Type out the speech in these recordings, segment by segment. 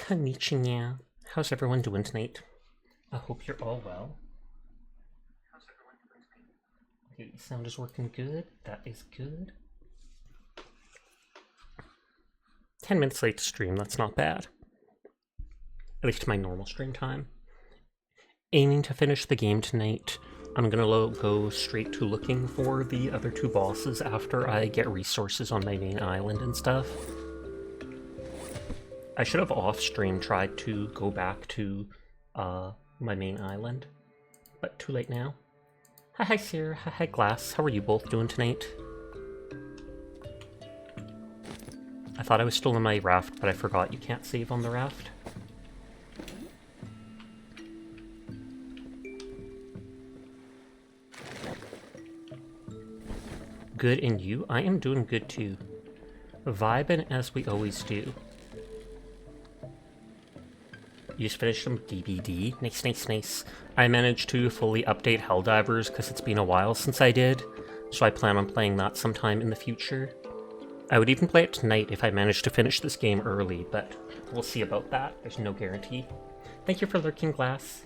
Konnichiwa. How's everyone doing tonight? I hope you're all well. How's everyone doing tonight? Okay, sound is working good. That is good. 10 minutes late to stream, that's not bad. At least my normal stream time. Aiming to finish the game tonight. I'm gonna go straight to looking for the other two bosses after I get resources on my main island and stuff. I should have off-stream tried to go back to my main island, but too late now. Hi Sierra, hi Glass, how are you both doing tonight? I thought I was still in my raft, but I forgot you can't save on the raft. Good, and you? I am doing good too. Vibing as we always do. You just finished some DBD? Nice, nice, nice. I managed to fully update Helldivers because it's been a while since I did, so I plan on playing that sometime in the future. I would even play it tonight if I managed to finish this game early, but we'll see about that. There's no guarantee. Thank you for lurking, Glass.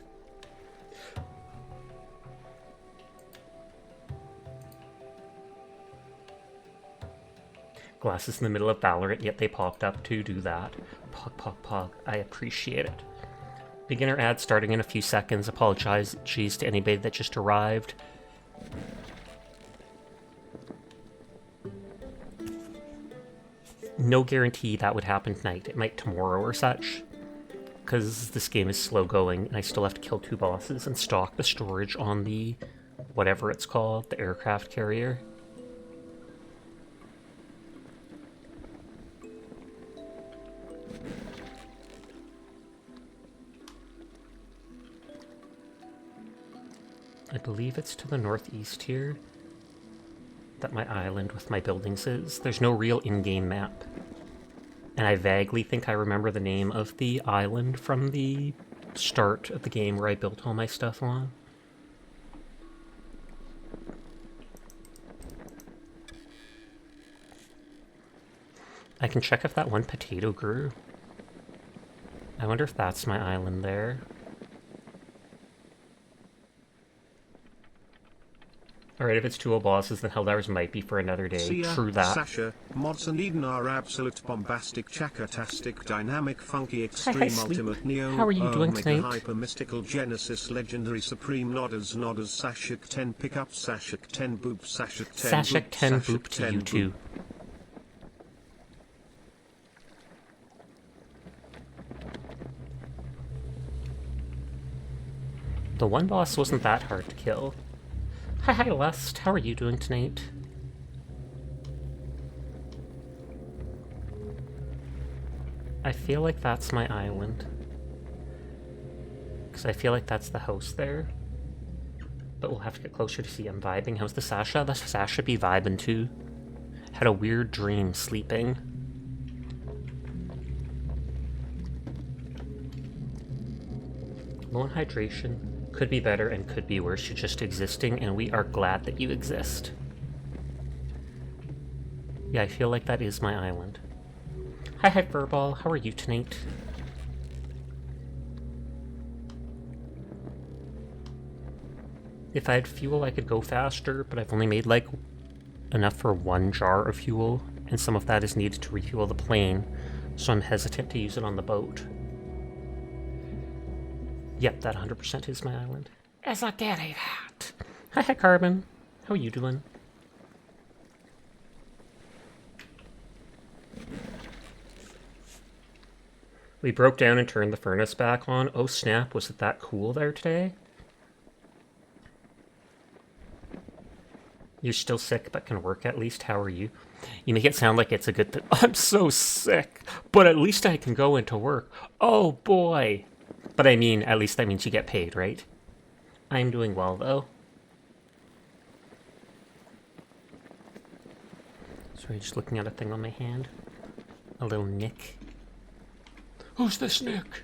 Glass is in the middle of Valorant, yet they popped up to do that. Pog, pog, pog. I appreciate it. Beginner ad starting in a few seconds. Apologize to anybody that just arrived. No guarantee that would happen tonight. It might tomorrow or such. Because this game is slow going and I still have to kill 2 bosses and stock the storage on the... whatever it's called, the aircraft carrier. I believe it's to the northeast here that my island with my buildings is. There's no real in-game map. And I vaguely think I remember the name of the island from the start of the game where I built all my stuff on. I can check if that one potato grew. I wonder if that's my island there. Alright, if it's 2 bosses, then Helldivers might be for another day. Sia, True that. Sasha, Mods and Eden are absolute bombastic, chakatastic, dynamic, funky, Hi, extreme, Sleep. ultimate, neo, How are you doing omega, tonight? hyper, mystical, genesis, legendary, supreme, nodders, Sashik 10 pickup, Sashik 10 boop, Sashik 10 Sashik boop, 10 Sashik boop to 10 you boop. too. The one boss wasn't that hard to kill. Hi Lust, how are you doing tonight? I feel like that's my island. Because I feel like that's the house there. But we'll have to get closer to see I'm vibing. How's the Sasha? The Sasha be vibing too. Had a weird dream sleeping. Low on hydration. Could be better and could be worse. You're just existing, and we are glad that you exist. Yeah, I feel like that is my island. Hi Furball, how are you tonight? If I had fuel, I could go faster, but I've only made like enough for 1 jar of fuel, and some of that is needed to refuel the plane, so I'm hesitant to use it on the boat. Yep, that 100% is my island. As I carry that. Hi, Carbon. How are you doing? We broke down and turned the furnace back on. Oh snap, was it that cool there today? You're still sick but can work at least. How are you? You make it sound like it's a good thing. I'm so sick, but at least I can go into work. Oh boy. But I mean, at least that means you get paid, right? I'm doing well, though. Sorry, just looking at a thing on my hand. A little nick. Who's this Nick?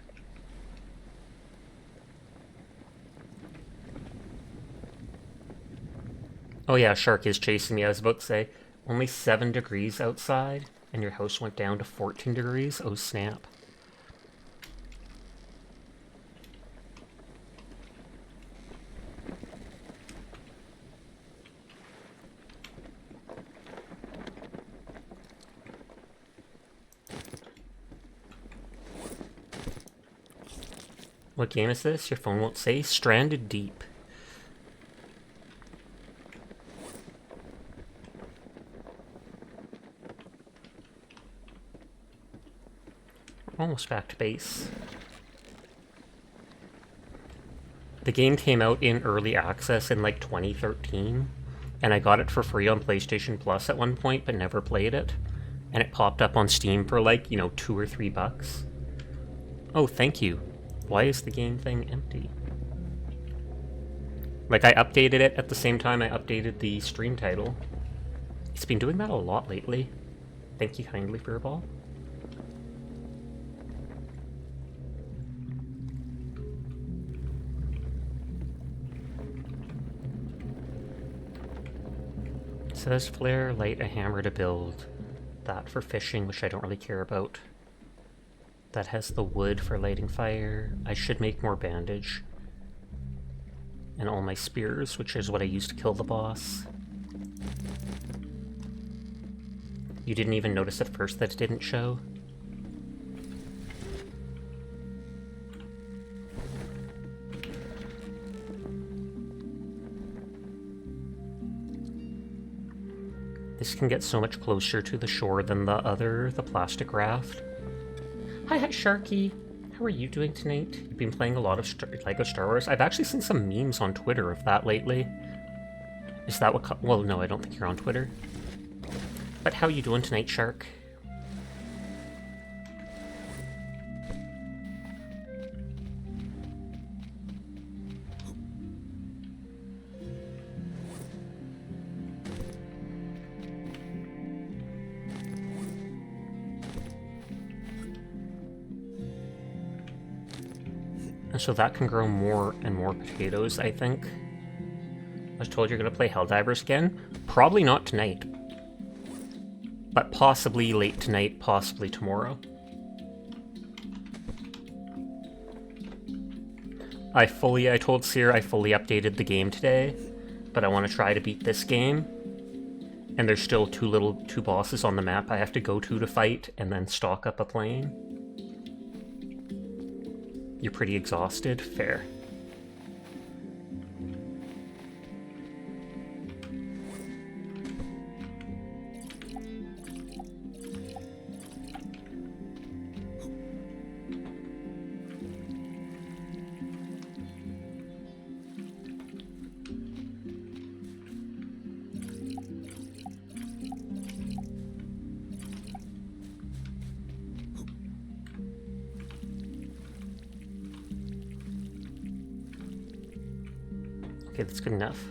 Oh yeah, Shark is chasing me. I was about to say, only 7 degrees outside, and your house went down to 14 degrees? Oh snap. What game is this? Your phone won't say. Stranded Deep. Almost back to base. The game came out in early access in like 2013, and I got it for free on PlayStation Plus at one point, but never played it. And it popped up on Steam for like, $2 or $3. Oh, thank you. Why is the game thing empty? Like, I updated it at the same time I updated the stream title. It's been doing that a lot lately. Thank you kindly, Furball. It says flare, light a hammer to build. That for fishing, which I don't really care about. That has the wood for lighting fire. I should make more bandage. And all my spears, which is what I used to kill the boss. You didn't even notice at first that it didn't show? This can get so much closer to the shore than the plastic raft. Hi, Sharky. How are you doing tonight? You've been playing a lot of LEGO Star Wars. I've actually seen some memes on Twitter of that lately. Is that what... Well, no, I don't think you're on Twitter. But how you doing tonight, Shark? So that can grow more and more potatoes, I think. I was told you're going to play Helldivers again. Probably not tonight. But possibly late tonight, possibly tomorrow. I told Seer I fully updated the game today, but I want to try to beat this game. And there's still two bosses on the map I have to go to fight, and then stock up a plane. You're pretty exhausted? Fair. Okay, that's good enough.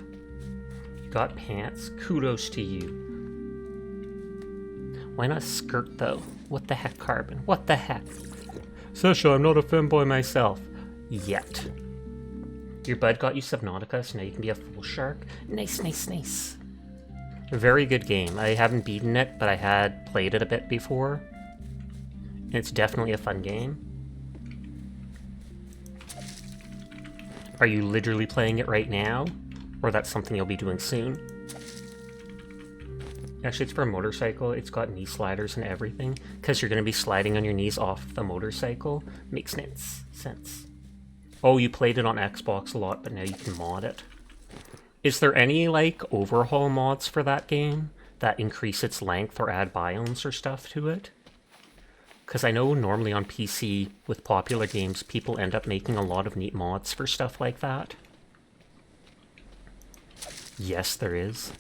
You got pants. Kudos to you. Why not skirt, though? What the heck, Carbon? What the heck? Sasha, I'm not a femboy myself. Yet. Your bud got you Subnautica, so now you can be a full shark. Nice, nice, nice. Very good game. I haven't beaten it, but I had played it a bit before. It's definitely a fun game. Are you literally playing it right now? Or that's something you'll be doing soon? Actually, it's for a motorcycle. It's got knee sliders and everything. Because you're going to be sliding on your knees off the motorcycle. Makes sense. Oh, you played it on Xbox a lot, but now you can mod it. Is there any, overhaul mods for that game? That increase its length or add biomes or stuff to it? Because I know normally on PC, with popular games, people end up making a lot of neat mods for stuff like that. Yes, there is.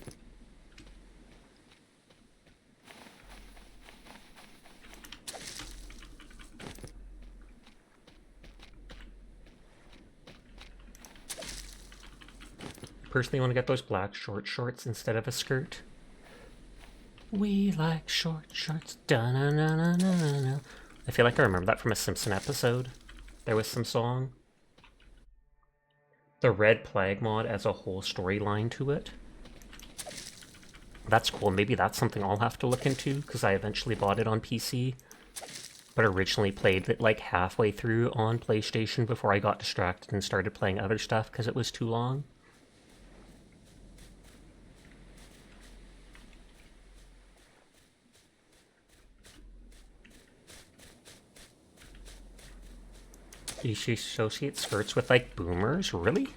Personally, want to get those black short shorts instead of a skirt. We like short shorts. Da-na-na-na-na-na. I feel like I remember that from a Simpson episode. There was some song. The Red Plague mod has a whole storyline to it. That's cool. Maybe that's something I'll have to look into, because I eventually bought it on PC. But originally played it halfway through on PlayStation before I got distracted and started playing other stuff because it was too long. You associate skirts with, like, boomers? Really?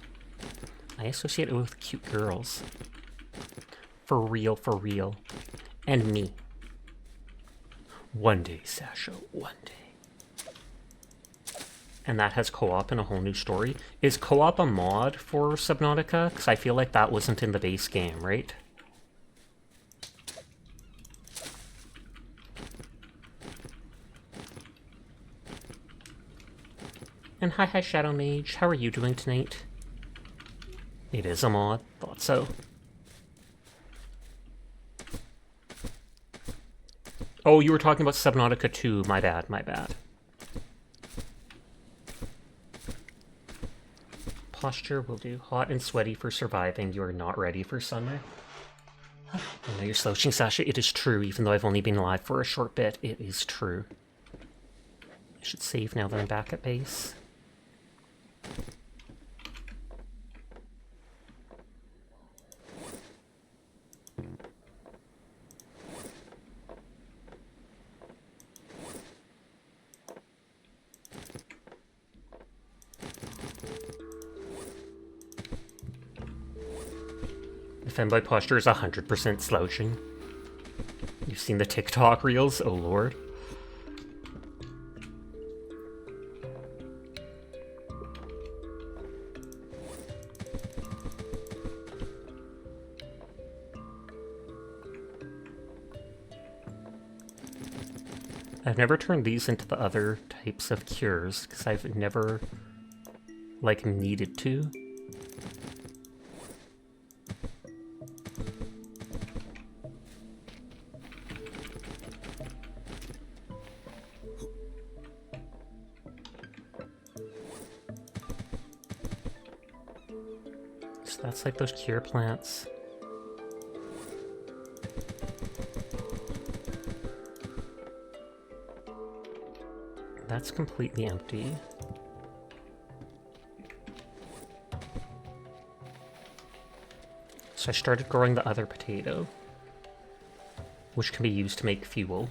I associate it with cute girls. For real, for real. And me. One day, Sasha, one day. And that has co-op in a whole new story. Is co-op a mod for Subnautica? Because I feel like that wasn't in the base game, right? And hi Shadow Mage, how are you doing tonight? It is a mod, thought so. Oh, you were talking about Subnautica 2, my bad, my bad. Posture will do. Hot and sweaty for surviving, you are not ready for summer. I know you're slouching, Sasha, it is true, even though I've only been alive for a short bit, it is true. I should save now that I'm back at base. The femboy posture is 100% slouching. You've seen the TikTok reels? Oh lord. I've never turned these into the other types of cures, because I've never, like, needed to. So that's like those cure plants. That's completely empty. So I started growing the other potato, which can be used to make fuel.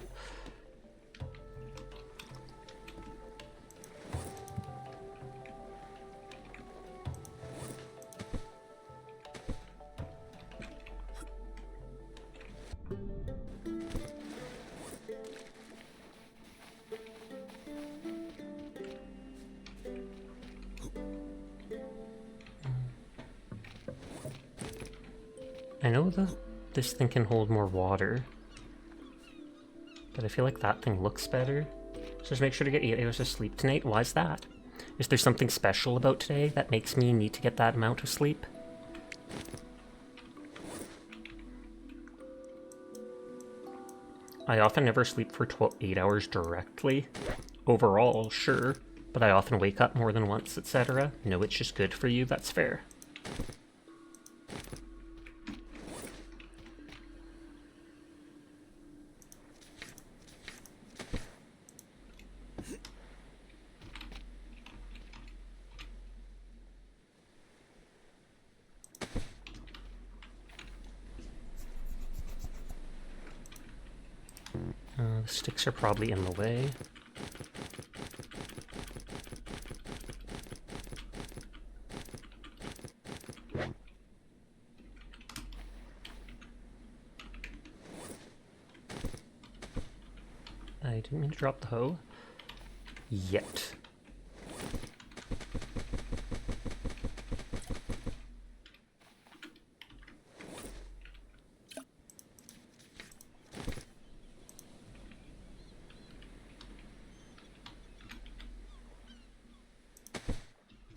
I know this thing can hold more water, but I feel like that thing looks better. So just make sure to get 8 hours of sleep tonight. Why is that? Is there something special about today that makes me need to get that amount of sleep? I often never sleep for 8 hours directly. Overall, sure, but I often wake up more than once, etc. No, it's just good for you, that's fair. The sticks are probably in the way. I didn't mean to drop the hoe. Yet.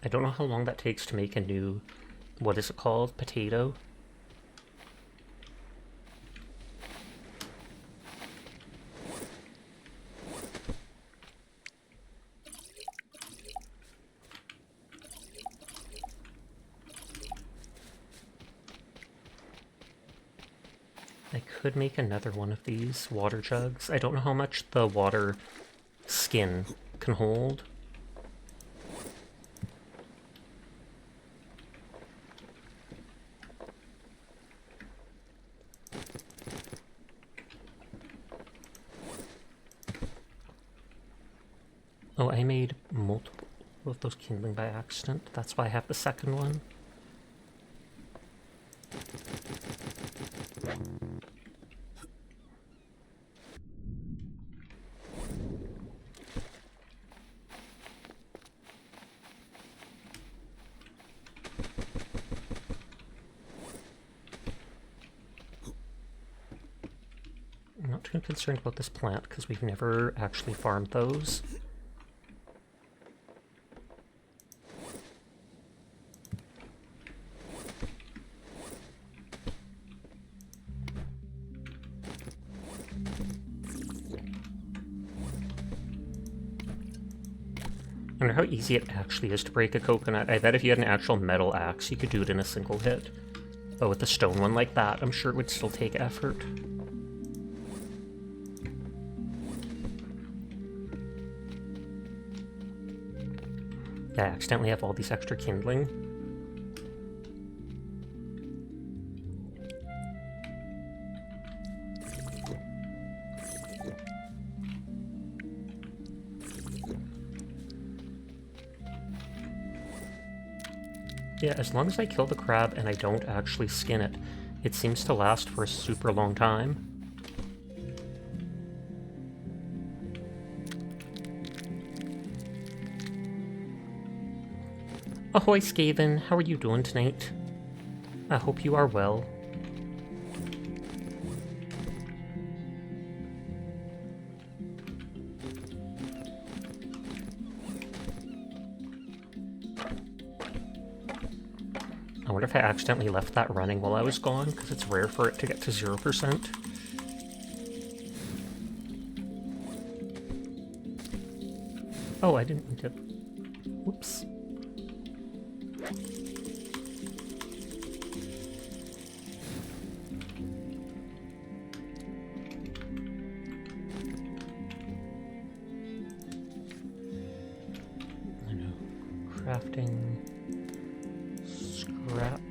I don't know how long that takes to make a new, what is it called, potato? I could make another one of these water jugs. I don't know how much the water skin can hold. Oh, I made multiple. couple of those kindling by accident. That's why I have the second one. I'm not too concerned about this plant because we've never actually farmed those. I wonder how easy it actually is to break a coconut. I bet if you had an actual metal axe, you could do it in a single hit. But with a stone one like that, I'm sure it would still take effort. Yeah, I accidentally have all these extra kindling. Yeah, as long as I kill the crab and I don't actually skin it, it seems to last for a super long time. Ahoy, Skaven! How are you doing tonight? I hope you are well. I wonder if I accidentally left that running while I was gone, because it's rare for it to get to 0%. Oh, I didn't mean to... Whoops. I know. Crafting... Scrap.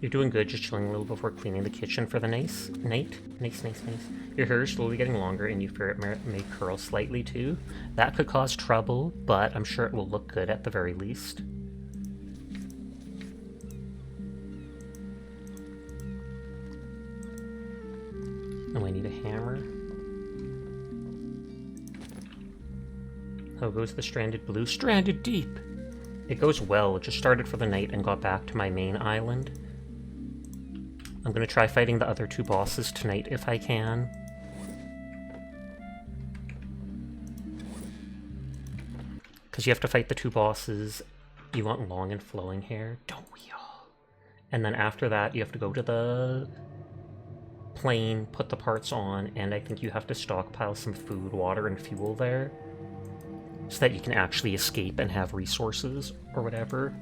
You're doing good, just chilling a little before cleaning the kitchen for the night. Nice. Your hair is slowly getting longer and you fear it may curl slightly too. That could cause trouble, but I'm sure it will look good at the very least. Oh, I need a hammer. How goes the stranded blue? Stranded deep! It goes well. It just started for the night and got back to my main island. I'm gonna try fighting the other two bosses tonight if I can. Because you have to fight the two bosses. You want long and flowing hair, don't we all? And then after that, you have to go to the plane, put the parts on, and I think you have to stockpile some food, water, and fuel there, so that you can actually escape and have resources, or whatever.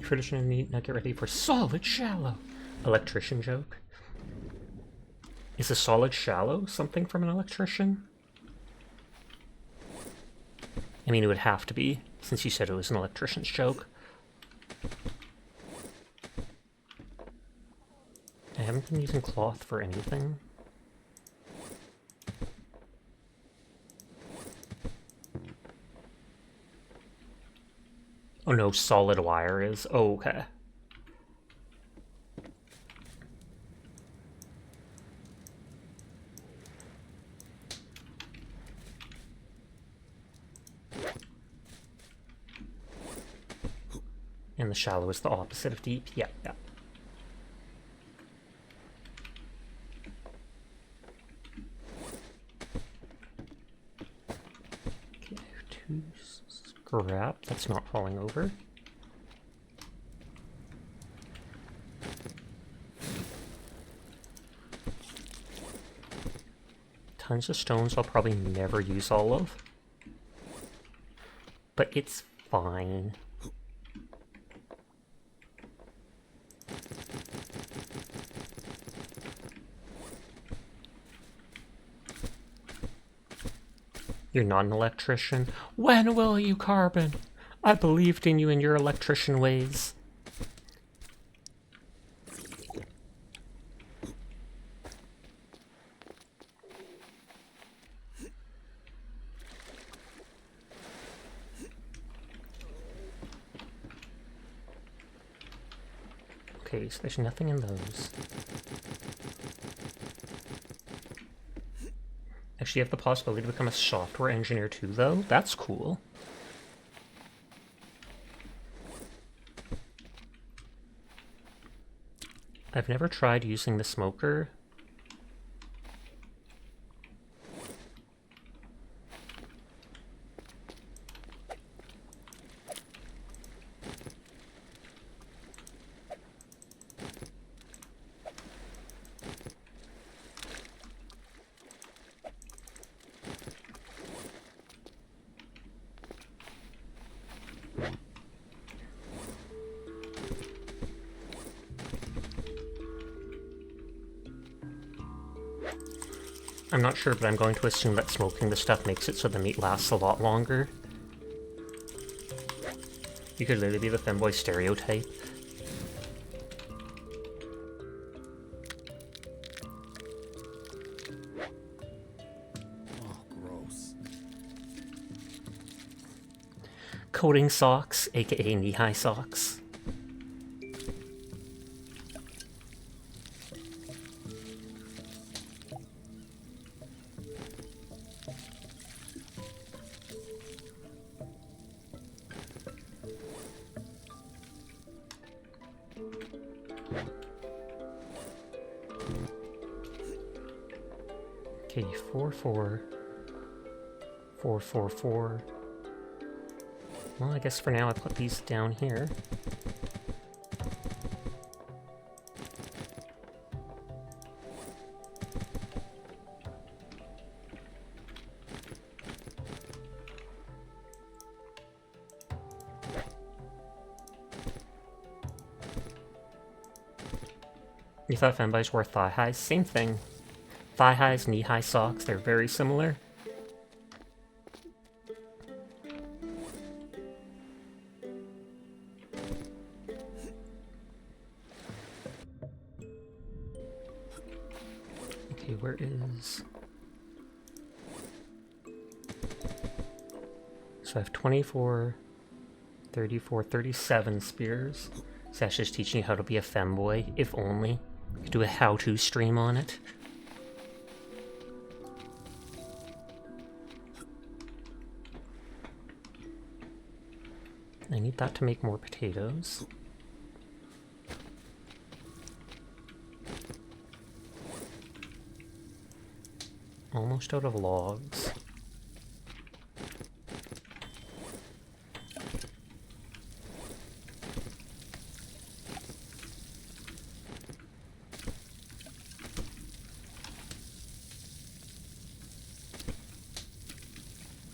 Traditional meat, now get ready for solid shallow. Electrician joke. Is a solid shallow something from an electrician? I mean, it would have to be, since you said it was an electrician's joke. I haven't been using cloth for anything. Oh no, solid wire is. Oh, okay. And the shallow is the opposite of deep? Yeah. Okay, 2 scrap. That's not falling over. Tons of stones I'll probably never use all of. But it's fine. You're not an electrician. When will you carbon? I believed in you and your electrician ways. Okay, so there's nothing in those. Actually, you have the possibility to become a software engineer too, though. That's cool. I've never tried using the smoker. I'm not sure, but I'm going to assume that smoking the stuff makes it so the meat lasts a lot longer. You could literally be the femboy stereotype. Oh, gross. Coating socks, aka knee-high socks. Okay, 4, 4. 4, 4, 4. Well, I guess for now I put these down here. You thought femboys wore thigh highs? Same thing. Thigh highs, knee high socks, they're very similar. Okay, where is... So I have 24, 34, 37 spears. Sash is teaching you how to be a femboy, if only. You could do a how-to stream on it. I need that to make more potatoes. Almost out of logs.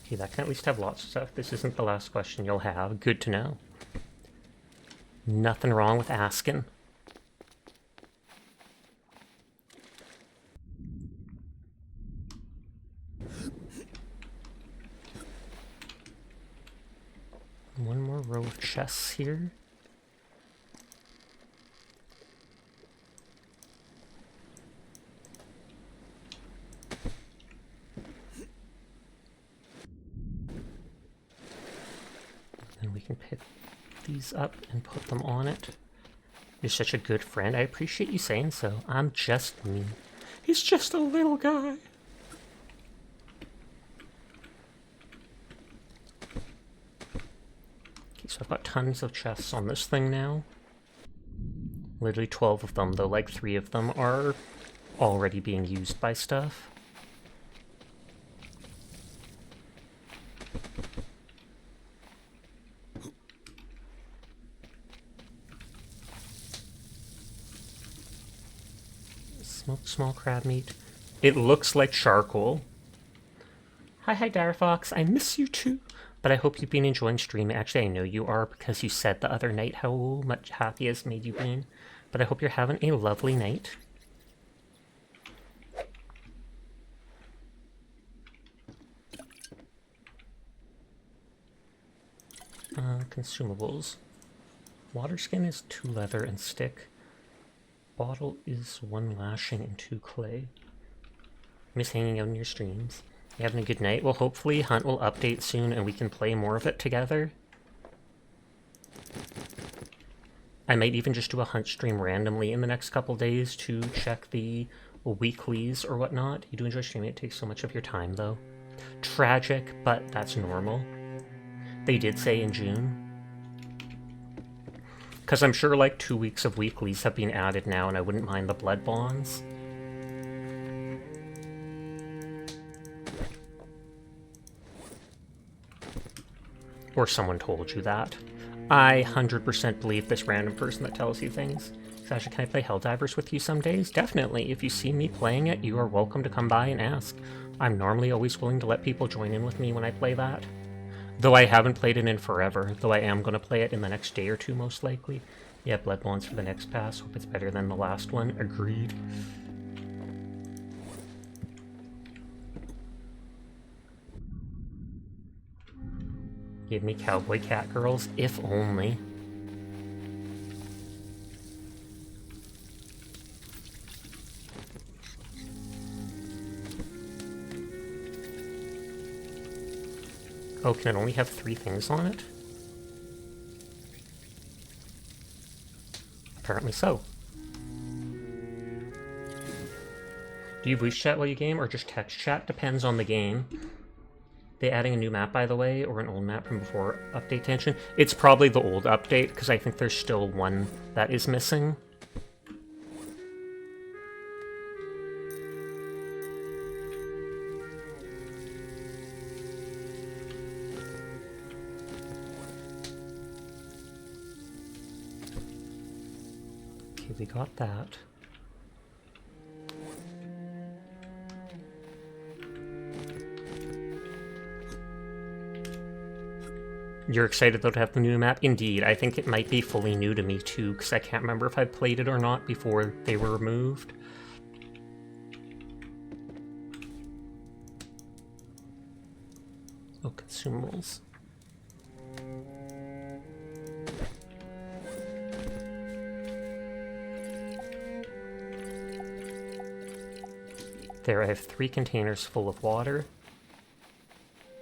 Okay, that can at least have lots of stuff. This isn't the last question you'll have. Good to know. Nothing wrong with asking. One more row of chests here. And we can pick these up and put them on it. You're such a good friend. I appreciate you saying so. I'm just me. He's just a little guy. Okay, so I've got tons of chests on this thing now. Literally 12 of them, though like 3 of them are already being used by stuff. Smoked small crab meat. It looks like charcoal. Hi, Dire Fox. I miss you too. But I hope you've been enjoying streaming. Actually, I know you are because you said the other night how much happy it's made you been. But I hope you're having a lovely night. Consumables. Water skin is 2 leather and stick. Bottle is 1 lashing and 2 clay. Miss hanging out in your streams. You having a good night? Well, hopefully Hunt will update soon and we can play more of it together. I might even just do a Hunt stream randomly in the next couple days to check the weeklies or whatnot. You do enjoy streaming, it takes so much of your time though. Tragic, but that's normal. They did say in June. Because I'm sure like 2 weeks of weeklies have been added now and I wouldn't mind the blood bonds. Or someone told you that. I 100% believe this random person that tells you things. Sasha, can I play Helldivers with you some days? Definitely. If you see me playing it, you are welcome to come by and ask. I'm normally always willing to let people join in with me when I play that. Though I haven't played it in forever, though I am going to play it in the next day or two most likely. Yeah, blood bonds for the next pass. Hope it's better than the last one. Agreed. Give me cowboy cat girls, if only. Oh, can it only have 3 things on it? Apparently so. Do you voice chat while you game, or just text chat? Depends on the game. They adding a new map, by the way, or an old map from before update tension? It's probably the old update, because I think there's still one that is missing. Okay, we got that. You're excited though to have the new map? Indeed, I think it might be fully new to me too, because I can't remember if I played it or not before they were removed. Oh, consumables. There, I have 3 containers full of water.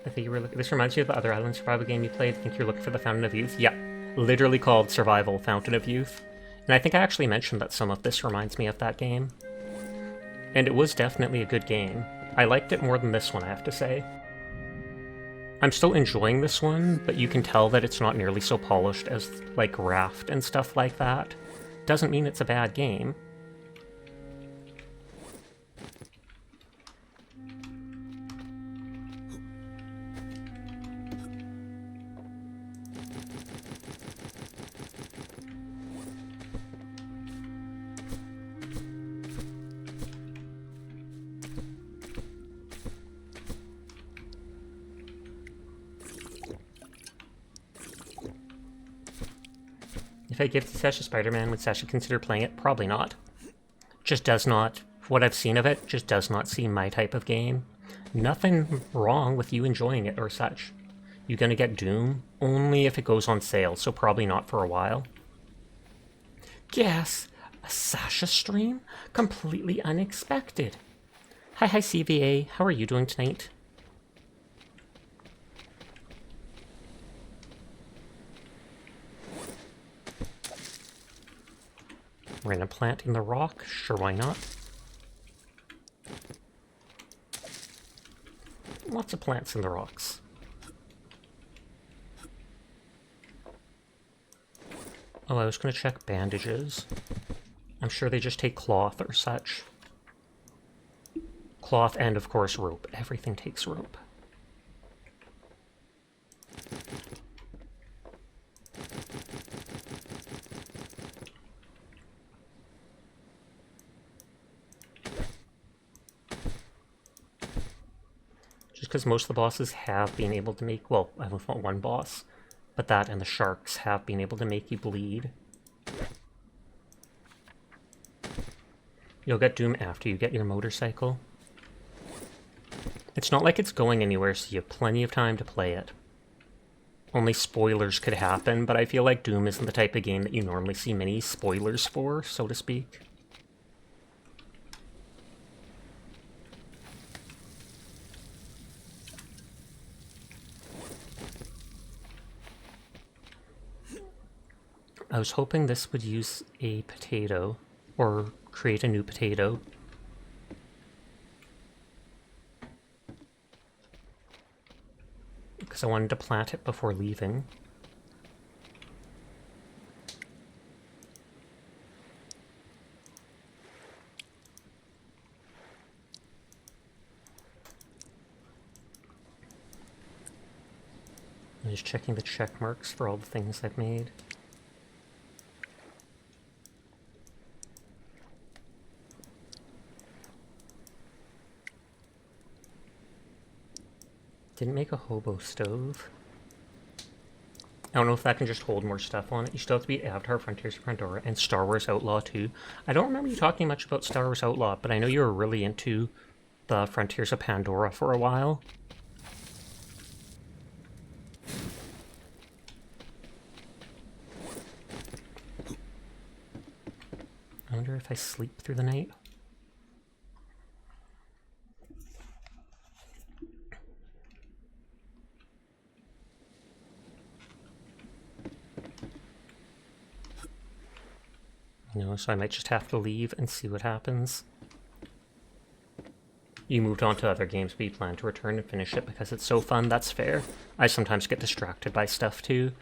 I think you were looking. This reminds you of the other island survival game you played. I think you're looking for the Fountain of Youth. Yeah, literally called Survival Fountain of Youth. And I think I actually mentioned that some of this reminds me of that game. And it was definitely a good game. I liked it more than this one, I have to say. I'm still enjoying this one, but you can tell that it's not nearly so polished as, like, Raft and stuff like that. Doesn't mean it's a bad game. If I give Sasha Spider-Man, would Sasha consider playing it? Probably not. Just does not. What I've seen of it just does not seem my type of game. Nothing wrong with you enjoying it or such. You gonna get Doom? Only if it goes on sale, so probably not for a while. Yes, a Sasha stream? Completely unexpected. Hi CVA, how are you doing tonight? Random plant in the rock? Sure, why not? Lots of plants in the rocks. Oh, I was going to check bandages. I'm sure they just take cloth or such. Cloth and, of course, rope. Everything takes rope. Because most of the bosses have been able to make, well, I've only fought one boss, but that and the sharks have been able to make you bleed. You'll get Doom after you get your motorcycle. It's not like it's going anywhere, so you have plenty of time to play it. only spoilers could happen, but I feel like Doom isn't the type of game that you normally see many spoilers for, so to speak. I was hoping this would use a potato, or create a new potato. Because I wanted to plant it before leaving. I'm just checking the check marks for all the things I've made. Didn't make a hobo stove. I don't know if that can just hold more stuff on it. You still have to beat Avatar, Frontiers of Pandora, and Star Wars Outlaw 2. I don't remember you talking much about Star Wars Outlaw, but I know you were really into the Frontiers of Pandora for a while. I wonder if I sleep through the night. No, so I might just have to leave and see what happens. You moved on to other games, but you plan to return and finish it because it's so fun. That's fair. I sometimes get distracted by stuff too.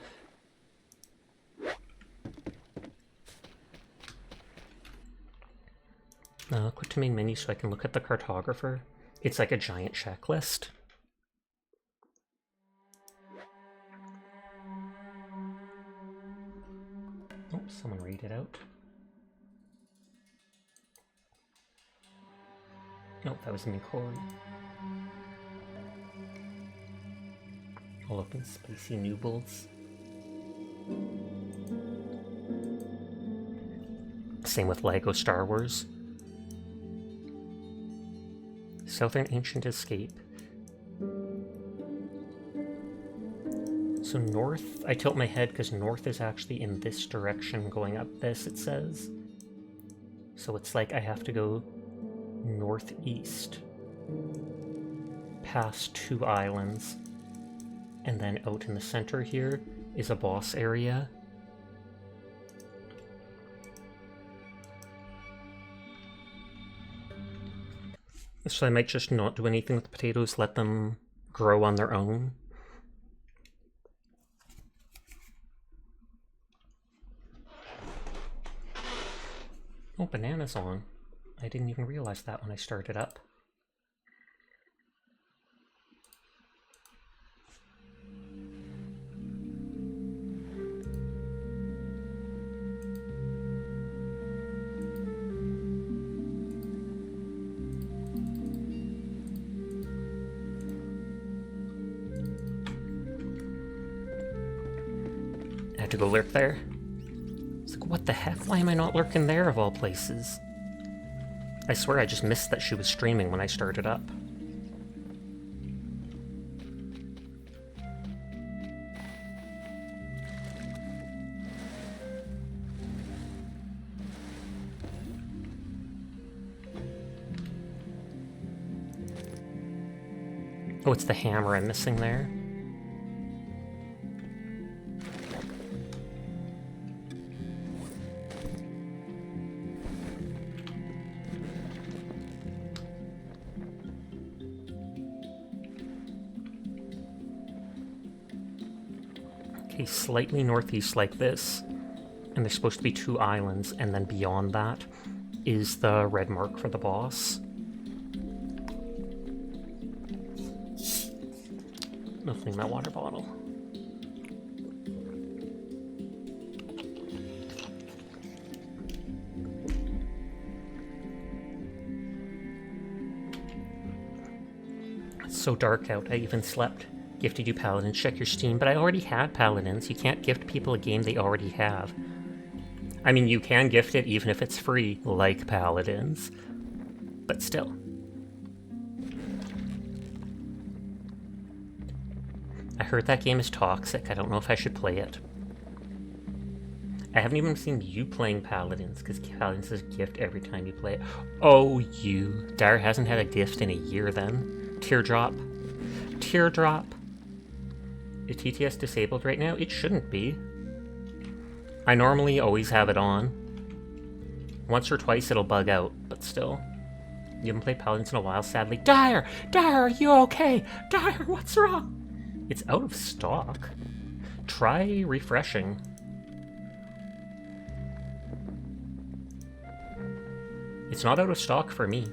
Click to main menu so I can look at the cartographer. It's like a giant checklist. Oh, someone read it out. Nope, that was me, Corey. All open spacey noobles. Same with Lego Star Wars. Southern Ancient Escape. So north, I tilt my head because north is actually in this direction going up this, it says. So it's like I have to go northeast, past 2 islands, and then out in the center here is a boss area. So I might just not do anything with the potatoes, let them grow on their own. Oh, banana's on. I didn't even realize that when I started up. I had to go lurk there. It's like, what the heck? Why am I not lurking there of all places? I swear I just missed that she was streaming when I started up. Oh, it's the hammer I'm missing there. Okay, slightly northeast like this, and there's supposed to be 2 islands, and then beyond that is the red mark for the boss. Opening my water bottle. It's so dark out, I even slept. Gifted you Paladins, check your Steam, but I already had Paladins. You can't gift people a game they already have. I mean, you can gift it even if it's free, like Paladins, but still. I heard that game is toxic. I don't know if I should play it. I haven't even seen you playing Paladins, because Paladins is a gift every time you play it. Oh, you. Dar hasn't had a gift in a year then. Teardrop. Teardrop. Is TTS disabled right now? It shouldn't be. I normally always have it on. Once or twice it'll bug out, but still. You haven't played Paladins in a while, sadly. Dire! Dire, are you okay? Dire, what's wrong? It's out of stock. Try refreshing. It's not out of stock for me.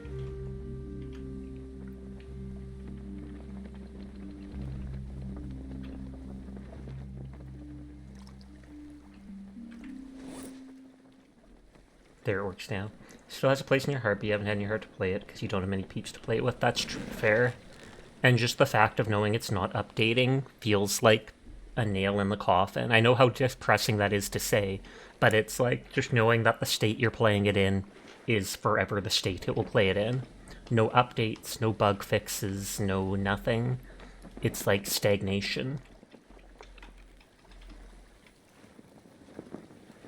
There it works now. Still has a place in your heart, but you haven't had in your heart to play it because you don't have many peeps to play it with. That's fair. And just the fact of knowing it's not updating feels like a nail in the coffin. I know how depressing that is to say, but it's like just knowing that the state you're playing it in is forever the state it will play it in. No updates, no bug fixes, no nothing. It's like stagnation.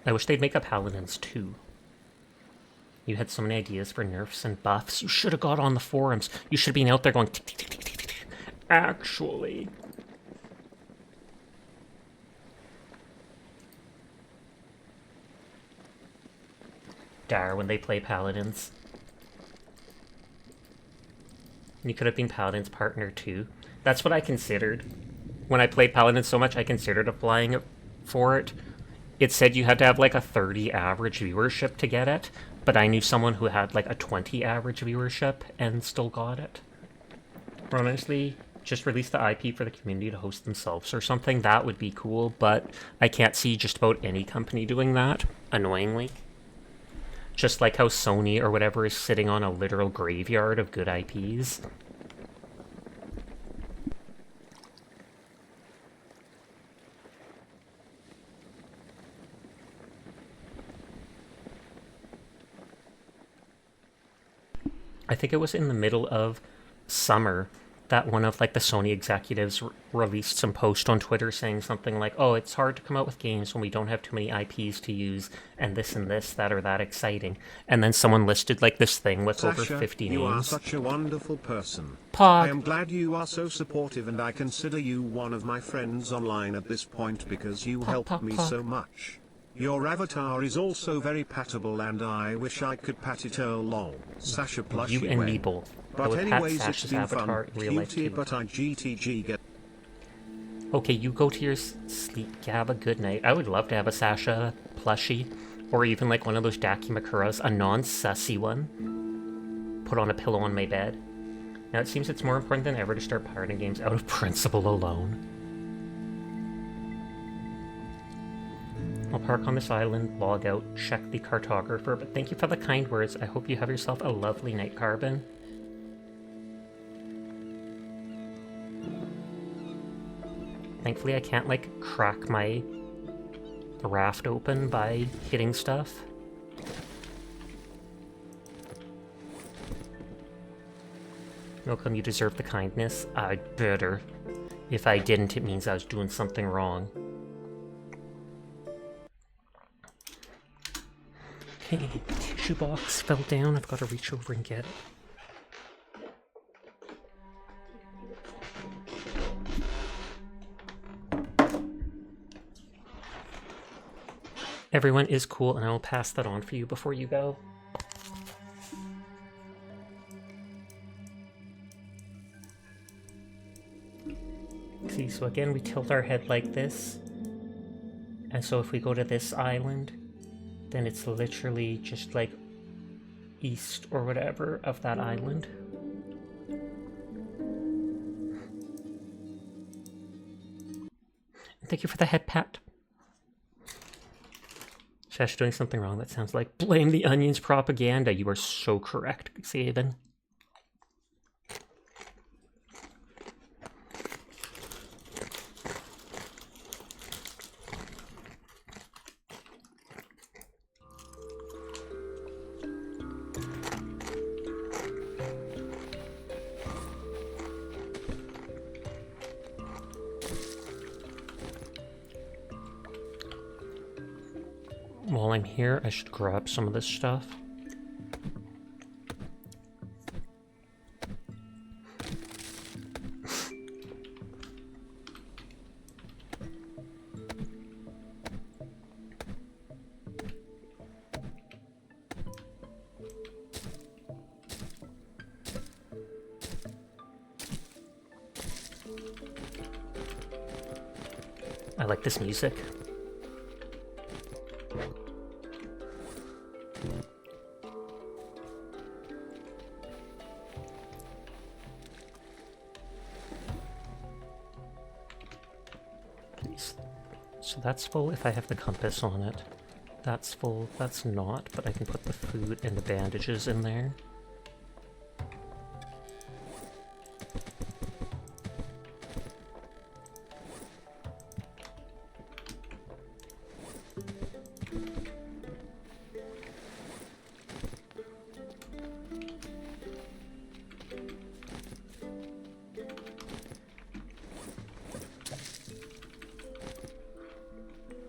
I wish they'd make up Paladins too. You had so many ideas for nerfs and buffs. You should have got on the forums. You should have been out there going, tick, tick, tick, tick, tick, tick. Actually. Dar when they play Paladins. You could have been Paladin's partner too. That's what I considered. When I played Paladin so much, I considered applying it for it. It said you had to have like a 30 average viewership to get it, but I knew someone who had like a 20 average viewership and still got it. Or honestly, just release the IP for the community to host themselves or something. That would be cool, but I can't see just about any company doing that, annoyingly. Just like how Sony or whatever is sitting on a literal graveyard of good IPs. I think it was in the middle of summer that one of like the Sony executives released some post on Twitter saying something like, oh, it's hard to come out with games when we don't have too many IPs to use, and this, that, or that exciting. And then someone listed like this thing with Sasha, over 50 names. You are such a wonderful person. Pog. I am glad you are so supportive, and I consider you one of my friends online at this point because you helped me so much. Your avatar is also very pattable, and I wish I could pat it along. Sasha Plushie. You and me both. But anyways, it's been fun, cutie, but I GTG get... Okay, you go to your sleep, Gabba, good night. I would love to have a Sasha plushie, or even like one of those Dakimakuras, a non-sussy one. Put on a pillow on my bed. Now it seems it's more important than ever to start pirating games out of principle alone. I'll park on this island, log out, check the cartographer, but thank you for the kind words. I hope you have yourself a lovely night, Carbon. Thankfully I can't, like, crack my raft open by hitting stuff. Malcolm, you deserve the kindness. I'd better. If I didn't, it means I was doing something wrong. Okay, tissue box fell down. I've got to reach over and get it. Everyone is cool, and I will pass that on for you before you go. See, so again, we tilt our head like this. And so if we go to this island, then it's literally just like east or whatever of that island. And thank you for the head pat. Shash doing something wrong. That sounds like blame the onions propaganda. You are so correct, Xaven. While I'm here, I should grab some of this stuff. I like this music. So that's full if I have the compass on it. That's full, that's not, but I can put the food and the bandages in there.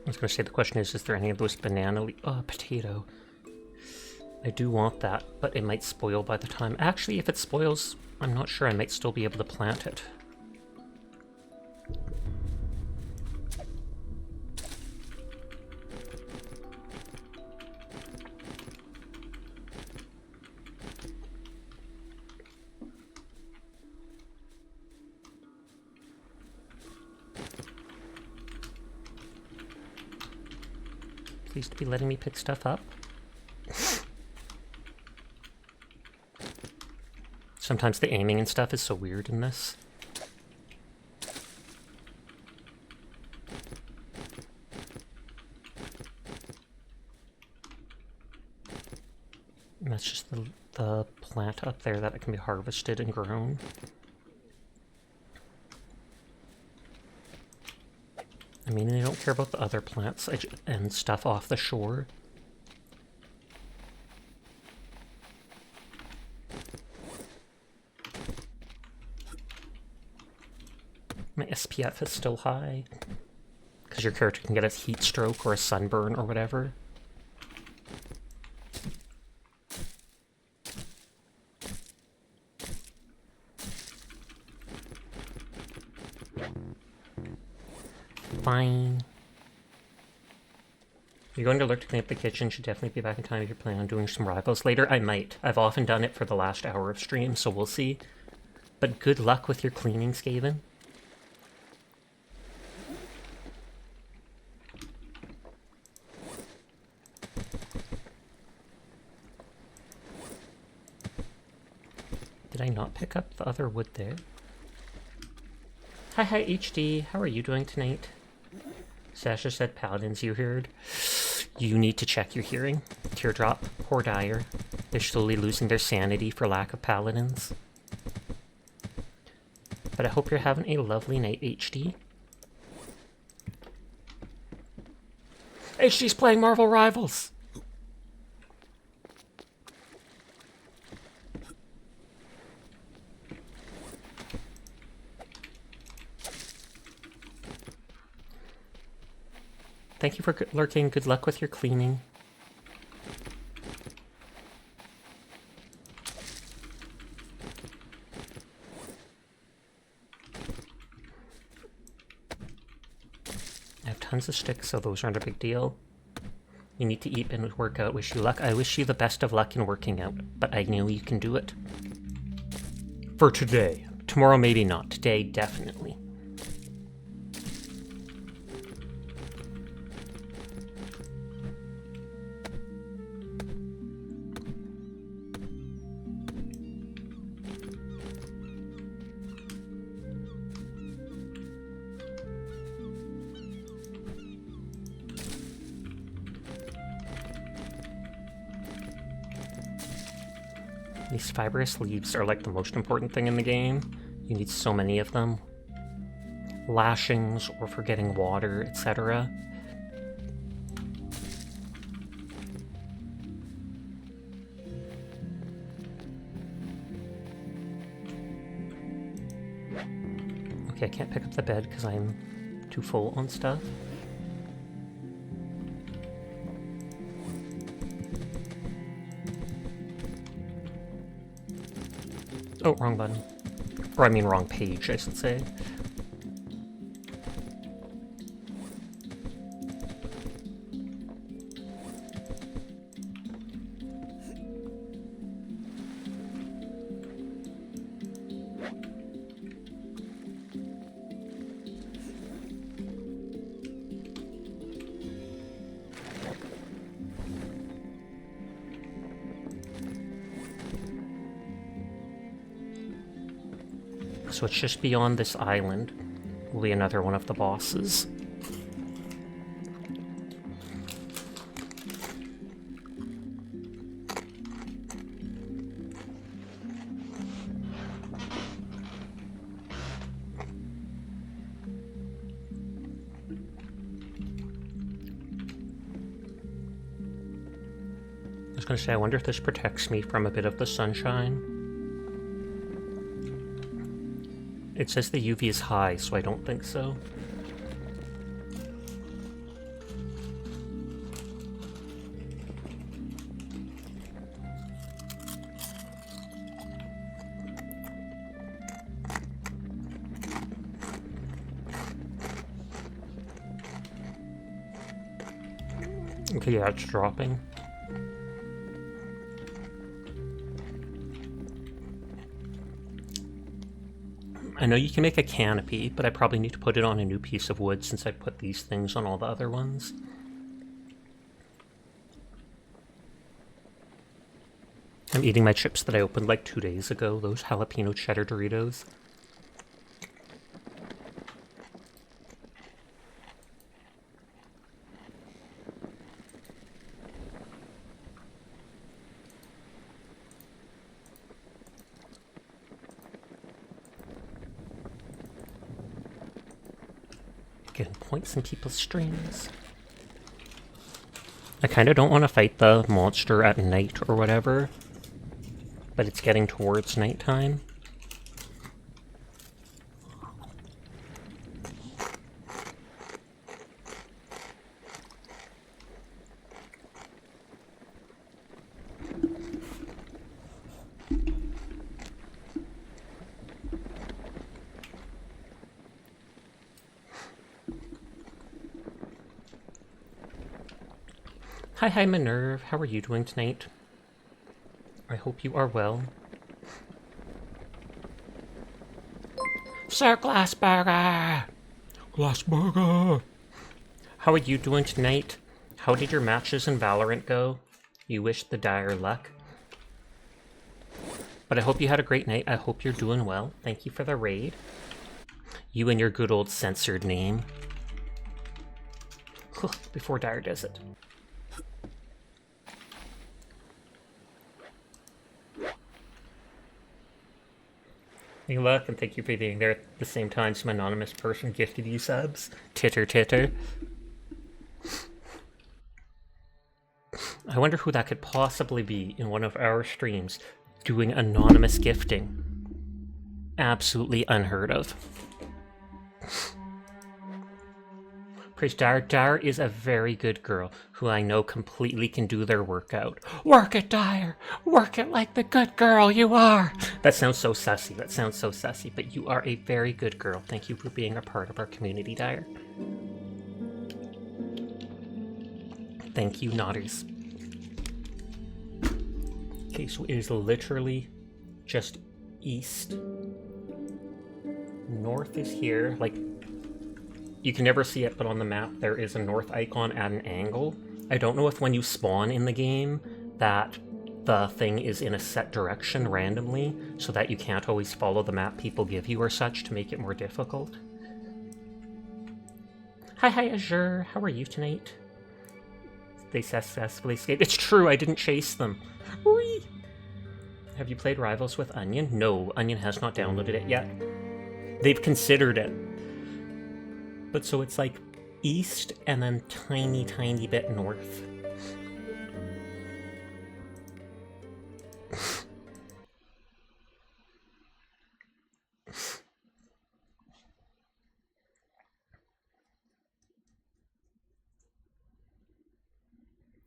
I was going to say, the question is there any of those banana potato? I do want that, but it might spoil by the time. Actually, if it spoils, I'm not sure. I might still be able to plant it. Please to be letting me pick stuff up. Sometimes the aiming and stuff is so weird in this. And that's just the plant up there that can be harvested and grown. I mean, I don't care about the other plants and stuff off the shore. My SPF is still high, because your character can get a heat stroke or a sunburn or whatever. Fine. You're going to alert to clean up the kitchen. Should definitely be back in time if you're planning on doing some rivals later. I might. I've often done it for the last hour of stream, so we'll see. But good luck with your cleaning, Skaven. Did I not pick up the other wood there? Hi HD, how are you doing tonight? Sasha said paladins you heard. You need to check your hearing. Teardrop, poor Dyer. They're slowly losing their sanity for lack of paladins. But I hope you're having a lovely night, HD. HD's playing Marvel Rivals! Thank you for lurking. Good luck with your cleaning. I have tons of sticks, so those aren't a big deal. You need to eat and work out. Wish you luck. I wish you the best of luck in working out, but I know you can do it. For today. Tomorrow, maybe not. Today, definitely. These fibrous leaves are like the most important thing in the game. You need so many of them. Lashings, or for getting water, etc. Okay, I can't pick up the bed because I'm too full on stuff. Oh, wrong button. Or I mean wrong page, I should say. So it's just beyond this island. Will be another one of the bosses. I was gonna say, I wonder if this protects me from a bit of the sunshine. It says the UV is high, so I don't think so. Okay, yeah, it's dropping. I know you can make a canopy, but I probably need to put it on a new piece of wood since I put these things on all the other ones. I'm eating my chips that I opened like 2 days ago, those jalapeno cheddar Doritos. Getting points in people's streams. I kind of don't want to fight the monster at night or whatever, but it's getting towards nighttime. Hi, Minerve. How are you doing tonight? I hope you are well. Sir Glassburger! Glassburger! How are you doing tonight? How did your matches in Valorant go? You wish the dire luck. But I hope you had a great night. I hope you're doing well. Thank you for the raid. You and your good old censored name. Before Dire does it. Hey, look, and thank you for being there at the same time some anonymous person gifted you subs. Titter titter. I wonder who that could possibly be in one of our streams doing anonymous gifting. Absolutely unheard of. Praise Dar. Dar is a very good girl who I know completely can do their workout. Work it, Dire! Work it like the good girl you are! That sounds so sussy. That sounds so sussy, but you are a very good girl. Thank you for being a part of our community, Dire. Thank you, Nodders. Okay, so it is literally just east. North is here, like... You can never see it, but on the map there is a north icon at an angle. I don't know if when you spawn in the game that the thing is in a set direction randomly, so that you can't always follow the map people give you or such to make it more difficult. Hi, Azure. How are you tonight? They successfully escaped. It's true, I didn't chase them. Whee! Have you played Rivals with Onion? No, Onion has not downloaded it yet. They've considered it. But so it's like east and then tiny bit north.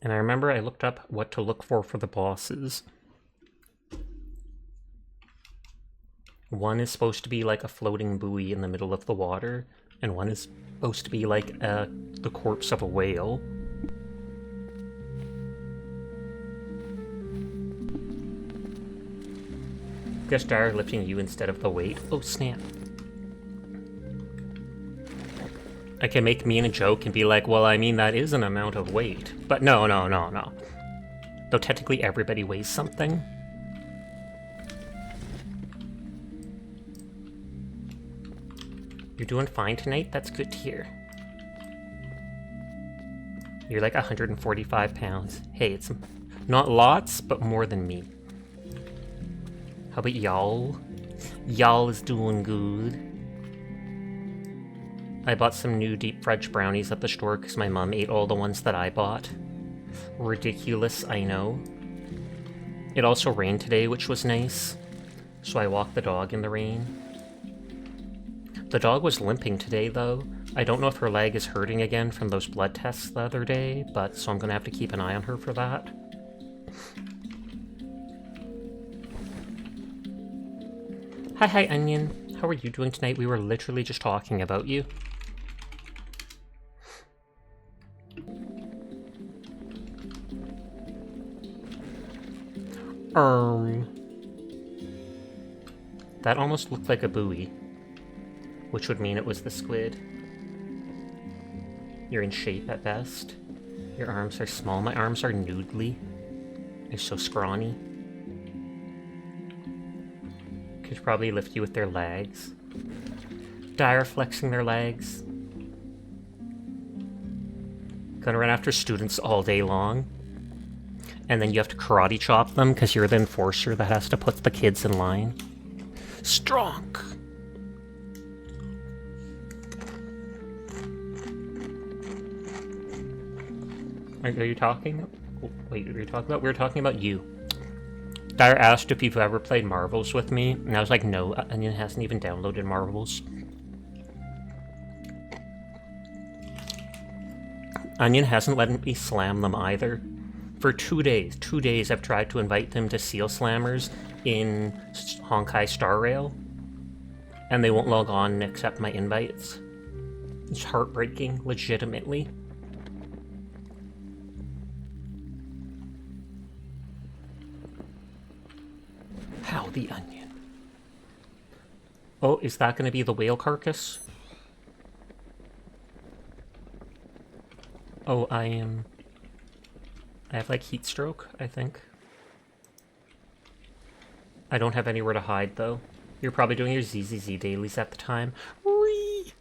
And I remember I looked up what to look for the bosses. One is supposed to be like a floating buoy in the middle of the water, and one is supposed to be like the corpse of a whale. Guess Dire lifting you instead of the weight. Oh snap. I can make me in a joke and be like, well, I mean, that is an amount of weight. But no. Though technically everybody weighs something. You're doing fine tonight? That's good to hear. You're like 145 pounds. Hey, it's not lots, but more than me. How about y'all? Y'all is doing good. I bought some new deep fried brownies at the store because my mom ate all the ones that I bought. Ridiculous, I know. It also rained today, which was nice. So I walked the dog in the rain. The dog was limping today, though. I don't know if her leg is hurting again from those blood tests the other day, but so I'm gonna have to keep an eye on her for that. Hi, Onion. How are you doing tonight? We were literally just talking about you. That almost looked like a buoy, which would mean it was the squid. You're in shape at best. Your arms are small. My arms are noodly. They're so scrawny. Could probably lift you with their legs. Dire flexing their legs. Gonna run after students all day long. And then you have to karate chop them because you're the enforcer that has to put the kids in line. Strong! Are you talking? Wait, are you talking about? We were talking about you. Dire asked if you've ever played Marvels with me, and I was like, no, Onion hasn't even downloaded Marvels. Onion hasn't let me slam them either. For 2 days I've tried to invite them to Seal Slammers in Honkai Star Rail, and they won't log on and accept my invites. It's heartbreaking, legitimately. How the Onion. Oh, is that going to be the whale carcass? Oh, I have like heat stroke, I think. I don't have anywhere to hide though. You're probably doing your ZZZ dailies at the time. Whee!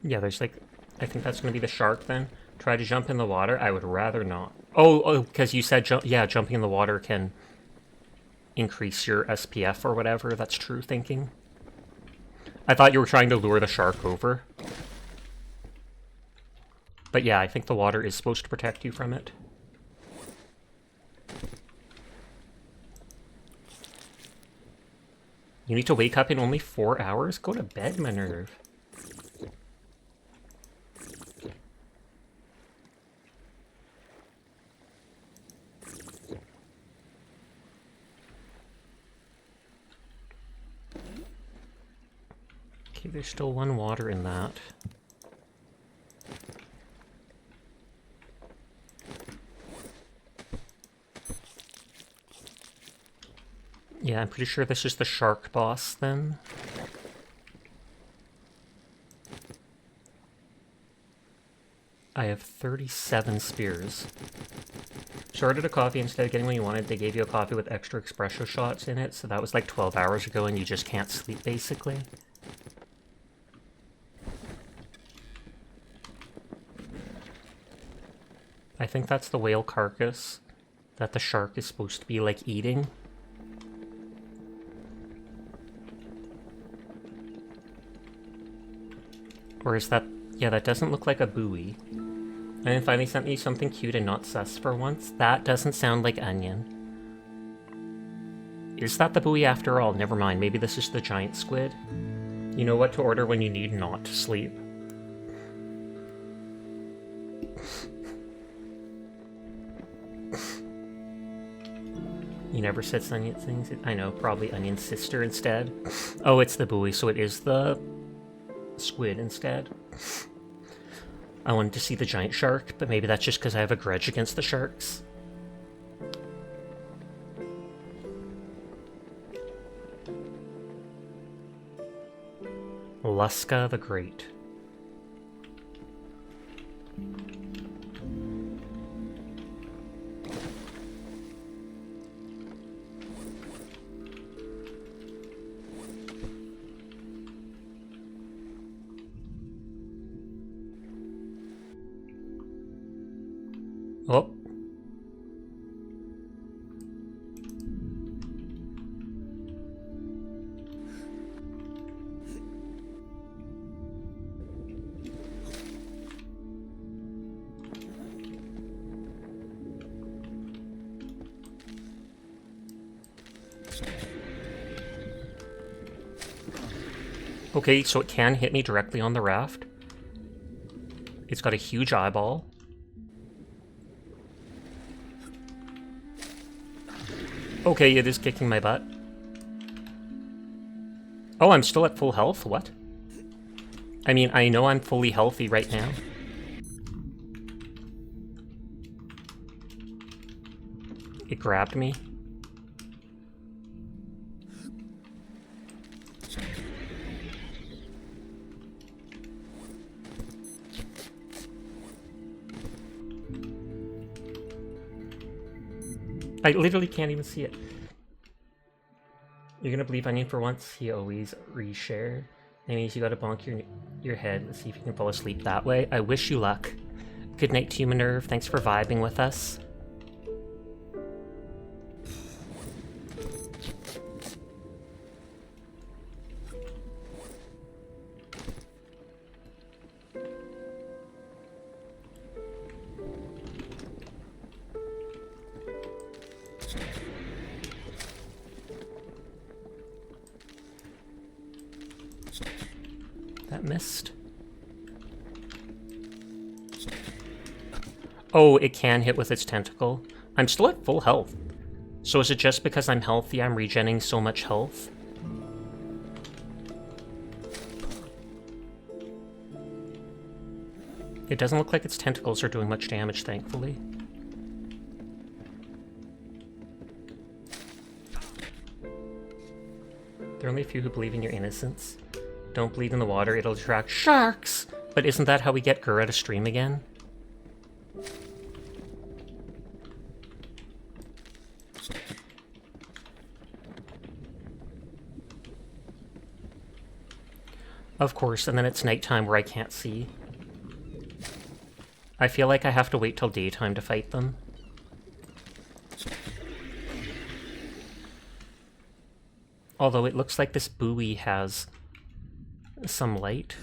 Yeah, there's like, I think that's going to be the shark then. Try to jump in the water. I would rather not. Oh, because you said, jumping in the water can increase your SPF or whatever. That's true thinking. I thought you were trying to lure the shark over. But yeah, I think the water is supposed to protect you from it. You need to wake up in only 4 hours? Go to bed, Minerve. Okay, there's still one water in that. Yeah, I'm pretty sure this is the shark boss then. I have 37 spears. Shorted a coffee instead of getting what you wanted. They gave you a coffee with extra espresso shots in it, so that was like 12 hours ago and you just can't sleep basically. I think that's the whale carcass that the shark is supposed to be like eating. Or is that... Yeah, that doesn't look like a buoy. And then finally sent me something cute and not sus for once. That doesn't sound like onion. Is that the buoy after all? Never mind, maybe this is the giant squid. You know what to order when you need not to sleep. You never said onion things? I know, probably Onion's sister instead. Oh, it's the buoy, so it is the squid instead. I wanted to see the giant shark, but maybe that's just because I have a grudge against the sharks. Luska the Great. Oh. Okay, so it can hit me directly on the raft. It's got a huge eyeball. Okay, it is kicking my butt. Oh, I'm still at full health? What? I mean, I know I'm fully healthy right now. It grabbed me. I literally can't even see it. You're gonna believe Onion for once? He always reshare. That means you gotta bonk your head and see if you can fall asleep that way. I wish you luck. Good night to you, Minerve. Thanks for vibing with us. That missed. Oh, it can hit with its tentacle. I'm still at full health. So is it just because I'm healthy I'm regenning so much health? It doesn't look like its tentacles are doing much damage, thankfully. There are only a few who believe in your innocence. Don't bleed in the water, it'll attract sharks! But isn't that how we get Gura to stream again? Of course, and then it's nighttime where I can't see. I feel like I have to wait till daytime to fight them. Although it looks like this buoy has some light.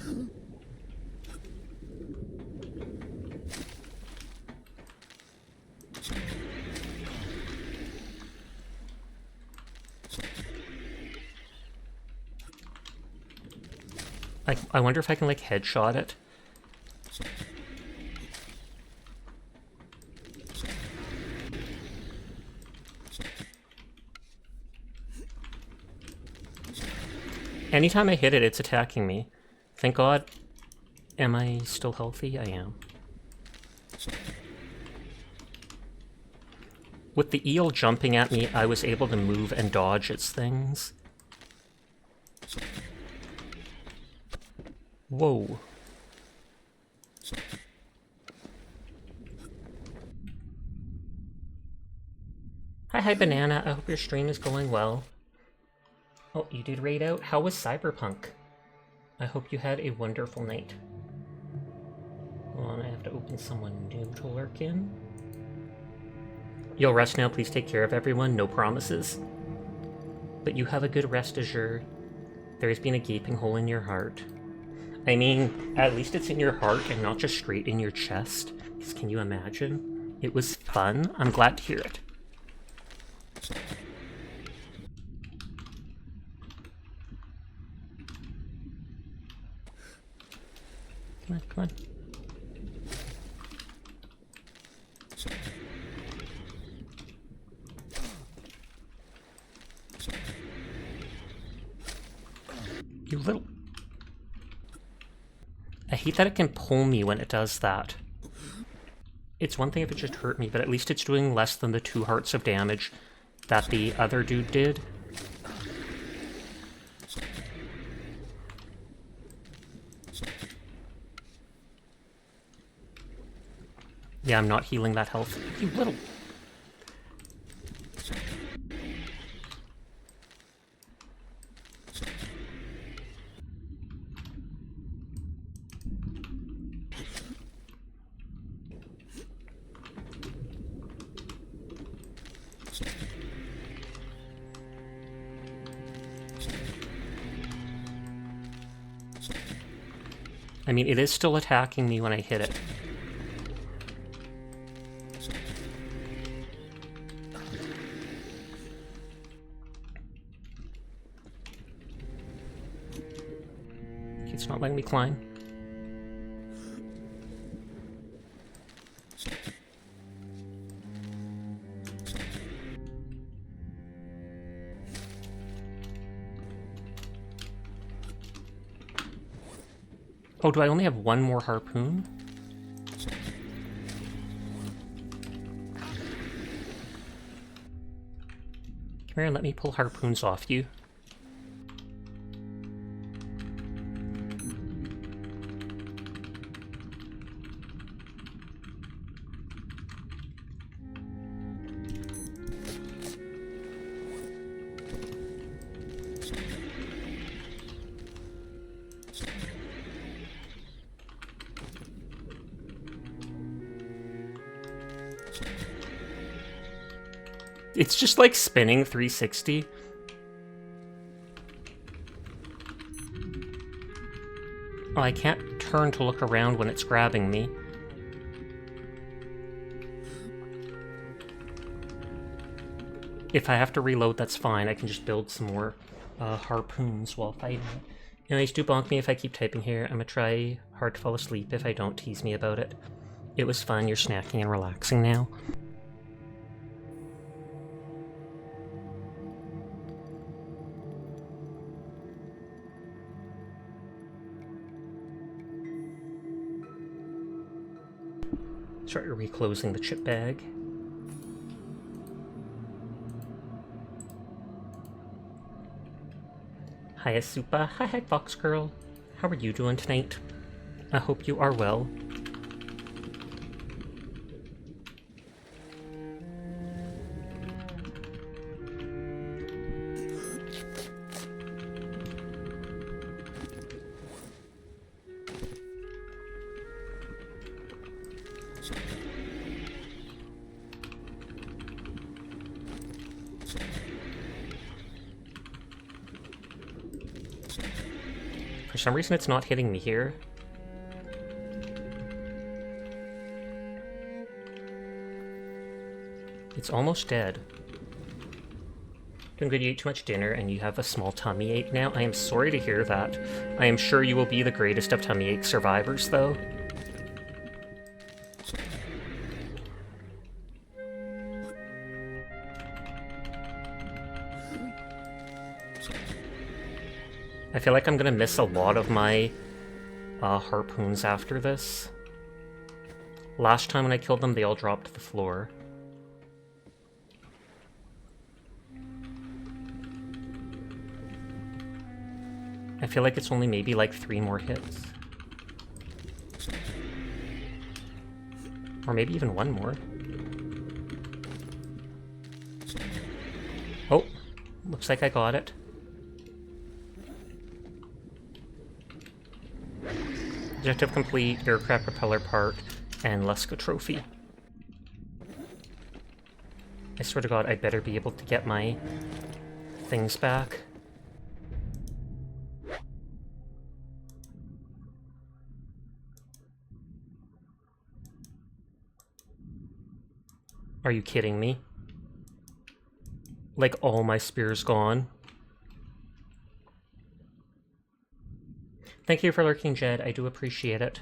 I wonder if I can, like, headshot it. Anytime I hit it, it's attacking me. Thank God. Am I still healthy? I am. With the eel jumping at me, I was able to move and dodge its things. Whoa. Hi, Banana. I hope your stream is going well. Oh, you did raid out? How was Cyberpunk? I hope you had a wonderful night. Hold on, I have to open someone new to lurk in. You'll rest now, please take care of everyone, no promises. But you have a good rest, Azure. There has been a gaping hole in your heart. I mean, at least it's in your heart and not just straight in your chest. 'Cause can you imagine? It was fun. I'm glad to hear it. Come on, come on. You little... I hate that it can pull me when it does that. It's one thing if it just hurt me, but at least it's doing less than the 2 hearts of damage that the other dude did. Yeah, I'm not healing that health. You little... I mean, it is still attacking me when I hit it. It's not letting me climb. Oh, do I only have 1 more harpoon? Come here and let me pull harpoons off you. It's just like spinning 360. Oh, I can't turn to look around when it's grabbing me. If I have to reload, that's fine. I can just build some more harpoons while fighting it. Anyways, do bonk me if I keep typing here. I'm gonna try hard to fall asleep. If I don't, tease me about it. It was fun. You're snacking and relaxing now. Start reclosing the chip bag. Hiya Supa, hi Fox Girl. How are you doing tonight? I hope you are well. For some reason it's not hitting me here. It's almost dead. Doing good, you ate too much dinner and you have a small tummy ache now? I am sorry to hear that. I am sure you will be the greatest of tummy ache survivors, though. I feel like I'm gonna miss a lot of my harpoons after this. Last time when I killed them, they all dropped to the floor. I feel like it's only maybe like 3 more hits. Or maybe even 1 more. Oh, looks like I got it. Objective complete, aircraft propeller part, and Lesko trophy. I swear to God, I better be able to get my things back. Are you kidding me? Like, all my spears gone. Thank you for lurking, Jed. I do appreciate it.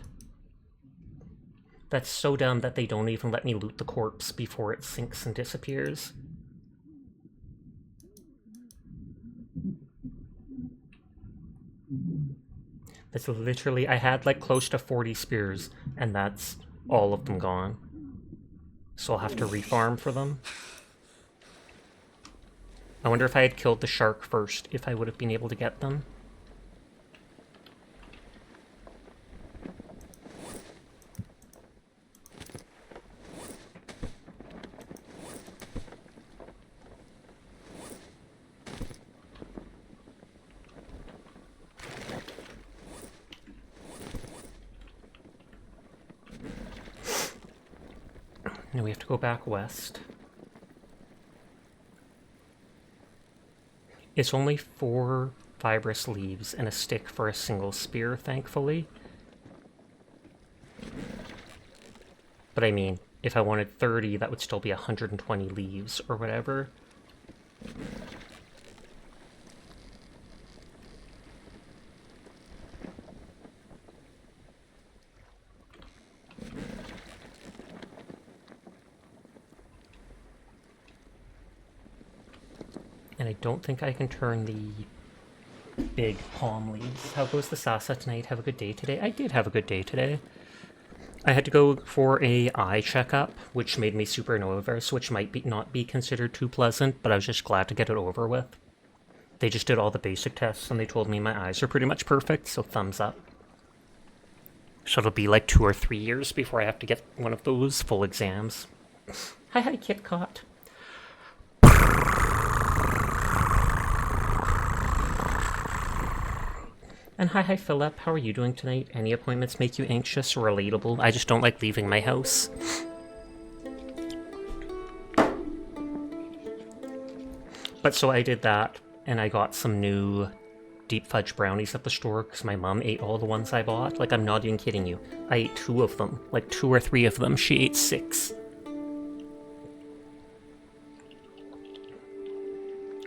That's so dumb that they don't even let me loot the corpse before it sinks and disappears. That's literally... I had, like, close to 40 spears, and that's all of them gone. So I'll have to refarm for them. I wonder if I had killed the shark first, if I would have been able to get them. Now we have to go back west. It's only 4 fibrous leaves and a stick for a single spear, thankfully. But I mean, if I wanted 30, that would still be 120 leaves or whatever. And I don't think I can turn the big palm leaves. How goes the Sasa tonight? Have a good day today? I did have a good day today. I had to go for a eye checkup, which made me super nervous, which might not be considered too pleasant, but I was just glad to get it over with. They just did all the basic tests, and they told me my eyes are pretty much perfect, so thumbs up. So it'll be like 2 or 3 years before I have to get one of those full exams. Hi, KitKat. And hi, Philip. How are you doing tonight? Any appointments make you anxious or relatable? I just don't like leaving my house. But so I did that, and I got some new deep fudge brownies at the store because my mom ate all the ones I bought. Like, I'm not even kidding you. I ate 2 of them. Like, 2 or 3 of them. She ate 6.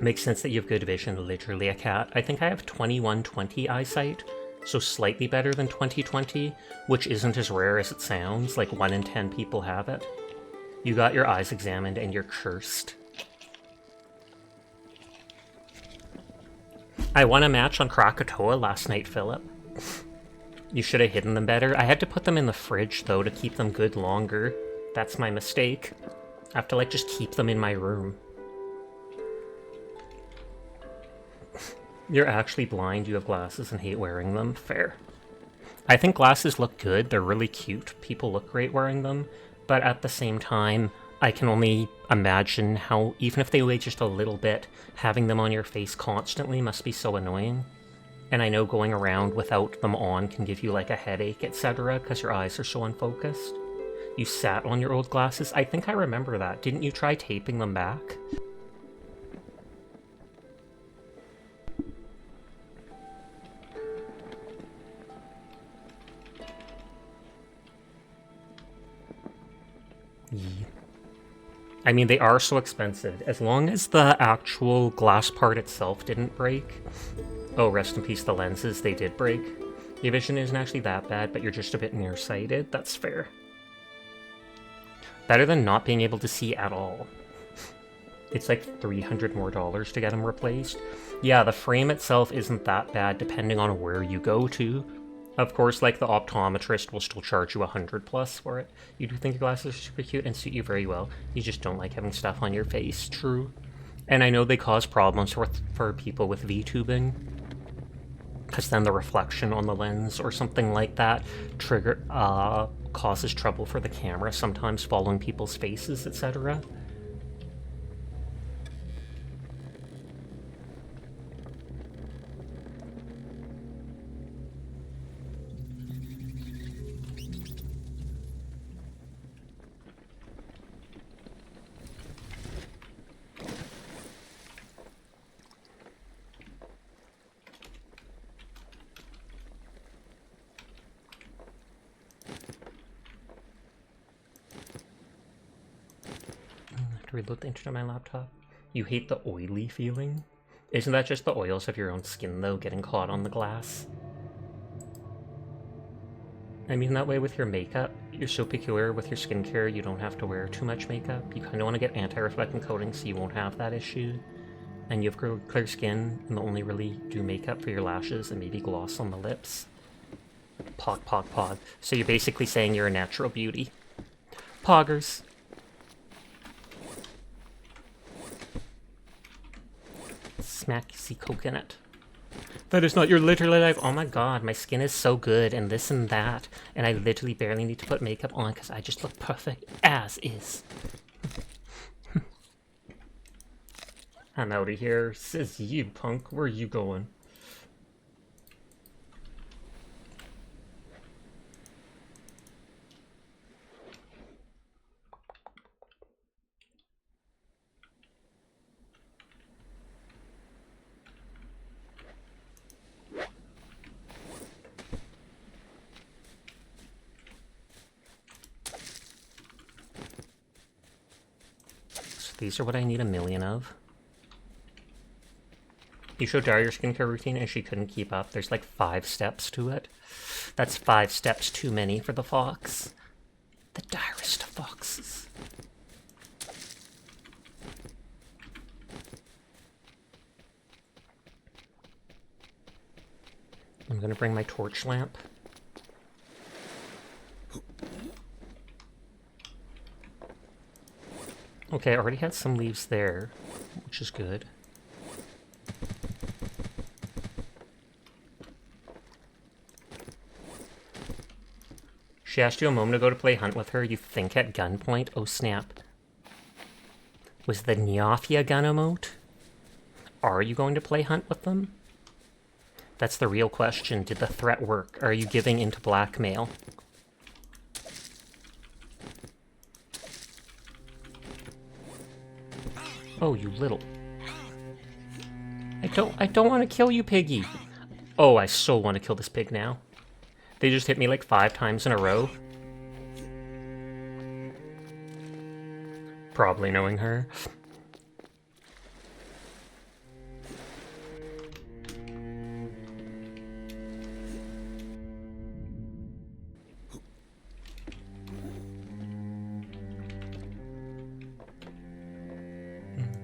Makes sense that you have good vision, literally a cat. I think I have 21/20 eyesight, so slightly better than 20/20, which isn't as rare as it sounds, like 1 in 10 people have it. You got your eyes examined and you're cursed. I won a match on Krakatoa last night, Philip. You should have hidden them better. I had to put them in the fridge, though, to keep them good longer. That's my mistake. I have to, like, just keep them in my room. You're actually blind, you have glasses and hate wearing them. Fair. I think glasses look good, they're really cute, people look great wearing them, but at the same time, I can only imagine how, even if they weigh just a little bit, having them on your face constantly must be so annoying. And I know going around without them on can give you like a headache, etc., because your eyes are so unfocused. You sat on your old glasses? I think I remember that. Didn't you try taping them back? Yeah. I mean, they are so expensive. As long as the actual glass part itself didn't break... Oh, rest in peace, the lenses, they did break. Your vision isn't actually that bad, but you're just a bit nearsighted. That's fair. Better than not being able to see at all. It's like $300 more to get them replaced. Yeah, the frame itself isn't that bad depending on where you go to. Of course, like, the optometrist will still charge you $100+ for it. You do think your glasses are super cute and suit you very well. You just don't like having stuff on your face. True. And I know they cause problems for people with VTubing, because then the reflection on the lens or something like that causes trouble for the camera, sometimes following people's faces, etc. to reload the internet on my laptop. You hate the oily feeling? Isn't that just the oils of your own skin, though, getting caught on the glass? I mean that way with your makeup. You're so peculiar with your skincare, you don't have to wear too much makeup. You kind of want to get anti-reflecting coating so you won't have that issue. And you have clear skin, and only really do makeup for your lashes and maybe gloss on the lips. Pog, pog, pog. So you're basically saying you're a natural beauty. Poggers. Smacky coconut. That is not, you're literally like, oh my god, my skin is so good, and this and that, and I literally barely need to put makeup on because I just look perfect as is. I'm out of here, says you, punk. Where are you going? These are what I need 1,000,000 of. You showed Dara your skincare routine and she couldn't keep up. There's like 5 steps to it. That's 5 steps too many for the fox. The direst of foxes. I'm gonna bring my torch lamp. Okay, I already had some leaves there, which is good. She asked you a moment ago to play Hunt with her, you think at gunpoint? Oh snap. Was the Nyafia gun emote? Are you going to play Hunt with them? That's the real question. Did the threat work? Are you giving into blackmail? Oh, you little... I don't want to kill you, piggy. Oh, I so want to kill this pig now. They just hit me like 5 times in a row. Probably knowing her.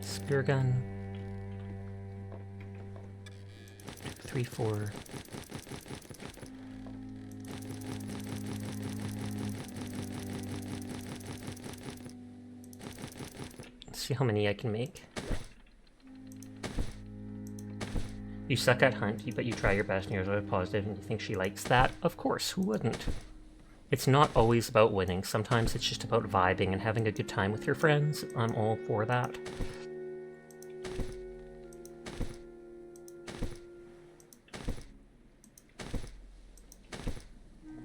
Spear gun. 3, 4. Let's see how many I can make. You suck at Hunt, but you try your best and you're always positive and you think she likes that? Of course, who wouldn't? It's not always about winning. Sometimes it's just about vibing and having a good time with your friends. I'm all for that.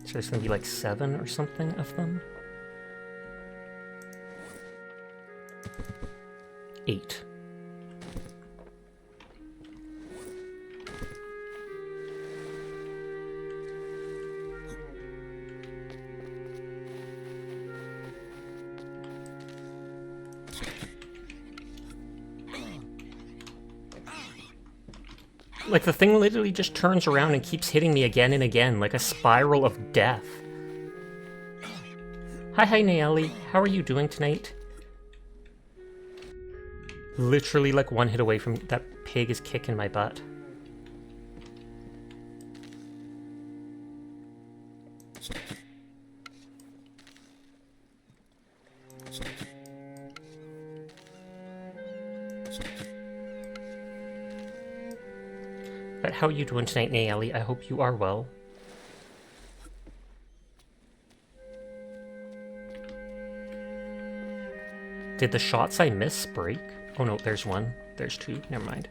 So there's gonna be like 7 or something of them. 8. Like, the thing literally just turns around and keeps hitting me again and again, like a spiral of death. Hi, Nayeli. How are you doing tonight? Literally, like, 1 hit away from... That pig is kicking my butt. But how are you doing tonight, Nayeli? I hope you are well. Did the shots I miss break? Oh no, there's 1. There's 2. Never mind.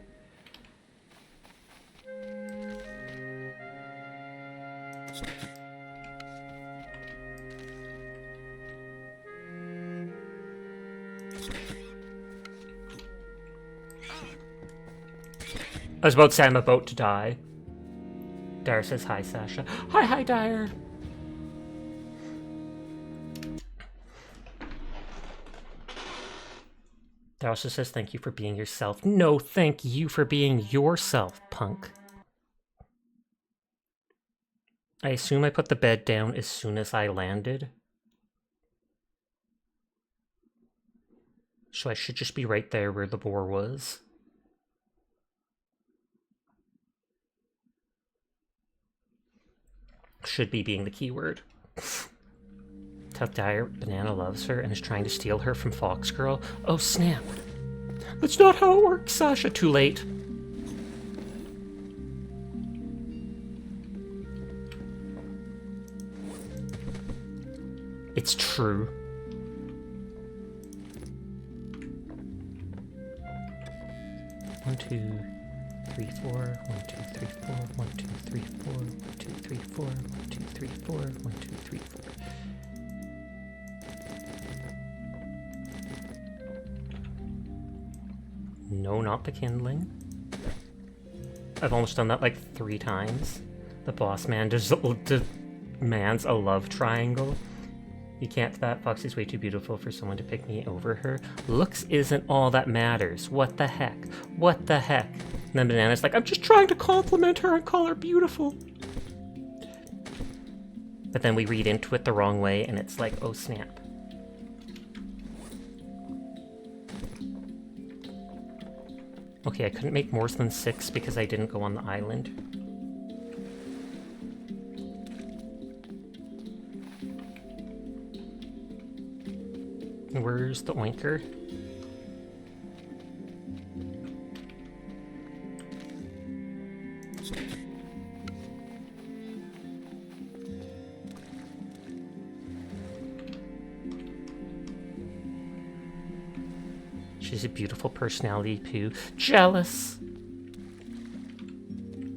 I was about to say I'm about to die. Dyer says hi, Sasha. Hi, Dyer. That also says thank you for being yourself. No, thank you for being yourself, punk. I assume I put the bed down as soon as I landed. So I should just be right there where the boar was. Should be being the keyword. Tough Dire Banana loves her and is trying to steal her from Fox Girl. Oh snap! That's not how it works, Sasha. Too late. It's true. One, two, 3, 4, 1, 2, 3, 4, 1, 2, 3, 4, 1, 2, 3, 4, 1, 2, 3, 4, 1, 2, 3, 4. No, not the kindling. I've almost done that like 3 times. The boss man demands a love triangle. You can't that. Foxy's way too beautiful for someone to pick me over her. Looks isn't all that matters. What the heck? What the heck? And then Banana's like, I'm just trying to compliment her and call her beautiful. But then we read into it the wrong way and it's like, oh snap. Okay, I couldn't make more than 6 because I didn't go on the island. Where's the oinker? She's a beautiful personality, Pooh. Jealous!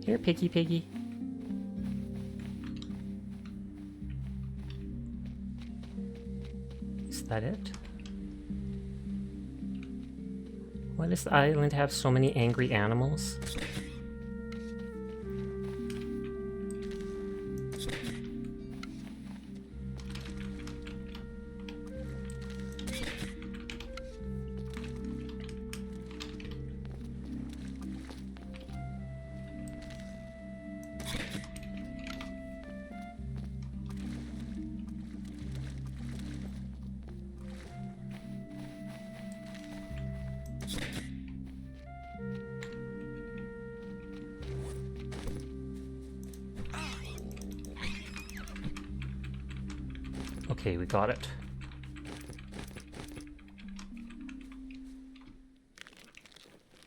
Here, Piggy Piggy. Is that it? Why does the island have so many angry animals? Okay, we got it.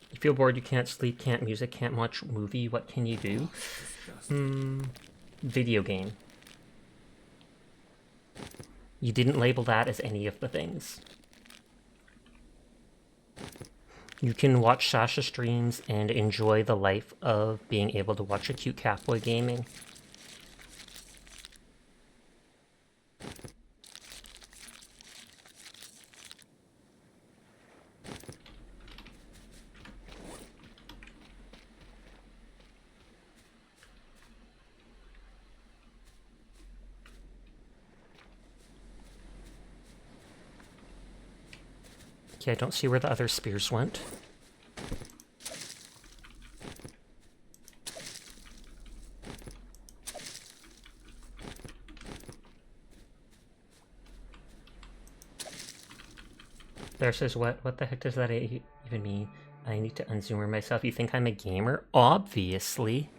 You feel bored, you can't sleep, can't music, can't watch movie, what can you do? Video game. You didn't label that as any of the things. You can watch Sasha streams and enjoy the life of being able to watch a cute catboy gaming. Okay, I don't see where the other spears went. There says, what the heck does that even mean? I need to unzoomer myself. You think I'm a gamer? Obviously.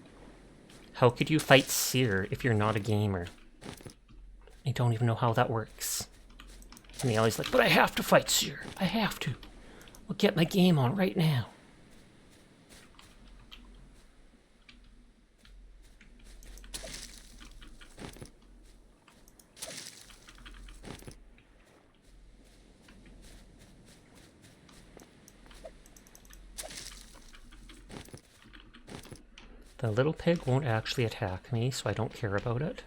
How could you fight Seer if you're not a gamer? I don't even know how that works. And Ellie's like, but I have to fight Seer. I have to. I'll get my game on right now. The little pig won't actually attack me, so I don't care about it.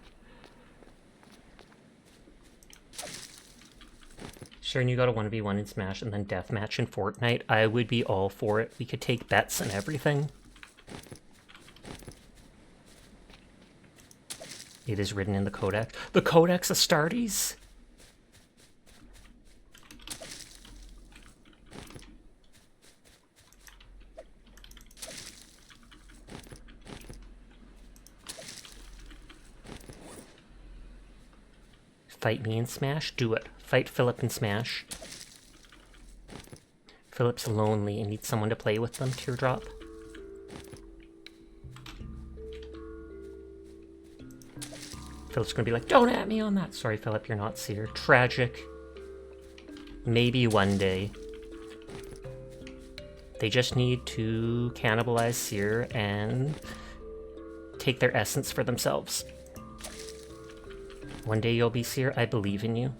Sure, and you got a 1v1 in Smash and then deathmatch in Fortnite. I would be all for it. We could take bets and everything. It is written in the Codex. The Codex Astartes? Fight me in Smash? Do it. Fight Philip in Smash. Philip's lonely and needs someone to play with them. Teardrop. Philip's gonna be like, don't at me on that. Sorry, Philip, you're not Seer. Tragic. Maybe one day. They just need to cannibalize Seer and take their essence for themselves. One day you'll be Seer. I believe in you.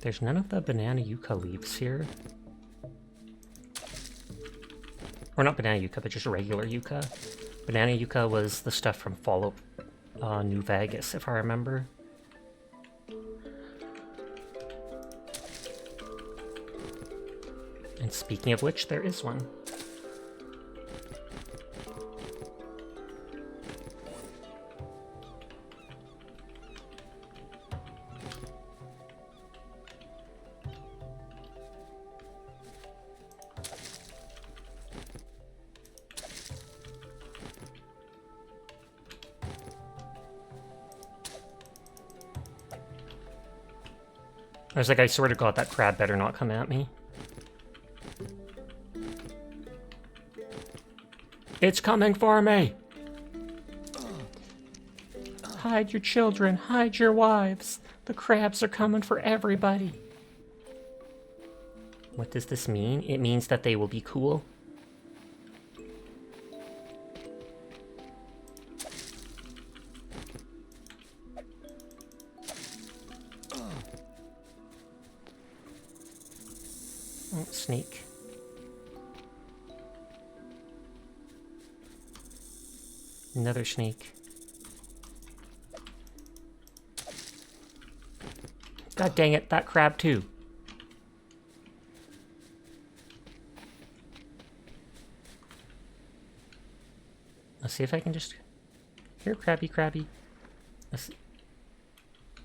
There's none of the banana yucca leaves here. Or not banana yucca, but just regular yucca. Banana yucca was the stuff from Fallout New Vegas, if I remember. And speaking of which, there is one. I was like, I swear to God, that crab better not come at me. It's coming for me! Hide your children, hide your wives. The crabs are coming for everybody. What does this mean? It means that they will be cool. Oh, snake. Another snake. God dang it, that crab too. Let's see if I can just... Here, crabby. Let's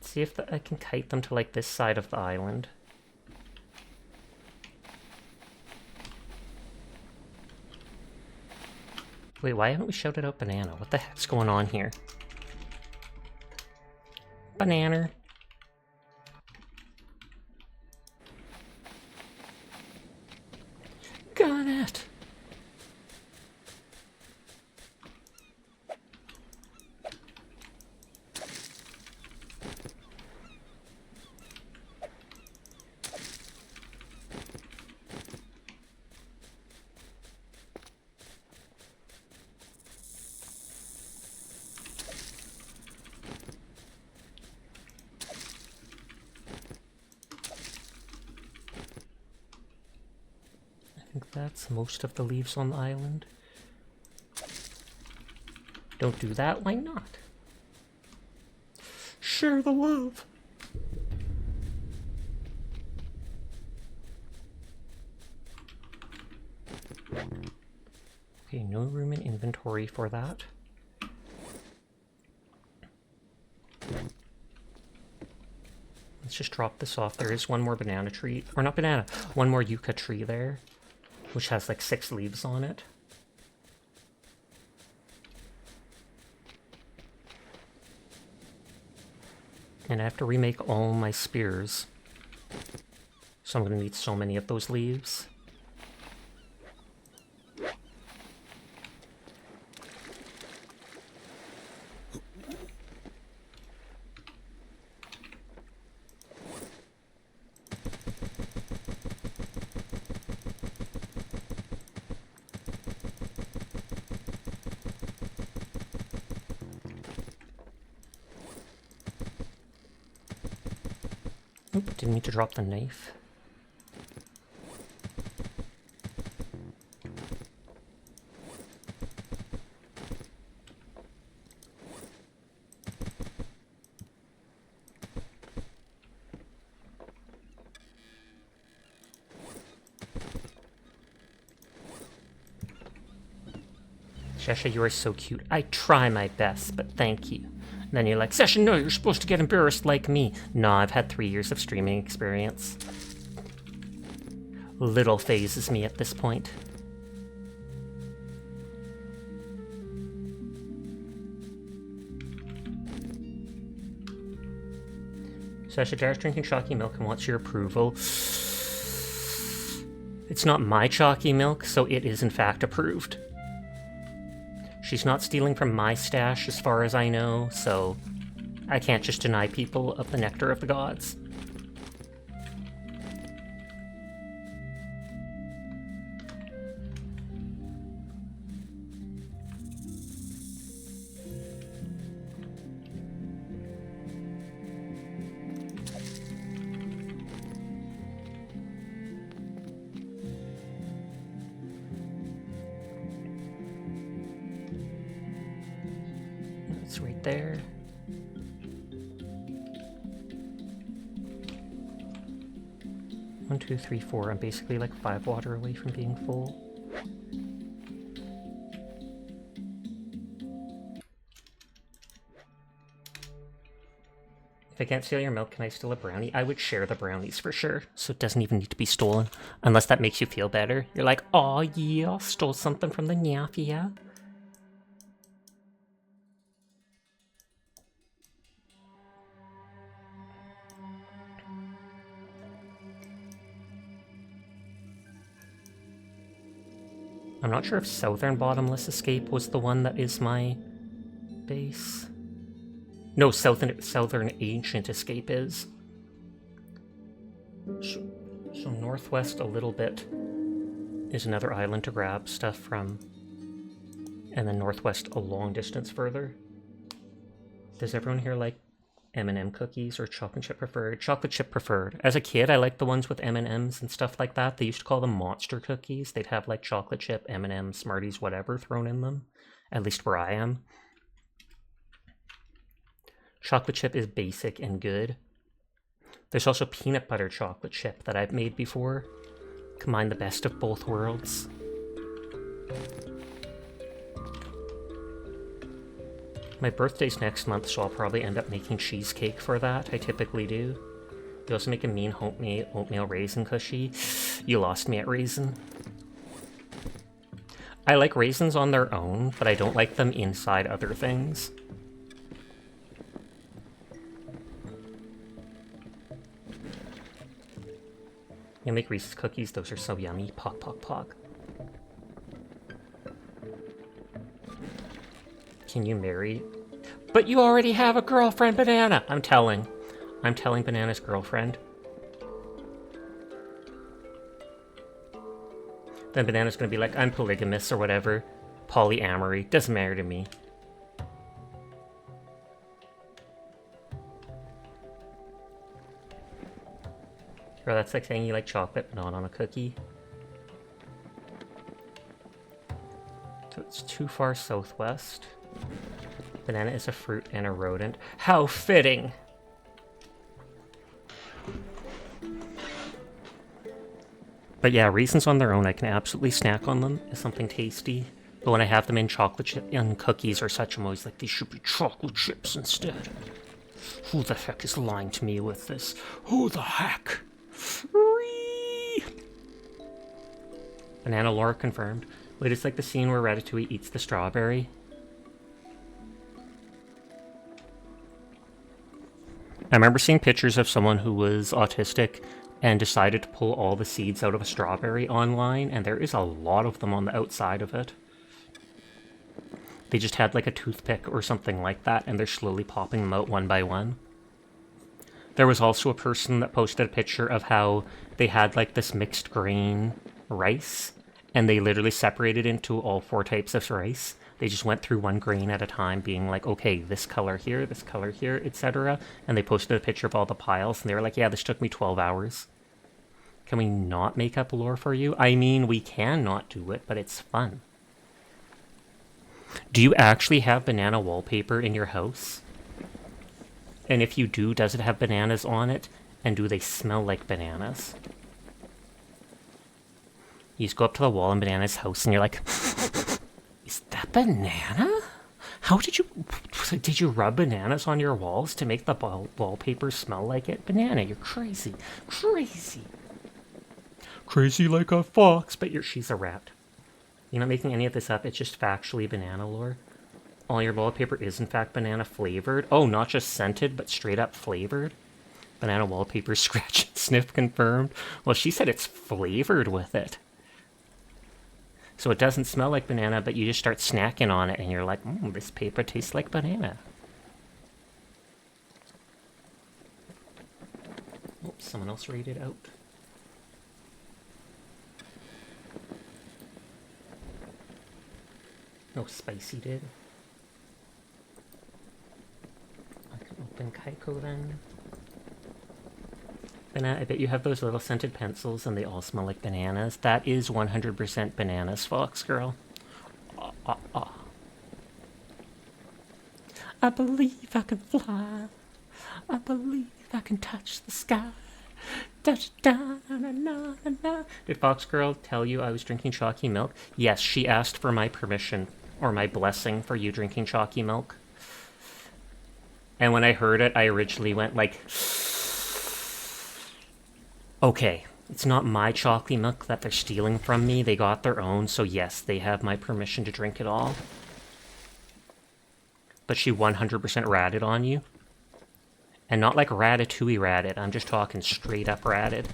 see if I can kite them to like this side of the island. Wait, why haven't we shouted out banana? What the heck's going on here? Banana. Got it. I think that's most of the leaves on the island. Don't do that, why not? Share the love! Okay, no room in inventory for that. Let's just drop this off. There is one more banana tree, or not banana, one more yucca tree there, which has like 6 leaves on it. And I have to remake all my spears. So I'm going to need so many of those leaves. Oop, didn't mean to drop the knife. Shasha, you are so cute. I try my best, but thank you. And then you're like, Session, no, you're supposed to get embarrassed like me. No, I've had 3 years of streaming experience. Little phases me at this point. Sasha Jar's drinking chalky milk and wants your approval. It's not my chalky milk, so it is in fact approved. She's not stealing from my stash as far as I know, so I can't just deny people of the nectar of the gods. It's right there. One, two, three, four. I'm basically like 5 water away from being full. If I can't steal your milk, can I steal a brownie? I would share the brownies for sure, so it doesn't even need to be stolen. Unless that makes you feel better. You're like, aw yeah, stole something from the Nyafia. I'm not sure if Southern Bottomless Escape was the one that is my base. No, Southern Ancient Escape is. So northwest a little bit is another island to grab stuff from. And then northwest a long distance further. Does everyone here like M&M cookies or chocolate chip preferred? Chocolate chip preferred. As a kid, I liked the ones with M&Ms and stuff like that. They used to call them monster cookies. They'd have like chocolate chip, M&M, Smarties, whatever thrown in them. At least where I am. Chocolate chip is basic and good. There's also peanut butter chocolate chip that I've made before. Combine the best of both worlds. My birthday's next month, so I'll probably end up making cheesecake for that. I typically do. You also make a mean oatmeal raisin cushy. You lost me at raisin. I like raisins on their own, but I don't like them inside other things. You make Reese's cookies, those are so yummy. Pock, pock, pock. Can you marry? But you already have a girlfriend, Banana! I'm telling Banana's girlfriend. Then Banana's gonna be like, I'm polygamous or whatever. Polyamory. Doesn't matter to me. Girl, that's like saying you like chocolate, but not on a cookie. So it's too far southwest. Banana is a fruit and a rodent. How fitting! But yeah, raisins on their own, I can absolutely snack on them as something tasty. But when I have them in chocolate chip and cookies or such, I'm always like, these should be chocolate chips instead. Who the heck is lying to me with this? Who the heck? Banana lore confirmed. Wait, it's like the scene where Ratatouille eats the strawberry. I remember seeing pictures of someone who was autistic and decided to pull all the seeds out of a strawberry online, and there is a lot of them on the outside of it. They just had like a toothpick or something like that, and they're slowly popping them out one by one. There was also a person that posted a picture of how they had like this mixed grain rice, and they literally separated into all 4 types of rice. They just went through one grain at a time, being like, okay, this color here, etc. And they posted a picture of all the piles, and they were like, yeah, this took me 12 hours. Can we not make up lore for you? I mean, we can not do it, but it's fun. Do you actually have banana wallpaper in your house? And if you do, does it have bananas on it? And do they smell like bananas? You just go up to the wall in Banana's house and you're like, is that banana? How did you rub bananas on your walls to make the wallpaper smell like it? Banana, you're crazy. Crazy. Crazy like a fox, but she's a rat. You're not making any of this up, it's just factually banana lore. All your wallpaper is in fact banana flavored. Oh, not just scented, but straight up flavored. Banana wallpaper scratch and sniff confirmed. Well, she said it's flavored with it. So it doesn't smell like banana, but you just start snacking on it and you're like, this paper tastes like banana. Oh, someone else raided out. No, Spicy did. I can open Kaiko then. Banana, I bet you have those little scented pencils and they all smell like bananas. That is 100% bananas, Fox Girl. I believe I can fly. I believe I can touch the sky. Touch it down, na, na, na, na. Did Fox Girl tell you I was drinking chalky milk? Yes, she asked for my permission or my blessing for you drinking chalky milk. And when I heard it, I originally went like, okay, it's not my chalky milk that they're stealing from me. They got their own, so yes, they have my permission to drink it all. But she 100% ratted on you. And not like Ratatouille ratted. I'm just talking straight up ratted.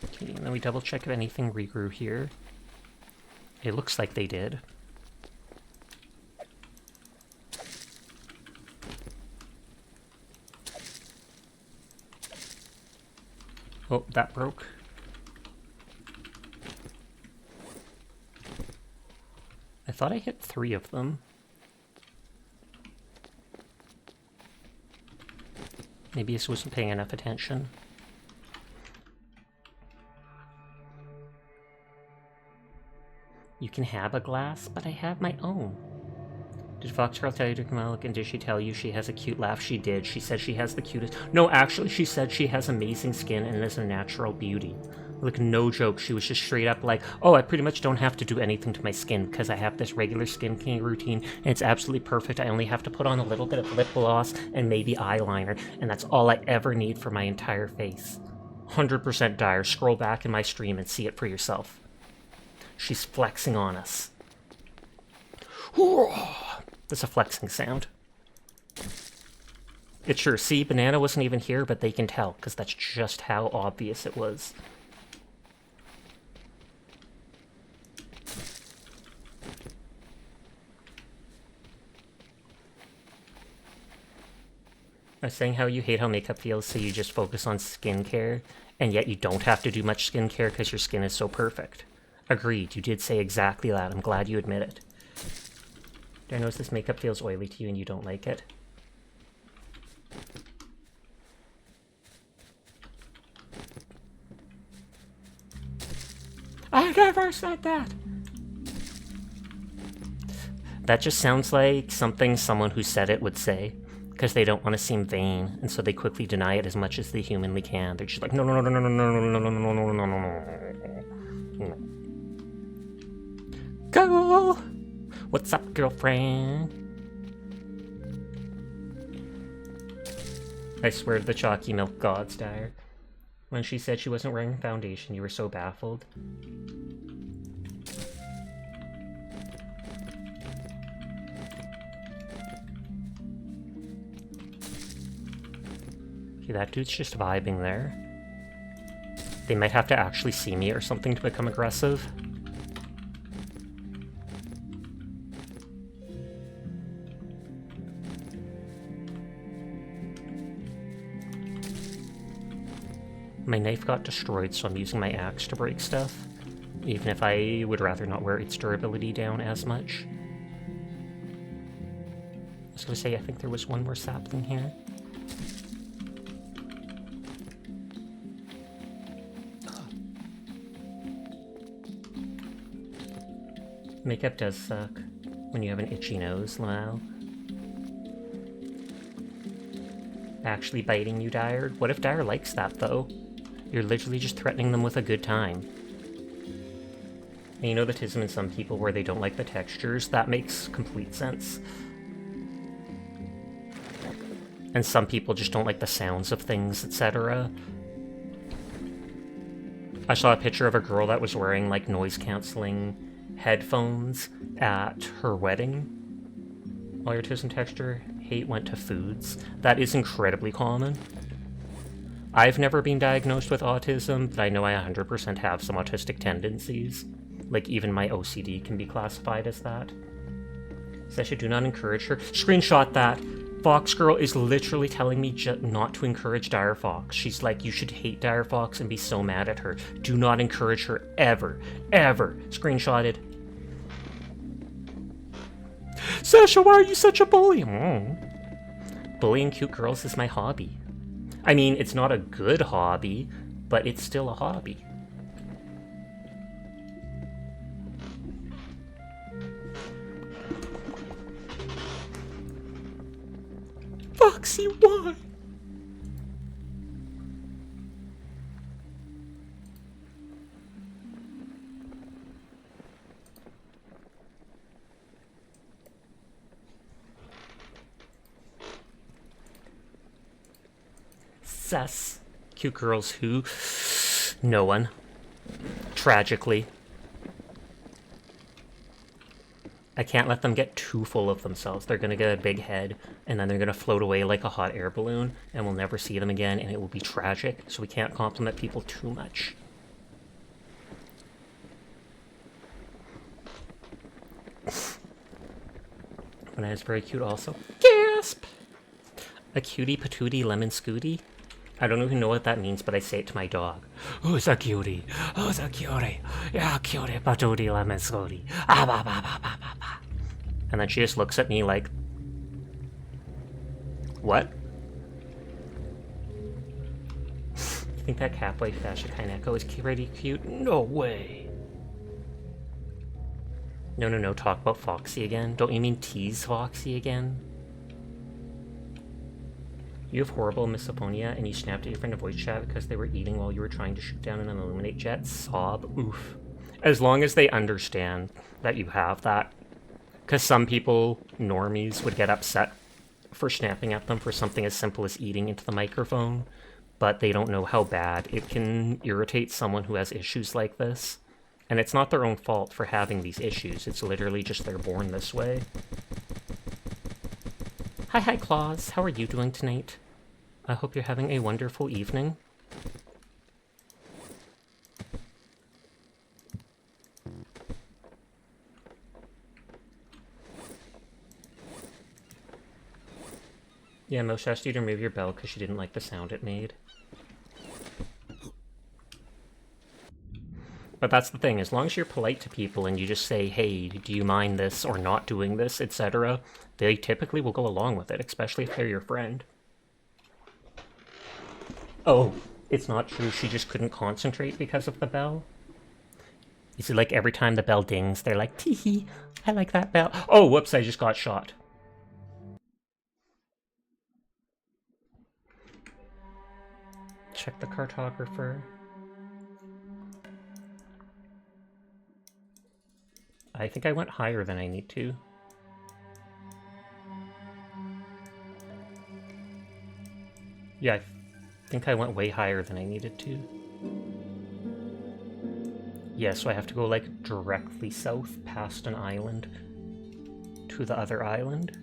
Okay, and then we double check if anything regrew here. It looks like they did. Oh, that broke. I thought I hit 3 of them. Maybe I just wasn't paying enough attention. You can have a glass, but I have my own. Did Foxgirl tell you to come out, and did she tell you she has a cute laugh? She did. She said she has the cutest... No, actually, she said she has amazing skin and is a natural beauty. Like, no joke, she was just straight up like, oh, I pretty much don't have to do anything to my skin because I have this regular skincare routine and it's absolutely perfect. I only have to put on a little bit of lip gloss and maybe eyeliner, and that's all I ever need for my entire face. 100% dire. Scroll back in my stream and see it for yourself. She's flexing on us. That's a flexing sound. It's sure. See, Banana wasn't even here, but they can tell, because that's just how obvious it was. I was saying how you hate how makeup feels, so you just focus on skincare, and yet you don't have to do much skincare because your skin is so perfect. Agreed, you did say exactly that. I'm glad you admit it. Do I notice this makeup feels oily to you and you don't like it? I never said that! That just sounds like something someone who said it would say, because they don't want to seem vain, and so they quickly deny it as much as they humanly can. They're just like, no, no, no, no, no, no, no, no, no, no, no, no, no, no. Go! What's up, girlfriend? I swear to the chalky milk gods, Dire. When she said she wasn't wearing foundation, you were so baffled. Okay, that dude's just vibing there. They might have to actually see me or something to become aggressive. My knife got destroyed, so I'm using my axe to break stuff, even if I would rather not wear its durability down as much. I was gonna say, I think there was one more sapling here. Makeup does suck when you have an itchy nose, Lamau. Actually biting you, Dire? What if Dire likes that, though? You're literally just threatening them with a good time. And you know the tism in some people where they don't like the textures? That makes complete sense. And some people just don't like the sounds of things, etc. I saw a picture of a girl that was wearing like noise-canceling headphones at her wedding. All your autism texture hate went to foods. That is incredibly common. I've never been diagnosed with autism, but I know I 100% have some autistic tendencies. Like, even my OCD can be classified as that. Sasha, do not encourage her. Screenshot that! Fox Girl is literally telling me not to encourage Dire Fox. She's like, you should hate Dire Fox and be so mad at her. Do not encourage her, ever. Ever! Screenshotted. Sasha, why are you such a bully? Bullying cute girls is my hobby. I mean, it's not a good hobby, but it's still a hobby. Foxy, why? Sus. Cute girls who? No one. Tragically. I can't let them get too full of themselves. They're gonna get a big head, and then they're gonna float away like a hot air balloon, and we'll never see them again, and it will be tragic, so we can't compliment people too much. But it's very cute also. Gasp! A cutie patootie lemon scooty? I don't even know what that means, but I say it to my dog. Who's a cutie? Who's a cutie? Yeah, cutie patootie lemon scooty. Ah, bah, bah, bah, bah, bah, bah. And then she just looks at me like, what? You think that Catboy Fashion Kaneko is pretty cute? No way. No, talk about Foxy again. Don't you mean tease Foxy again? You have horrible misophonia and you snapped at your friend in voice chat because they were eating while you were trying to shoot down an illuminate jet? Sob. Oof. As long as they understand that you have that. Because some people, normies, would get upset for snapping at them for something as simple as eating into the microphone, but they don't know how bad it can irritate someone who has issues like this. And it's not their own fault for having these issues, it's literally just they're born this way. Hi, Claus. How are you doing tonight? I hope you're having a wonderful evening. Yeah, Mosh asked you to remove your bell because she didn't like the sound it made. But that's the thing, as long as you're polite to people and you just say, hey, do you mind this or not doing this, etc., they typically will go along with it, especially if they're your friend. Oh, it's not true, she just couldn't concentrate because of the bell? Is it like every time the bell dings, they're like, tee-hee, I like that bell. Oh, whoops, I just got shot. Check the cartographer. I think I went higher than I need to. Yeah, I think I went way higher than I needed to. Yeah, so I have to go, like, directly south past an island to the other island.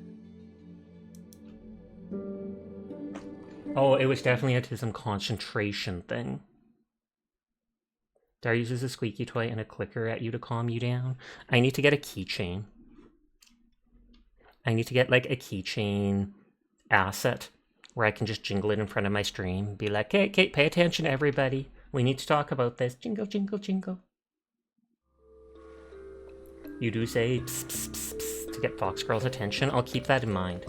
Oh, it was definitely a autism concentration thing. Dar uses a squeaky toy and a clicker at you to calm you down. I need to get a keychain. I need to get, like, a keychain asset where I can just jingle it in front of my stream. Be like, hey, Kate, pay attention, everybody. We need to talk about this. Jingle, jingle, jingle. You do say pss, pss, pss, pss, to get Fox Girl's attention. I'll keep that in mind.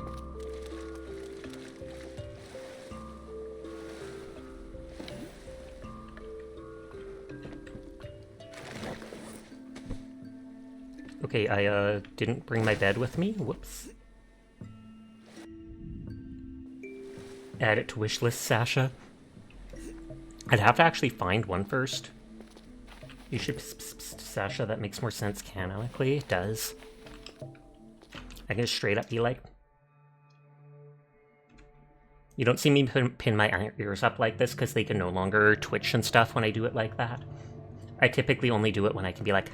Okay, I didn't bring my bed with me. Whoops. Add it to wishlist, Sasha. I'd have to actually find one first. You should pss, pss, pss, Sasha, that makes more sense canonically. It does. I can just straight up be like... You don't see me pin my ears up like this because they can no longer twitch and stuff when I do it like that. I typically only do it when I can be like...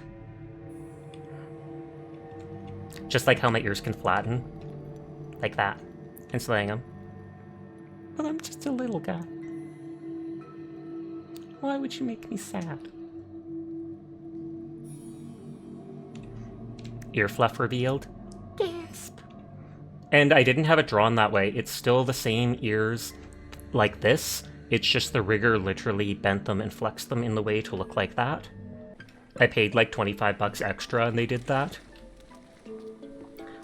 Just like how my ears can flatten. Like that. And slaying them. But I'm just a little guy. Why would you make me sad? Ear fluff revealed. Gasp. And I didn't have it drawn that way. It's still the same ears like this. It's just the rigger literally bent them and flexed them in the way to look like that. I paid like 25 bucks extra and they did that.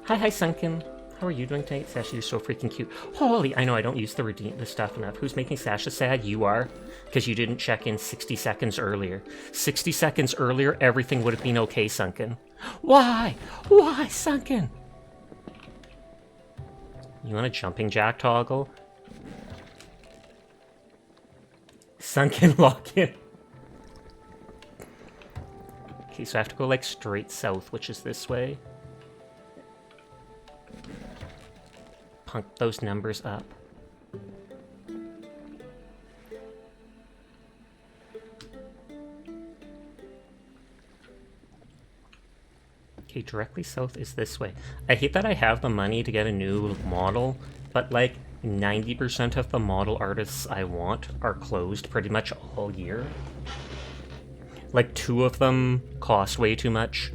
Hi, Sunken. How are you doing tonight? Sasha, you're so freaking cute. Holy, I know I don't use the stuff enough. Who's making Sasha sad? You are. Because you didn't check in 60 seconds earlier. 60 seconds earlier, everything would have been okay, Sunken. Why? Why, Sunken? You want a jumping jack toggle? Sunken lock in. Okay, so I have to go like straight south, which is this way. Punk those numbers up. Okay, directly south is this way. I hate that I have the money to get a new model, but like 90% of the model artists I want are closed pretty much all year. Like 2 of them cost way too much.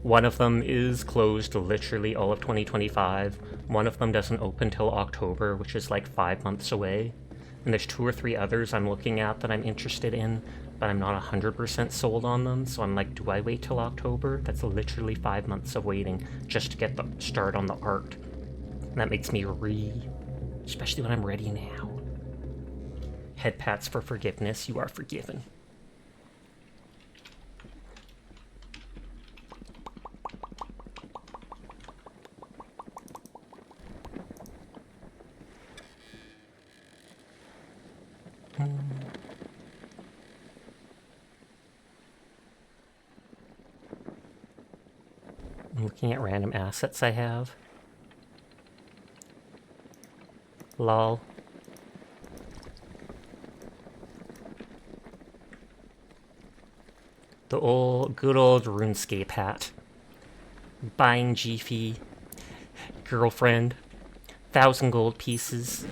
One of them is closed literally all of 2025. One of them doesn't open till October, which is like 5 months away. And there's 2 or 3 others I'm looking at that I'm interested in, but I'm not 100% sold on them. So I'm like, do I wait till October? That's literally 5 months of waiting just to get the start on the art. And that makes me especially when I'm ready now. Head pats for forgiveness. You are forgiven. I'm looking at random assets I have. Lol. The good old RuneScape hat. Buying G-Fee. Girlfriend. 1,000 gold pieces.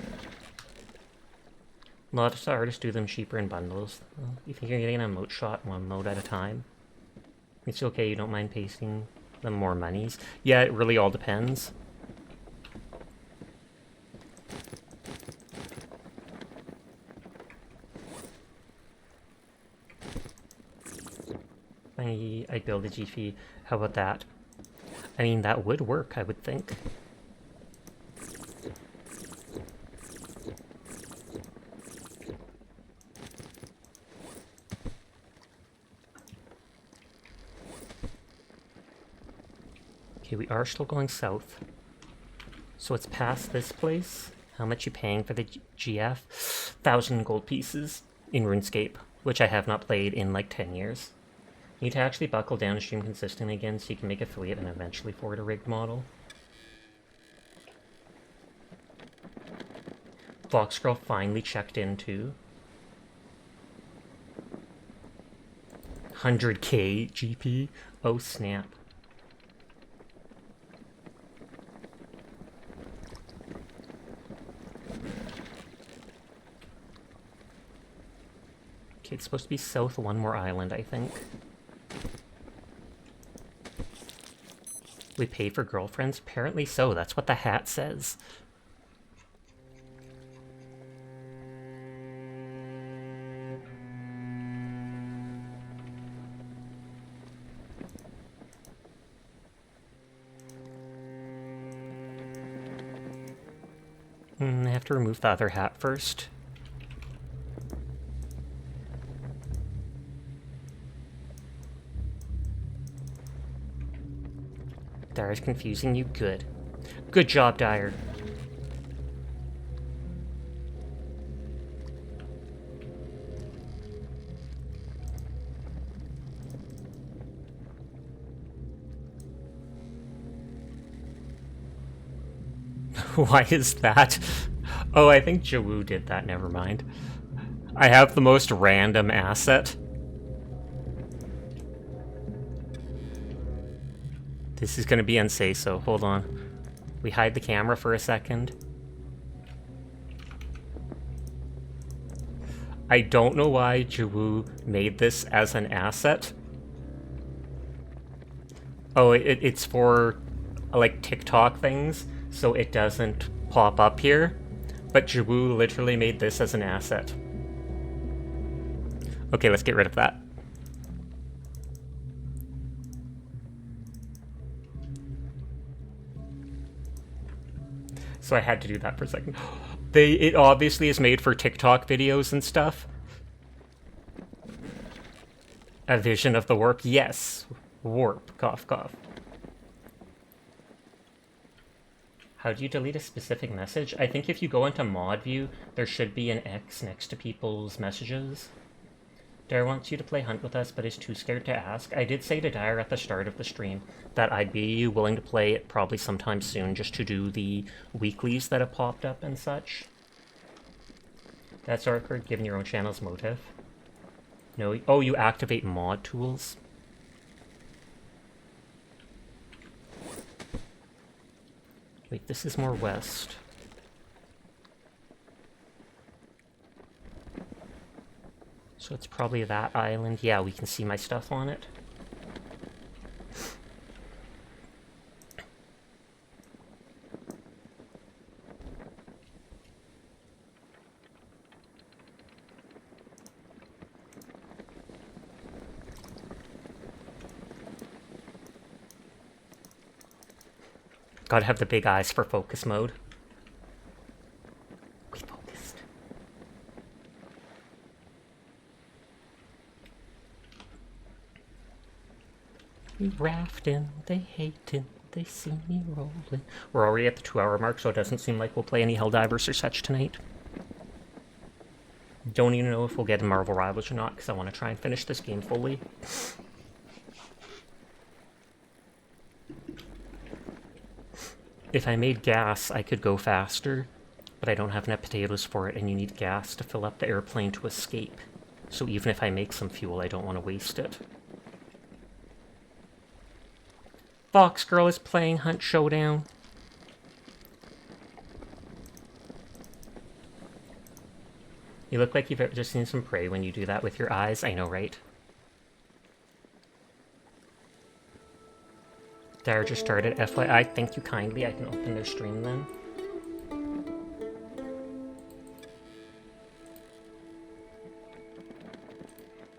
A lot of artists do them cheaper in bundles. You think you're getting an emote shot 1 mode at a time? It's okay, you don't mind pasting them more monies? Yeah, it really all depends. I build a G-Fee. How about that? I mean, that would work, I would think. Okay, we are still going south. So it's past this place. How much you paying for the GF? 1,000 gold pieces in RuneScape, which I have not played in like 10 years. You need to actually buckle down and stream consistently again so you can make affiliate and eventually forward a rigged model. Foxgirl finally checked in too. 100k GP? Oh snap. Okay, it's supposed to be south 1 more island, I think. We pay for girlfriends? Apparently so, that's what the hat says. I have to remove the other hat first. Dyer's confusing you? Good. Good job, Dyer. Why is that? Oh, I think Jawu did that, never mind. I have the most random asset. This is gonna be unsafe, so hold on. We hide the camera for a second. I don't know why Jawu made this as an asset. Oh, it's for, like, TikTok things, so it doesn't pop up here. But Jawu literally made this as an asset. Okay, let's get rid of that. So I had to do that for a second. It obviously is made for TikTok videos and stuff. A vision of the warp? Yes. Warp. Cough, cough. How do you delete a specific message? I think if you go into mod view, there should be an X next to people's messages. Dare wants you to play Hunt with us, but is too scared to ask. I did say to Dare at the start of the stream that I'd be willing to play it probably sometime soon, just to do the weeklies that have popped up and such. That's awkward, given your own channel's motive. No, oh, you activate mod tools? Wait, this is more west. So it's probably that island. Yeah, we can see my stuff on it. Gotta have the big eyes for focus mode. We focused. We rafting, they hating, they see me rolling. We're already at the 2-hour mark, so it doesn't seem like we'll play any Helldivers or such tonight. Don't even know if we'll get in Marvel Rivals or not, because I want to try and finish this game fully. If I made gas, I could go faster, but I don't have enough potatoes for it, and you need gas to fill up the airplane to escape. So even if I make some fuel, I don't want to waste it. Fox Girl is playing Hunt Showdown. You look like you've just seen some prey when you do that with your eyes. I know, right? Dare just started. FYI, thank you kindly. I can open their stream then.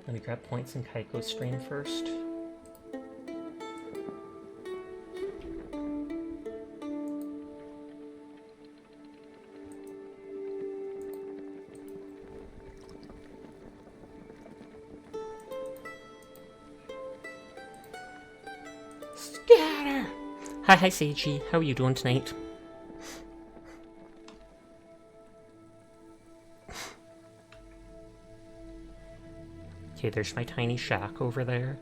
Let me grab points in Kaiko's stream first. Scatter! Hi, Seiji. How are you doing tonight? Okay, there's my tiny shack over there.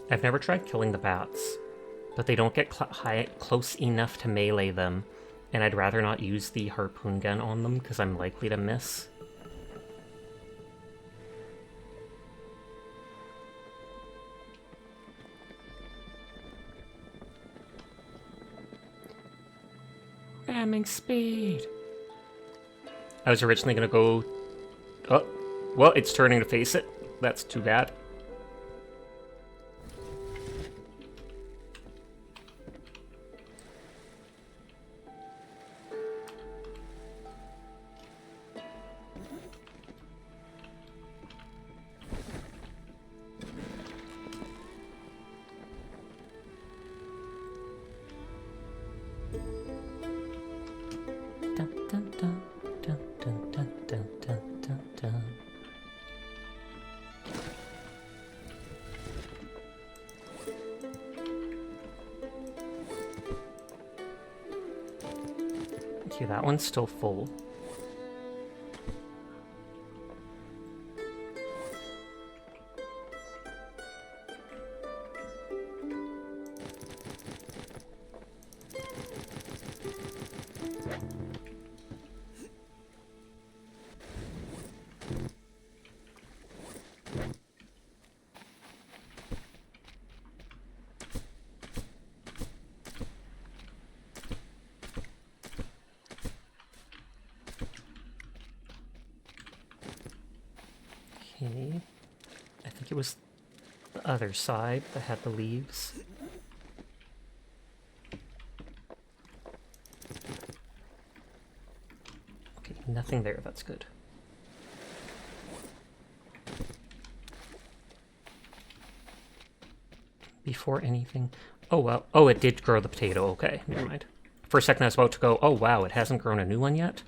I've never tried killing the bats, but they don't get close enough to melee them, and I'd rather not use the harpoon gun on them because I'm likely to miss. Ramming speed! I was originally gonna go... Oh, well, it's turning to face it. That's too bad. Okay, that one's still full. Okay. I think it was the other side that had the leaves. Okay, nothing there, that's good. Before anything... Oh, well. Oh, it did grow the potato. Okay, never mind. For a second I was about to go, oh wow, it hasn't grown a new one yet?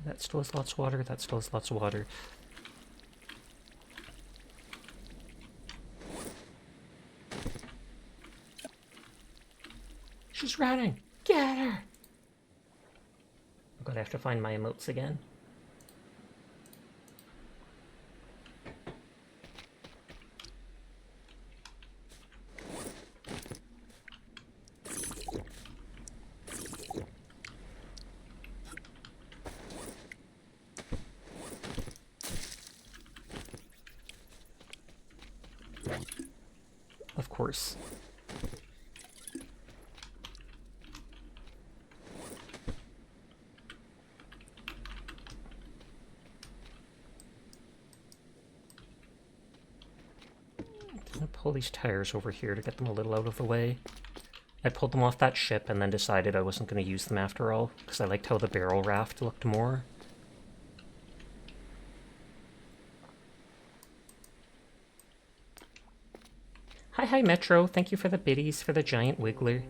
That still has lots of water, that still has lots of water. She's running! Get her! I'm gonna have to find my emotes again. Of course. I'm gonna pull these tires over here to get them a little out of the way. I pulled them off that ship and then decided I wasn't going to use them after all, because I liked how the barrel raft looked more. Hi Metro, thank you for the biddies for the giant wiggler.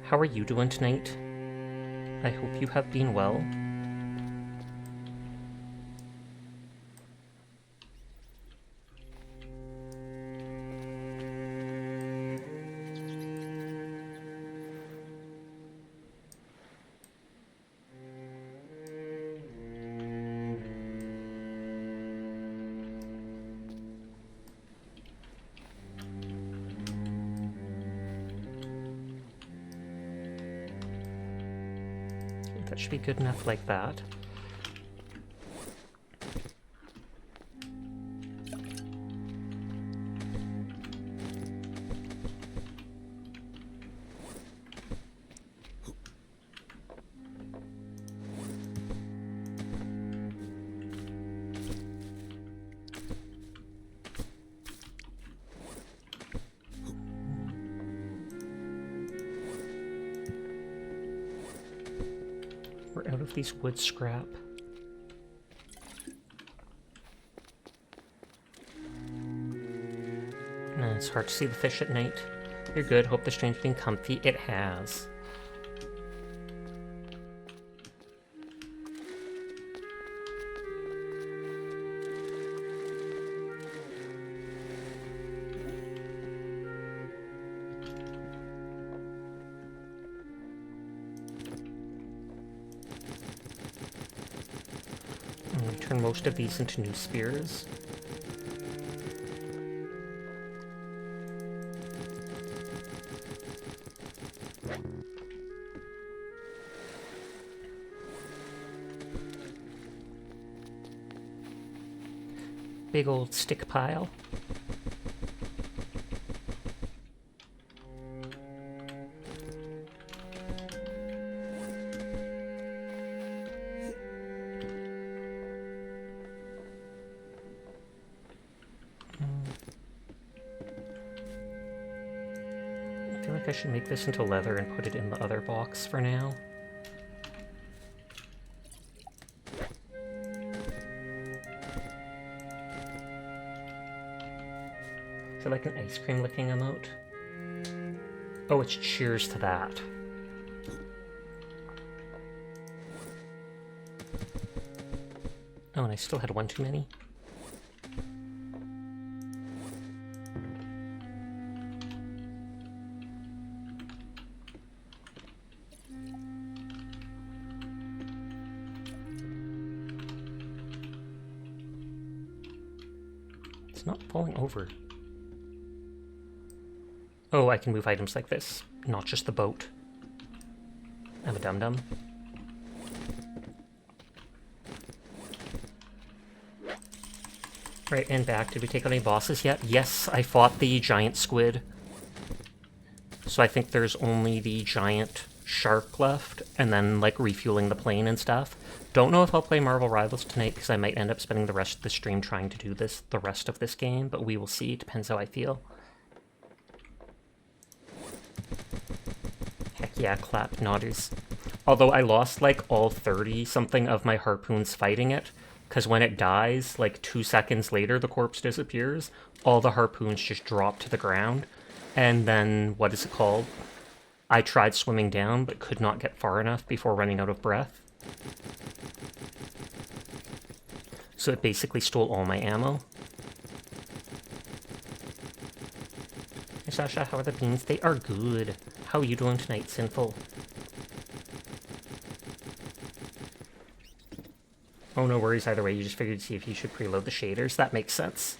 How are you doing tonight? I hope you have been well. That should be good enough like that. We're out of these wood scrap. It's hard to see the fish at night. You're good. Hope the stream's been comfy. It has. I'm going to turn most of these into new spears. Big old stick pile. I feel like I should make this into leather and put it in the other box for now. Is it like an ice cream licking emote? Oh, it's cheers to that. Oh, and I still had one too many. It's not falling over. Oh, I can move items like this, not just the boat. I'm a dum-dum. Right, and back. Did we take on any bosses yet? Yes, I fought the giant squid. So I think there's only the giant shark left, and then, like, refueling the plane and stuff. Don't know if I'll play Marvel Rivals tonight, because I might end up spending the rest of the stream trying to do the rest of this game, but we will see. Depends how I feel. Heck yeah, clap, nodders. Although I lost, like, all 30-something of my harpoons fighting it, because when it dies, like, 2 seconds later, the corpse disappears, all the harpoons just drop to the ground, and then, what is it called? I tried swimming down, but could not get far enough before running out of breath. So it basically stole all my ammo. Hey Sasha, how are the beans? They are good. How are you doing tonight, Sinful? Oh, no worries either way, you just figured to see if you should preload the shaders. That makes sense.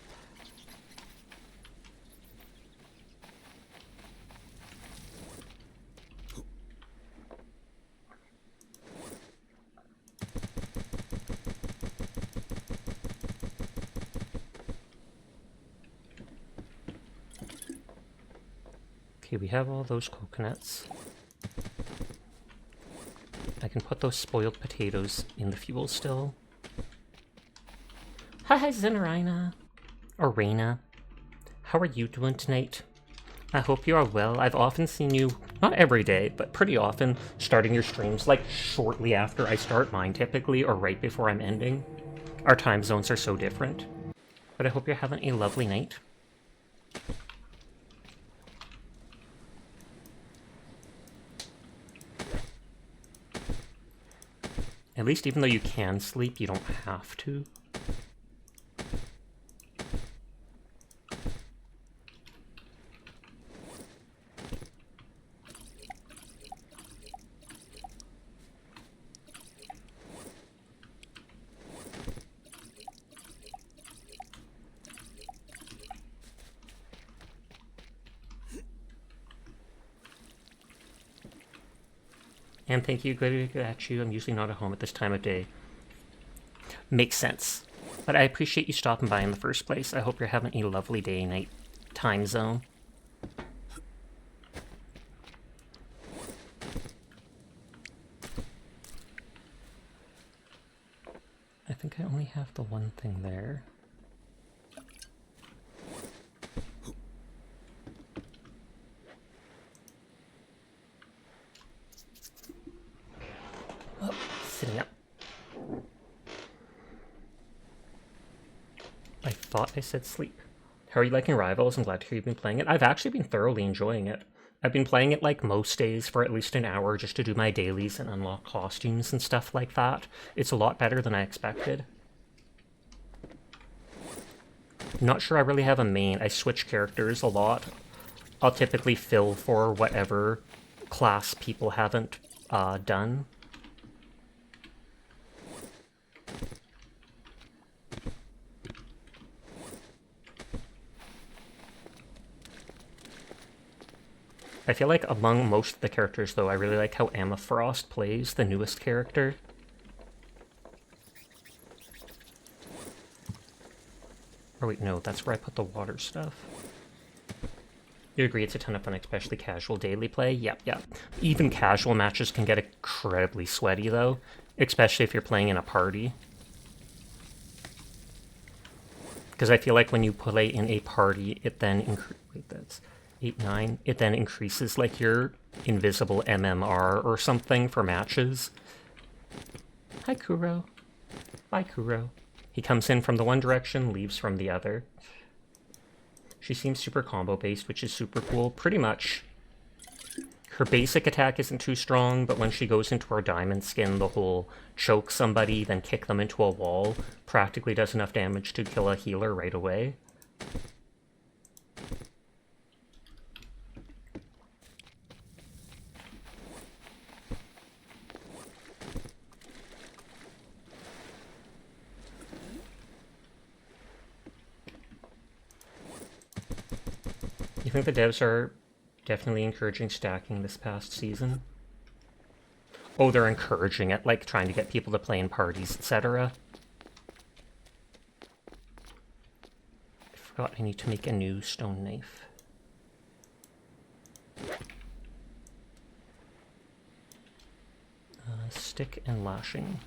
Okay, we have all those coconuts. I can put those spoiled potatoes in the fuel still. Hi, Zenarina. Or Reina. How are you doing tonight? I hope you are well. I've often seen you, not every day, but pretty often, starting your streams, like, shortly after I start mine, typically, or right before I'm ending. Our time zones are so different. But I hope you're having a lovely night. At least even though you can sleep, you don't have to. And thank you, good at you. I'm usually not at home at this time of day. Makes sense. But I appreciate you stopping by in the first place. I hope you're having a lovely day, night, time zone. I think I only have the one thing there. Oh, sitting up. I thought I said sleep. How are you liking Rivals? I'm glad to hear you've been playing it. I've actually been thoroughly enjoying it. I've been playing it like most days for at least an hour just to do my dailies and unlock costumes and stuff like that. It's a lot better than I expected. Not sure I really have a main. I switch characters a lot. I'll typically fill for whatever class people haven't done. I feel like among most of the characters, though, I really like how Emma Frost plays, the newest character. Or wait, no, that's where I put the water stuff. You agree it's a ton of fun, especially casual daily play? Yep, yep. Even casual matches can get incredibly sweaty, though, especially if you're playing in a party. Because I feel like when you play in a party, it then wait, that's 8, 9. It then increases like your invisible MMR or something for matches. Hi, Kuro. Bye, Kuro. He comes in from the one direction, leaves from the other. She seems super combo-based, which is super cool. Pretty much. Her basic attack isn't too strong, but when she goes into her diamond skin, the whole choke somebody, then kick them into a wall, practically does enough damage to kill a healer right away. You think the devs are definitely encouraging stacking this past season? Oh, they're encouraging it, like trying to get people to play in parties, etc. I forgot I need to make a new stone knife. Stick and lashing.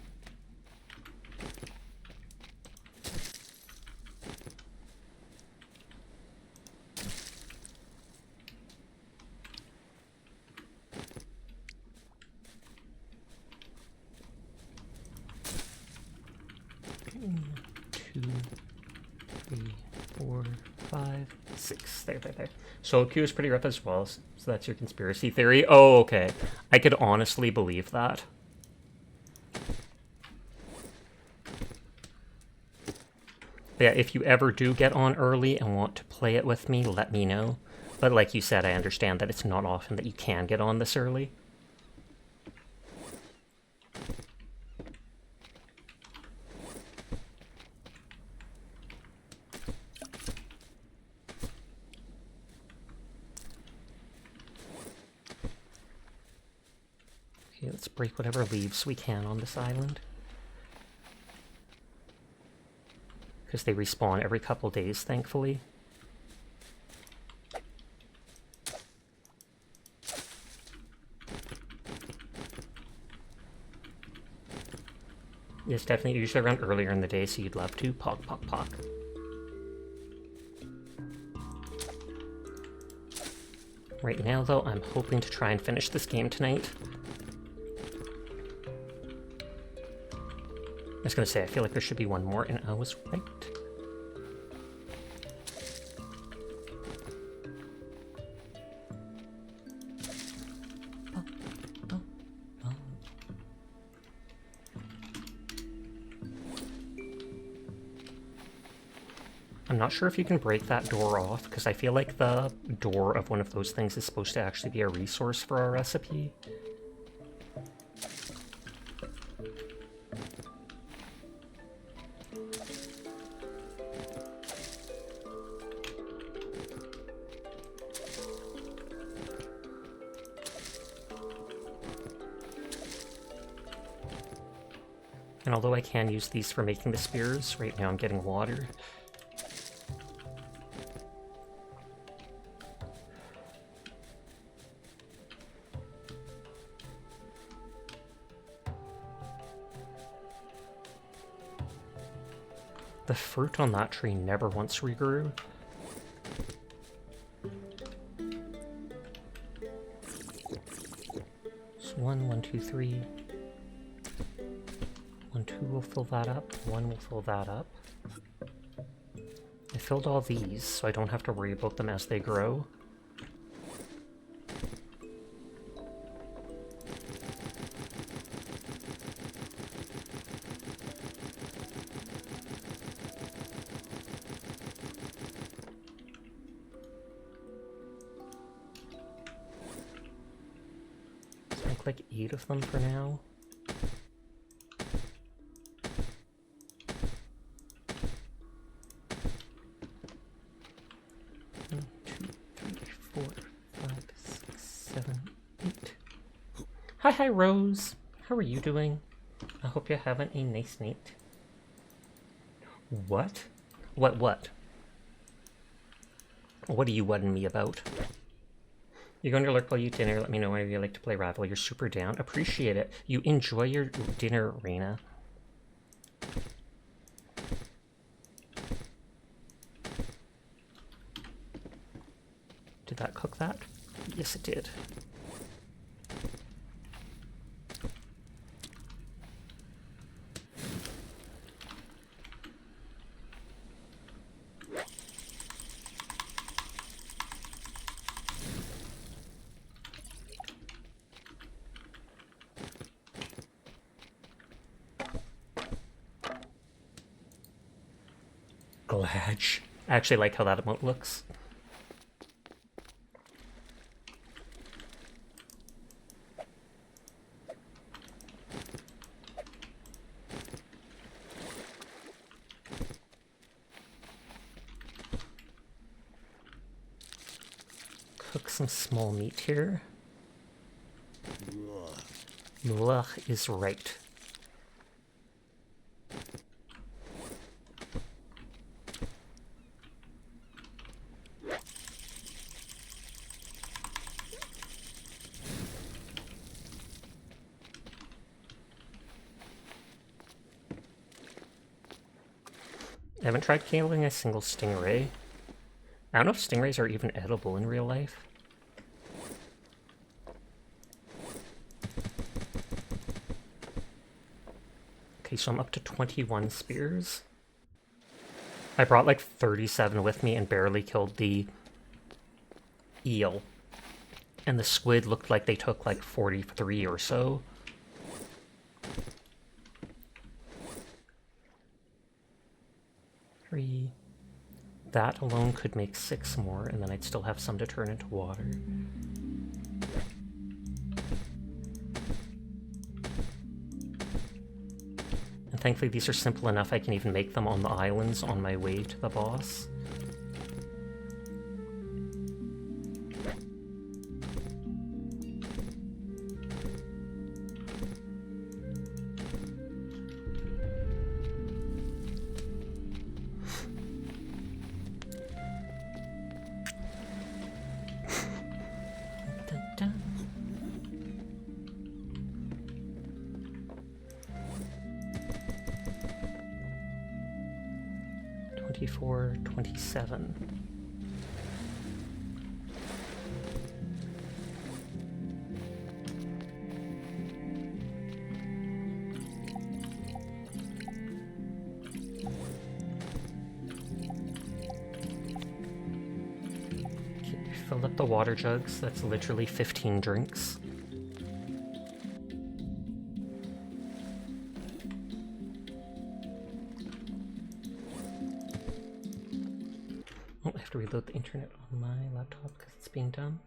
Two, three, four, five, six. There. So Q is pretty rough as well, so that's your conspiracy theory. Oh, okay. I could honestly believe that. But yeah, if you ever do get on early and want to play it with me, let me know. But like you said, I understand that it's not often that you can get on this early. Okay, let's break whatever leaves we can on this island. Because they respawn every couple days, thankfully. Yes, definitely usually around earlier in the day, so you'd love to. Pog. Right now, though, I'm hoping to try and finish this game tonight. I was gonna say, I feel like there should be one more, and I was right. I'm not sure if you can break that door off, because I feel like the door of one of those things is supposed to actually be a resource for our recipe. And although I can use these for making the spears, right now I'm getting water. The fruit on that tree never once regrew. So 1, 2, 3. 1, 2 will fill that up. 1 will fill that up. I filled all these, so I don't have to worry about them as they grow. Let's make like 8 of them for now. Hi, Rose. How are you doing? I hope you're having a nice night. What? What? What are you whatting me about? You're going to lurk while you eat dinner. Let me know whenever you like to play Rival. You're super down. Appreciate it. You enjoy your dinner, Reina. Did that cook that? Yes, it did. Glad. I actually like how that emote looks. cook some small meat here. Mulach is right. I haven't tried killing a single stingray. I don't know if stingrays are even edible in real life. Okay, so I'm up to 21 spears. I brought like 37 with me and barely killed the eel. And the squid looked like they took like 43 or so. That alone could make 6 more, and then I'd still have some to turn into water. And thankfully these are simple enough I can even make them on the islands on my way to the boss. Twenty-four, 27. Okay, filled up the water jugs. That's literally 15 drinks. Oh, I have to reload the internet on my laptop because it's being dumb.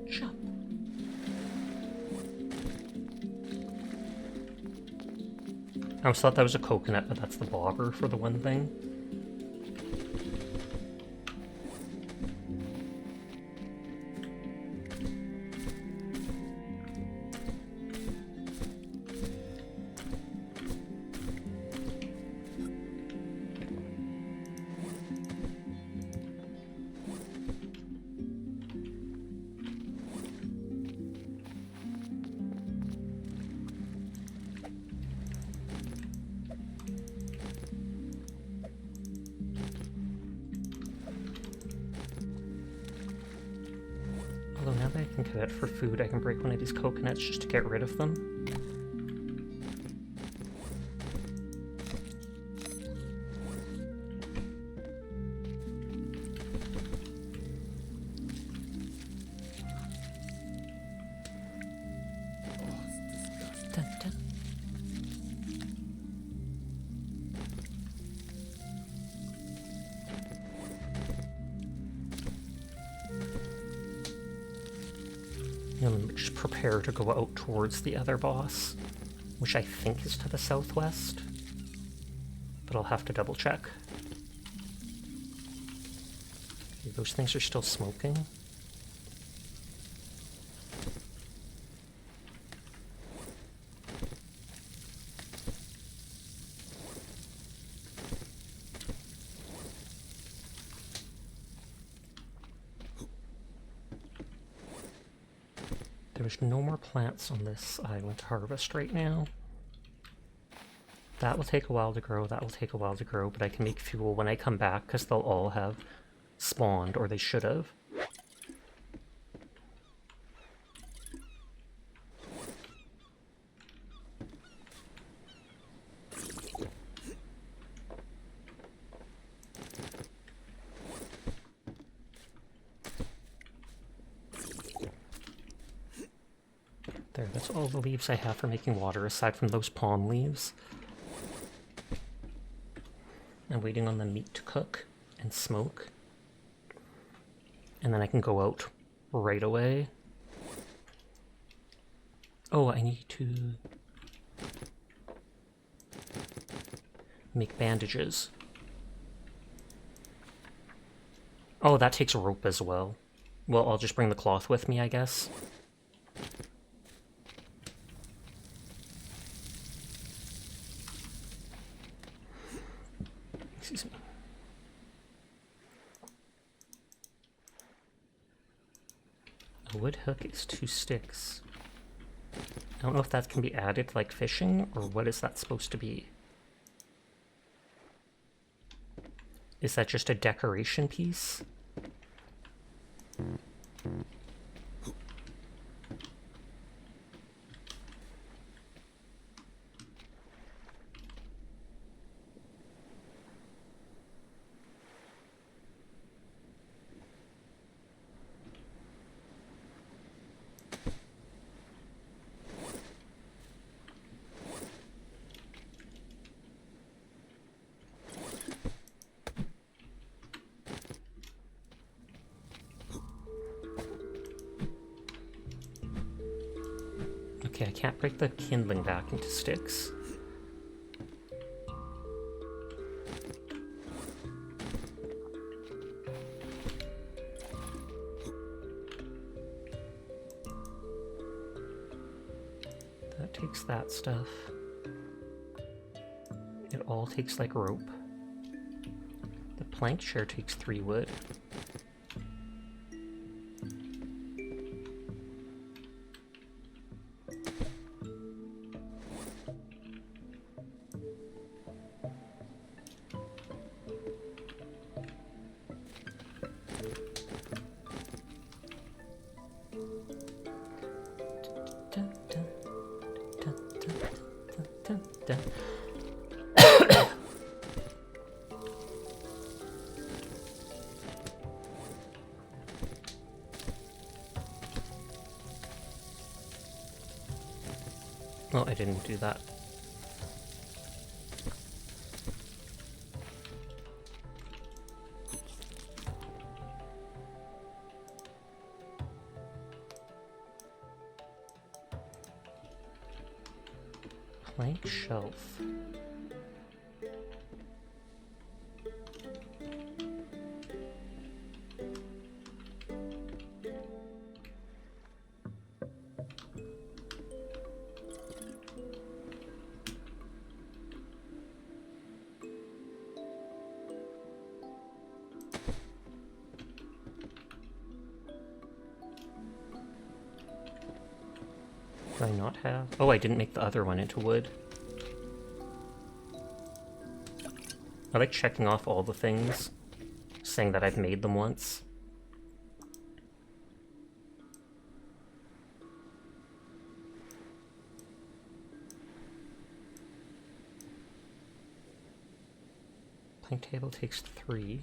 Jump. I always thought that was a coconut, but that's the bobber for the one thing. Although now that I think of it, for food I can break one of these coconuts just to get rid of them. Dun, dun. And just prepare to go out towards the other boss, which I think is to the southwest, but I'll have to double check. Okay, those things are still smoking. There's no more plants on this island to harvest right now. That will take a while to grow, that will take a while to grow, but I can make fuel when I come back because they'll all have spawned, or they should have. There, that's all the leaves I have for making water, aside from those palm leaves. I'm waiting on the meat to cook and smoke. And then I can go out right away. Oh, I need to make bandages. Oh, that takes rope as well. Well, I'll just bring the cloth with me, I guess. Excuse me. A wood hook is 2 sticks. I don't know if that can be added like fishing, or what is that supposed to be? Is that just a decoration piece? Okay, I can't break the kindling back into sticks. That takes that stuff. It all takes like rope. The plank chair takes 3 wood. Oh, I didn't do that. Plank shelf. Do I not have? Oh, I didn't make the other one into wood. I like checking off all the things, saying that I've made them once. Plank table takes 3.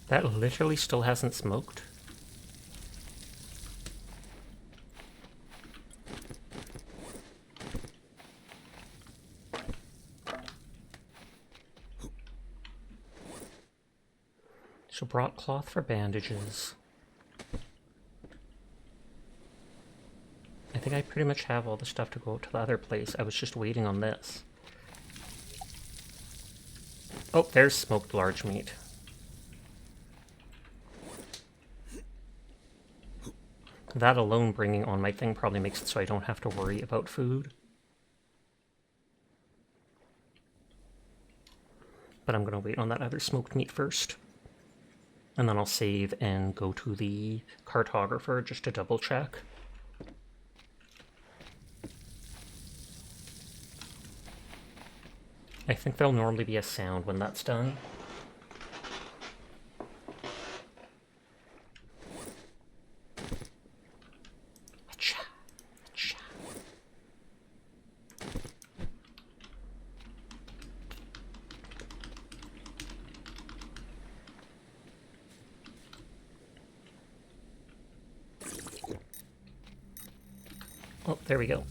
That literally still hasn't smoked. So brought cloth for bandages. I think I pretty much have all the stuff to go to the other place. I was just waiting on this. Oh, there's smoked large meat. That alone bringing on my thing probably makes it so I don't have to worry about food. but I'm gonna wait on that other smoked meat first. And then I'll save and go to the cartographer just to double check. I think there'll normally be a sound when that's done. Achoo, achoo. Oh, there we go.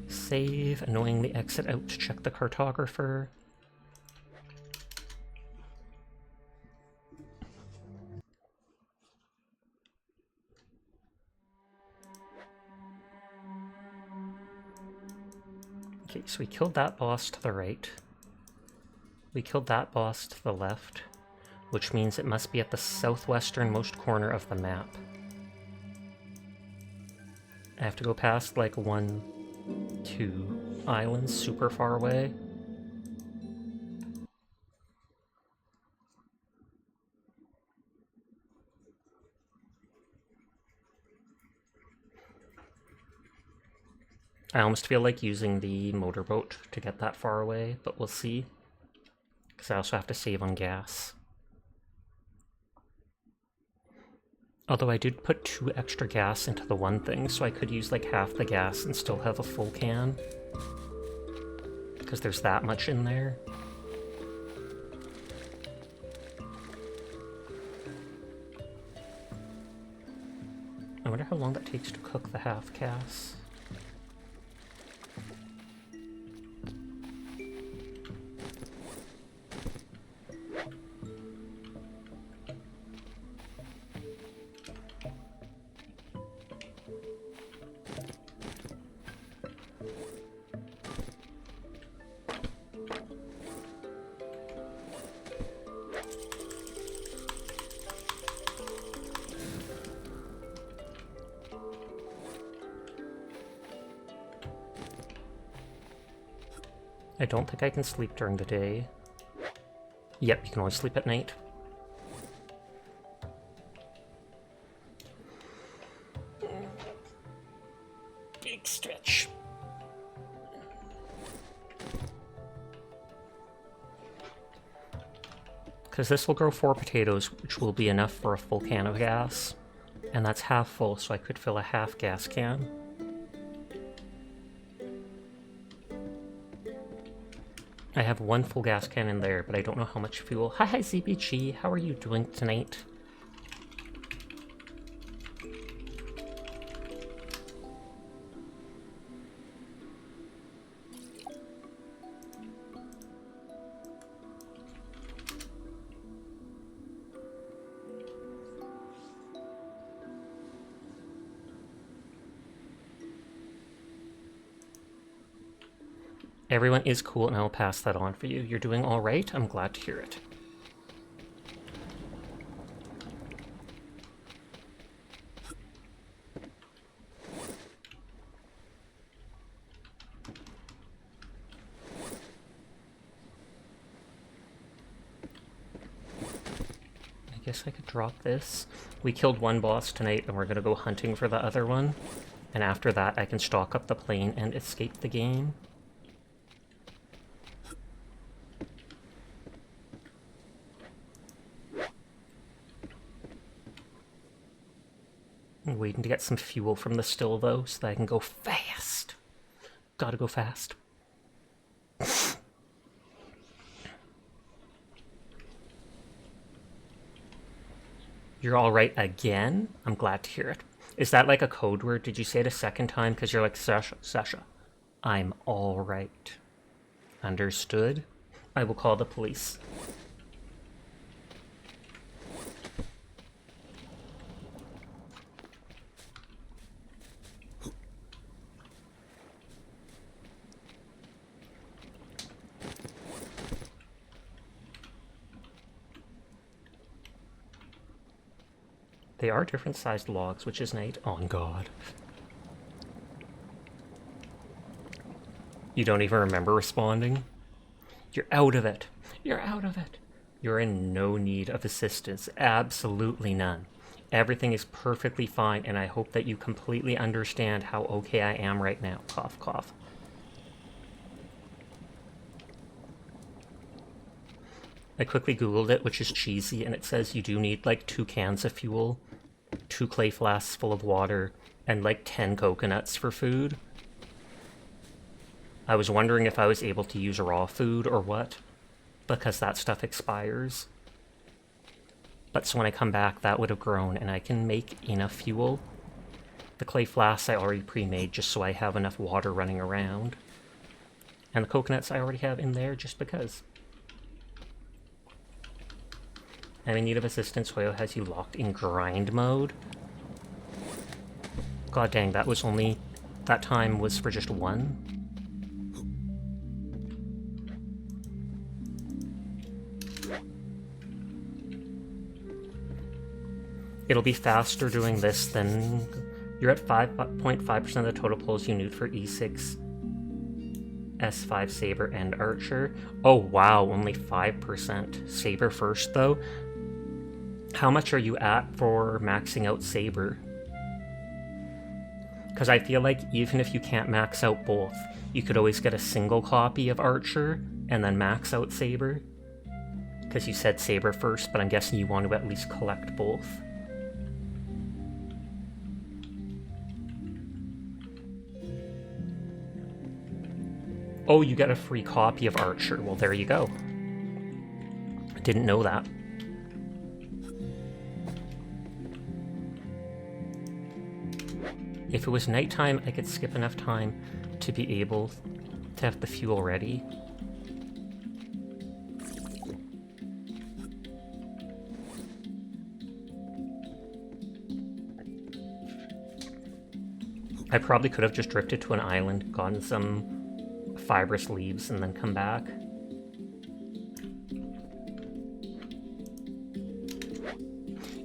Save, annoyingly exit out to check the cartographer. Okay, so we killed that boss to the right. We killed that boss to the left, which means it must be at the southwesternmost corner of the map. I have to go past like 1, 2 islands super far away. I almost feel like using the motorboat to get that far away, but we'll see. Because I also have to save on gas. Although I did put 2 extra gas into the one thing, so I could use like half the gas and still have a full can. Because there's that much in there. I wonder how long that takes to cook the half gas. I don't think I can sleep during the day. Yep, you can only sleep at night. Big stretch. Because this will grow 4 potatoes, which will be enough for a full can of gas. And that's half full, so I could fill a half gas can. I have 1 full gas can in there, but I don't know how much fuel. Hi, ZBG, how are you doing tonight? Everyone is cool, and I will pass that on for you. You're doing all right? I'm glad to hear it. I guess I could drop this. We killed 1 boss tonight, and we're gonna go hunting for the other one. And after that, I can stock up the plane and escape the game. I'm waiting to get some fuel from the still, though, so that I can go fast. Gotta go fast. You're alright again? I'm glad to hear it. Is that like a code word? Did you say it a second time? Because you're like, Sasha, I'm alright. Understood? I will call the police. They are different sized logs, which is nice. On God. You don't even remember responding? You're out of it. You're out of it. You're in no need of assistance. Absolutely none. Everything is perfectly fine, and I hope that you completely understand how okay I am right now. Cough, cough. I quickly googled it, which is cheesy, and it says you do need like 2 cans of fuel, 2 clay flasks full of water, and like 10 coconuts for food. I was wondering if I was able to use raw food or what, because that stuff expires. But so when I come back, that would have grown, and I can make enough fuel. The clay flasks I already pre-made just so I have enough water running around. And the coconuts I already have in there just because. I'm in need of assistance. Hoyo has you locked in grind mode. God dang, that was only... that time was for just 1. It'll be faster doing this than... You're at 5.5% of the total pulls you need for E6, S5 Saber, and Archer. Oh wow, only 5%. Saber first though. How much are you at for maxing out Saber? Because I feel like even if you can't max out both, you could always get a single copy of Archer and then max out Saber. Because you said Saber first, but I'm guessing you want to at least collect both. Oh, you get a free copy of Archer. Well, there you go. I didn't know that. If it was nighttime, I could skip enough time to be able to have the fuel ready. I probably could have just drifted to an island, gotten some fibrous leaves, and then come back.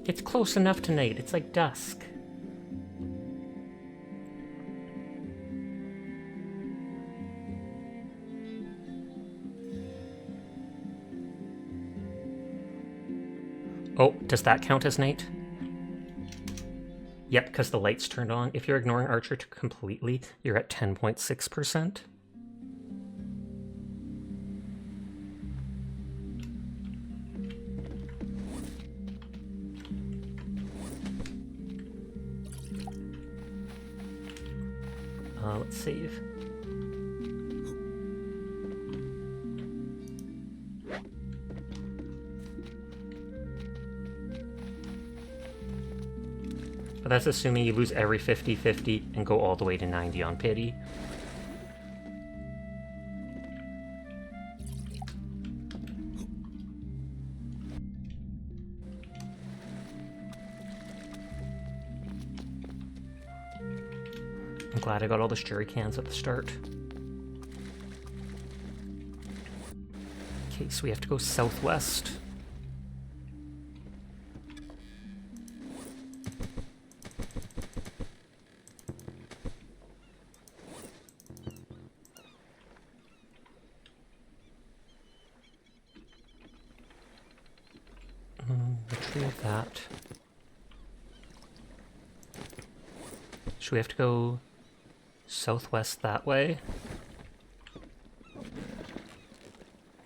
It's close enough tonight. It's like dusk. Oh, does that count as night? Yep, because the light's turned on. If you're ignoring Archer completely, you're at 10.6%. Let's save. But that's assuming you lose every 50-50 and go all the way to 90 on pity. I'm glad I got all those jerry cans at the start. Okay, so we have to go southwest. Retrieve that. Should we have to go southwest that way?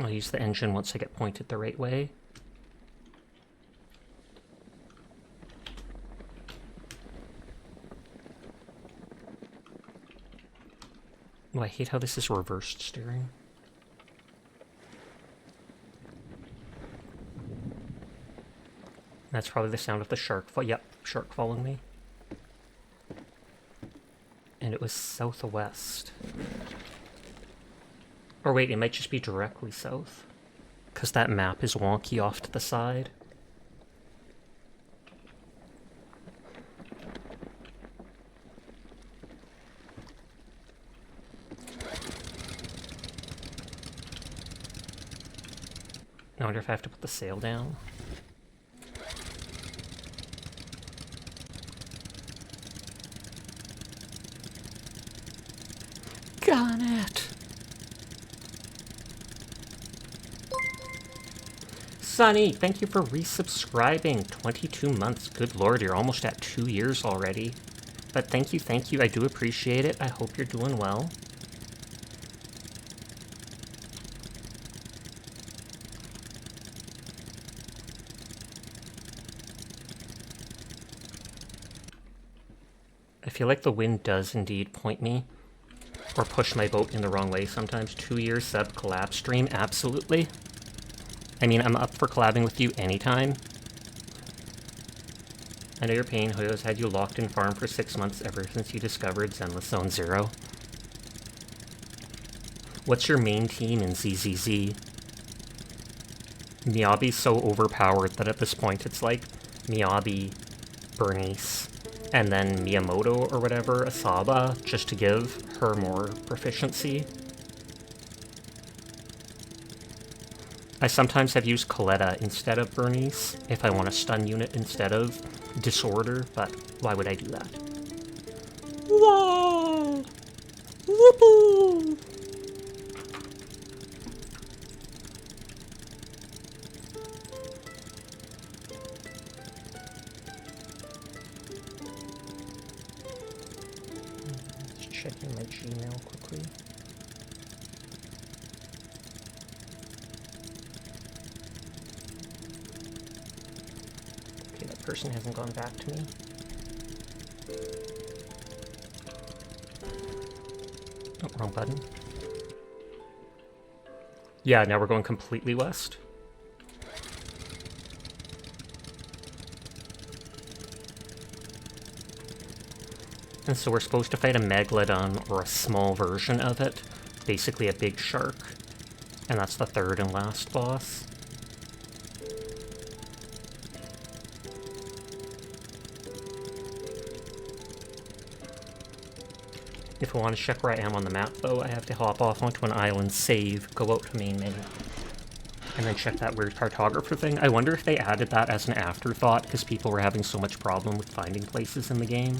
I'll use the engine once I get pointed the right way. Oh, I hate how this is reversed steering. That's probably the sound of the shark. Yep, shark following me. And it was southwest. Or wait, it might just be directly south. Because that map is wonky off to the side. I wonder if I have to put the sail down. Got it! Sunny, thank you for resubscribing. 22 months. Good lord, you're almost at 2 years already. But thank you, thank you. I do appreciate it. I hope you're doing well. I feel like the wind does indeed point me or push my boat in the wrong way sometimes. 2 years sub collab stream, absolutely. I mean, I'm up for collabing with you anytime. I know your pain. Hoyo's had you locked in farm for 6 months ever since you discovered Zenless Zone Zero. What's your main team in ZZZ? Miyabi's so overpowered that at this point it's like Miyabi, Bernice, and then Miyamoto or whatever, Asaba, just to give her more proficiency. I sometimes have used Coletta instead of Bernice if I want a stun unit instead of Disorder, but why would I do that? Whoa! Whoopoo! Just checking my Gmail quickly. Person hasn't gone back to me. Oh, wrong button. Yeah, now we're going completely west. And so we're supposed to fight a Megalodon, or a small version of it. Basically a big shark. And that's the third and last boss. If I want to check where I am on the map, though, I have to hop off onto an island, save, go out to main menu, and then check that weird cartographer thing. I wonder if they added that as an afterthought, because people were having so much problem with finding places in the game.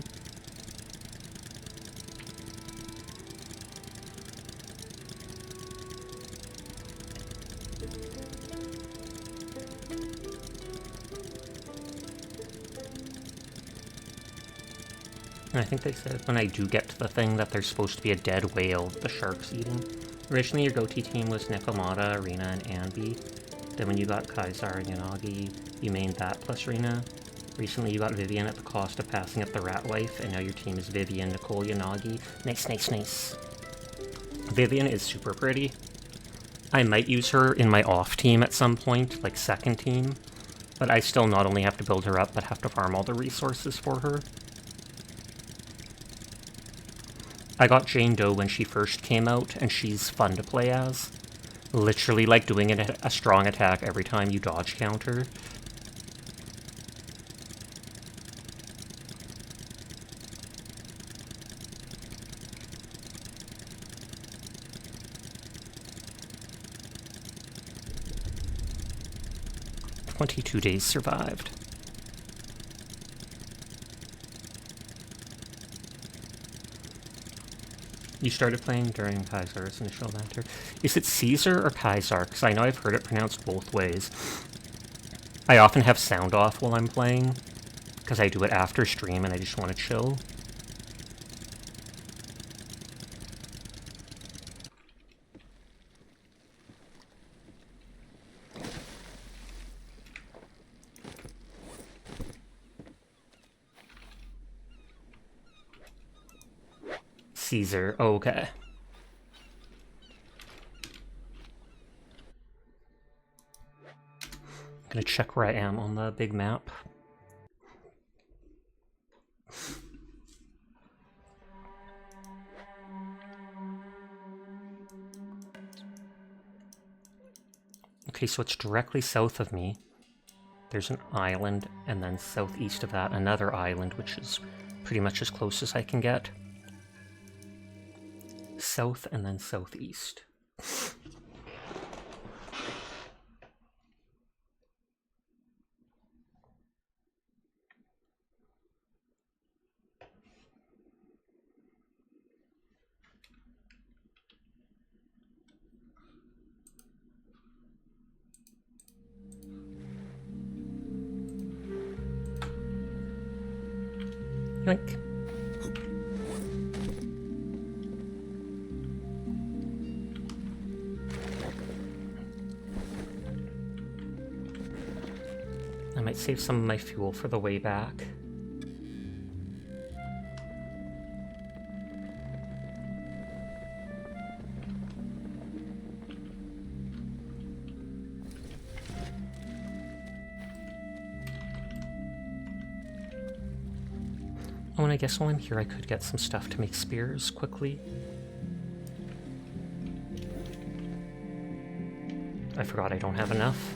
And I think they said when I do get to the thing that there's supposed to be a dead whale the shark's eating. Originally your go-to team was Nekomata, Rina, and Anbi. Then when you got Kaisar and Yanagi, you mained that plus Rina. Recently you got Vivian at the cost of passing up the Rat Wife, and now your team is Vivian, Nicole, Yanagi. Nice, nice, nice. Vivian is super pretty. I might use her in my off team at some point, like second team. But I still not only have to build her up, but have to farm all the resources for her. I got Jane Doe when she first came out, and she's fun to play as. Literally like doing a strong attack every time you dodge counter. "22 days survived." You started playing during Kaisar's initial banter. Is it Caesar or Kaisar? Because I know I've heard it pronounced both ways. I often have sound off while I'm playing, because I do it after stream and I just want to chill. Caesar, okay. I'm gonna check where I am on the big map. Okay, so it's directly south of me. There's an island, and then southeast of that, another island, which is pretty much as close as I can get. South and then southeast. Yoink. I might save some of my fuel for the way back. Oh, and I guess while I'm here I could get some stuff to make spears quickly. I forgot I don't have enough.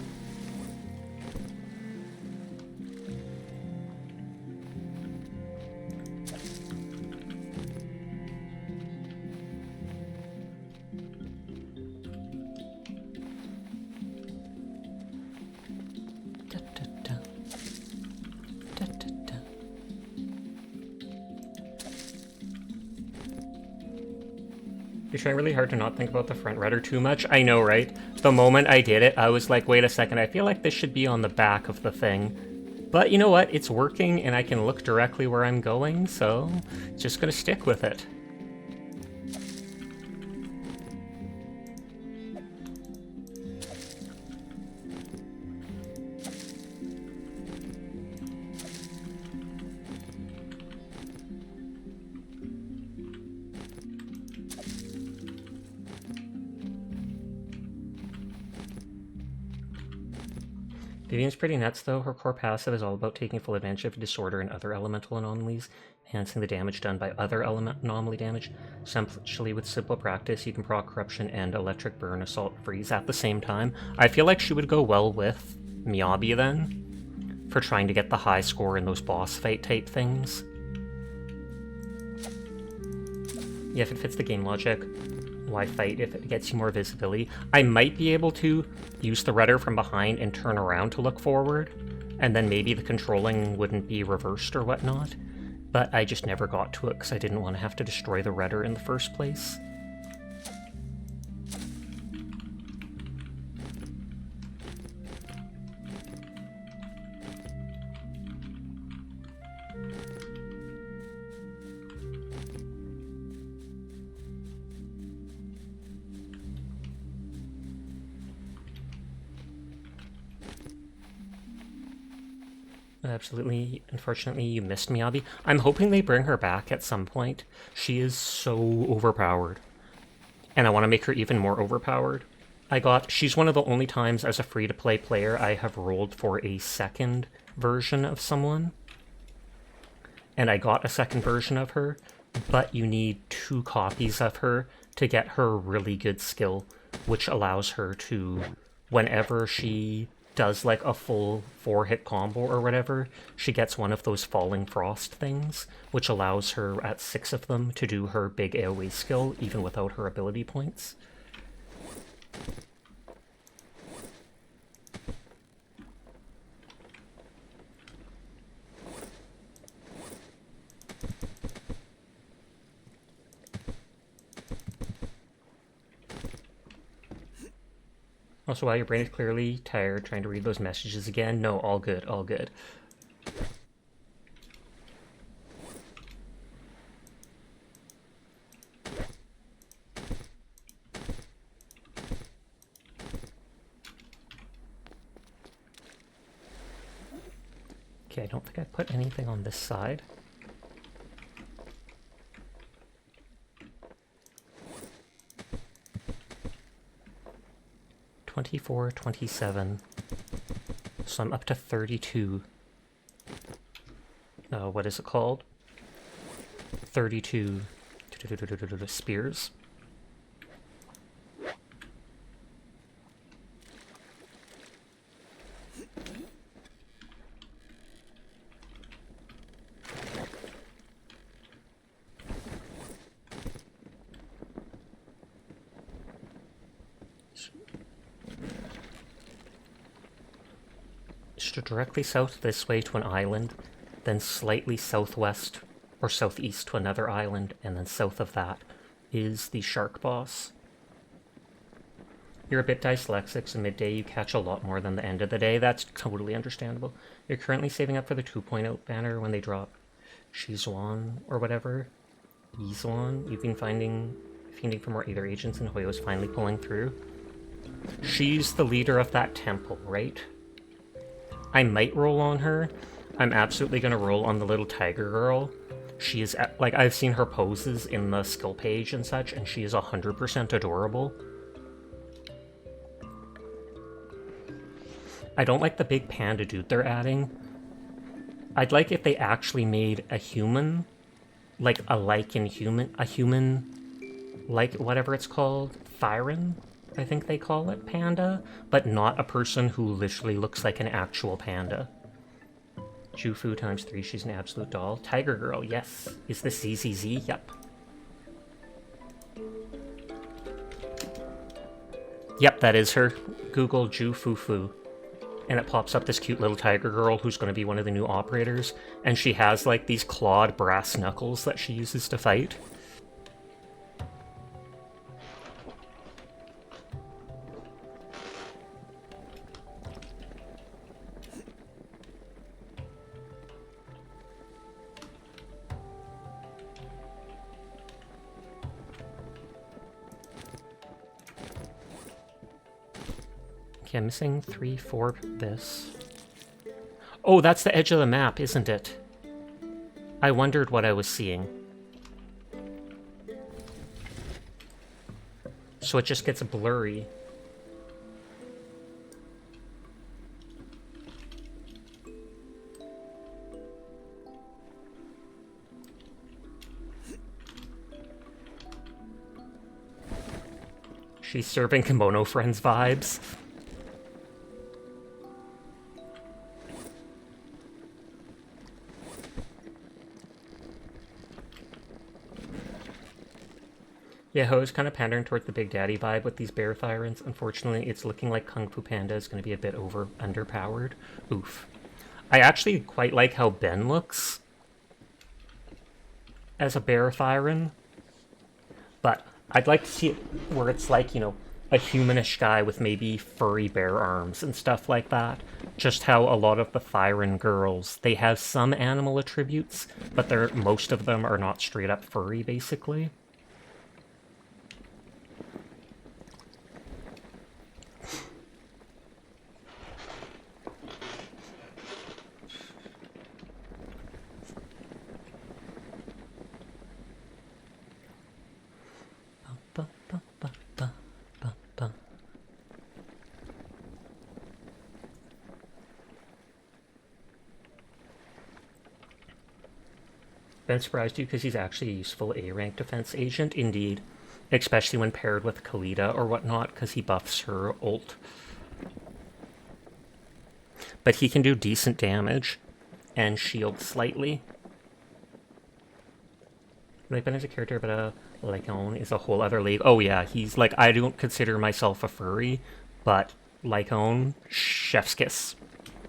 You're trying really hard to not think about the front rudder too much. I know, right? The moment I did it, I was like, wait a second, I feel like this should be on the back of the thing. But you know what? It's working and I can look directly where I'm going, so just gonna stick with it. Vivian's pretty nuts, though. Her core passive is all about taking full advantage of disorder and other elemental anomalies, enhancing the damage done by other anomaly damage. Essentially, with simple practice, you can proc Corruption and Electric Burn, Assault, Freeze at the same time. I feel like she would go well with Miyabi, then, for trying to get the high score in those boss fight type things. Yeah, if it fits the game logic. Why fight if it gets you more visibility? I might be able to use the rudder from behind and turn around to look forward, and then maybe the controlling wouldn't be reversed or whatnot, but I just never got to it because I didn't want to have to destroy the rudder in the first place. Absolutely. Unfortunately, you missed Miyabi. I'm hoping they bring her back at some point. She is so overpowered. And I want to make her even more overpowered. She's one of the only times as a free-to-play player I have rolled for a second version of someone. And I got a second version of her, but you need 2 copies of her to get her really good skill, which allows her to, whenever she does like a full 4-hit combo or whatever, she gets one of those Falling Frost things, which allows her at 6 of them to do her big AoE skill, even without her ability points. Also, while your brain is clearly tired trying to read those messages again, no, all good, all good. Okay, I don't think I put anything on this side. $24, $27. So I'm up to 32. What is it called? 32 spears. Directly south this way to an island, then slightly southwest or southeast to another island, and then south of that is the shark boss. You're a bit dyslexic, so midday you catch a lot more than the end of the day. That's totally understandable. You're currently saving up for the 2.0 banner when they drop. Shizhuan or whatever. Yizhuan. You've been fiending for more Aether agents, and Hoyo's finally pulling through. She's the leader of that temple, right? I might roll on her. I'm absolutely gonna roll on the little tiger girl. She is, like, I've seen her poses in the skill page and such, and she is 100% adorable. I don't like the big panda dude they're adding. I'd like if they actually made a human, like a lichen human, like whatever it's called, Thyron, I think they call it, panda, but not a person who literally looks like an actual panda. Jufu times 3, she's an absolute doll. Tiger girl, yes. Is this ZZZ? Yep. Yep, that is her. Google Jufufu. And it pops up this cute little tiger girl who's going to be one of the new operators. And she has, like, these clawed brass knuckles that she uses to fight. Okay, I'm missing 3, 4, this. Oh, that's the edge of the map, isn't it? I wondered what I was seeing. So it just gets blurry. She's serving Kimono Friends vibes. Yeah, Ho is kind of pandering towards the Big Daddy vibe with these bear Thyrans. Unfortunately, it's looking like Kung Fu Panda is going to be a bit underpowered. Oof. I actually quite like how Ben looks as a bear Thyran. But I'd like to see it where it's like, you know, a humanish guy with maybe furry bear arms and stuff like that. Just how a lot of the Thyran girls, they have some animal attributes, but most of them are not straight up furry, basically. Ben surprised you because he's actually a useful A-rank defense agent, indeed. Especially when paired with Kalita or whatnot, because he buffs her ult. But he can do decent damage, and shield slightly. Like Ben is a character, but Lycaon is a whole other league. Oh yeah, he's like, I don't consider myself a furry, but Lycaon, chef's kiss.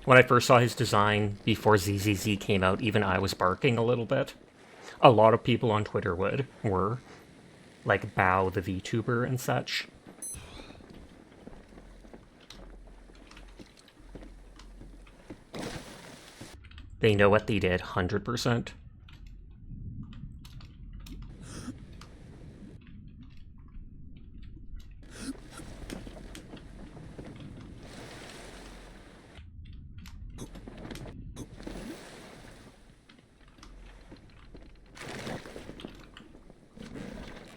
When I first saw his design before ZZZ came out, even I was barking a little bit. A lot of people on Twitter were. Like Bao the VTuber and such. They know what they did, 100%.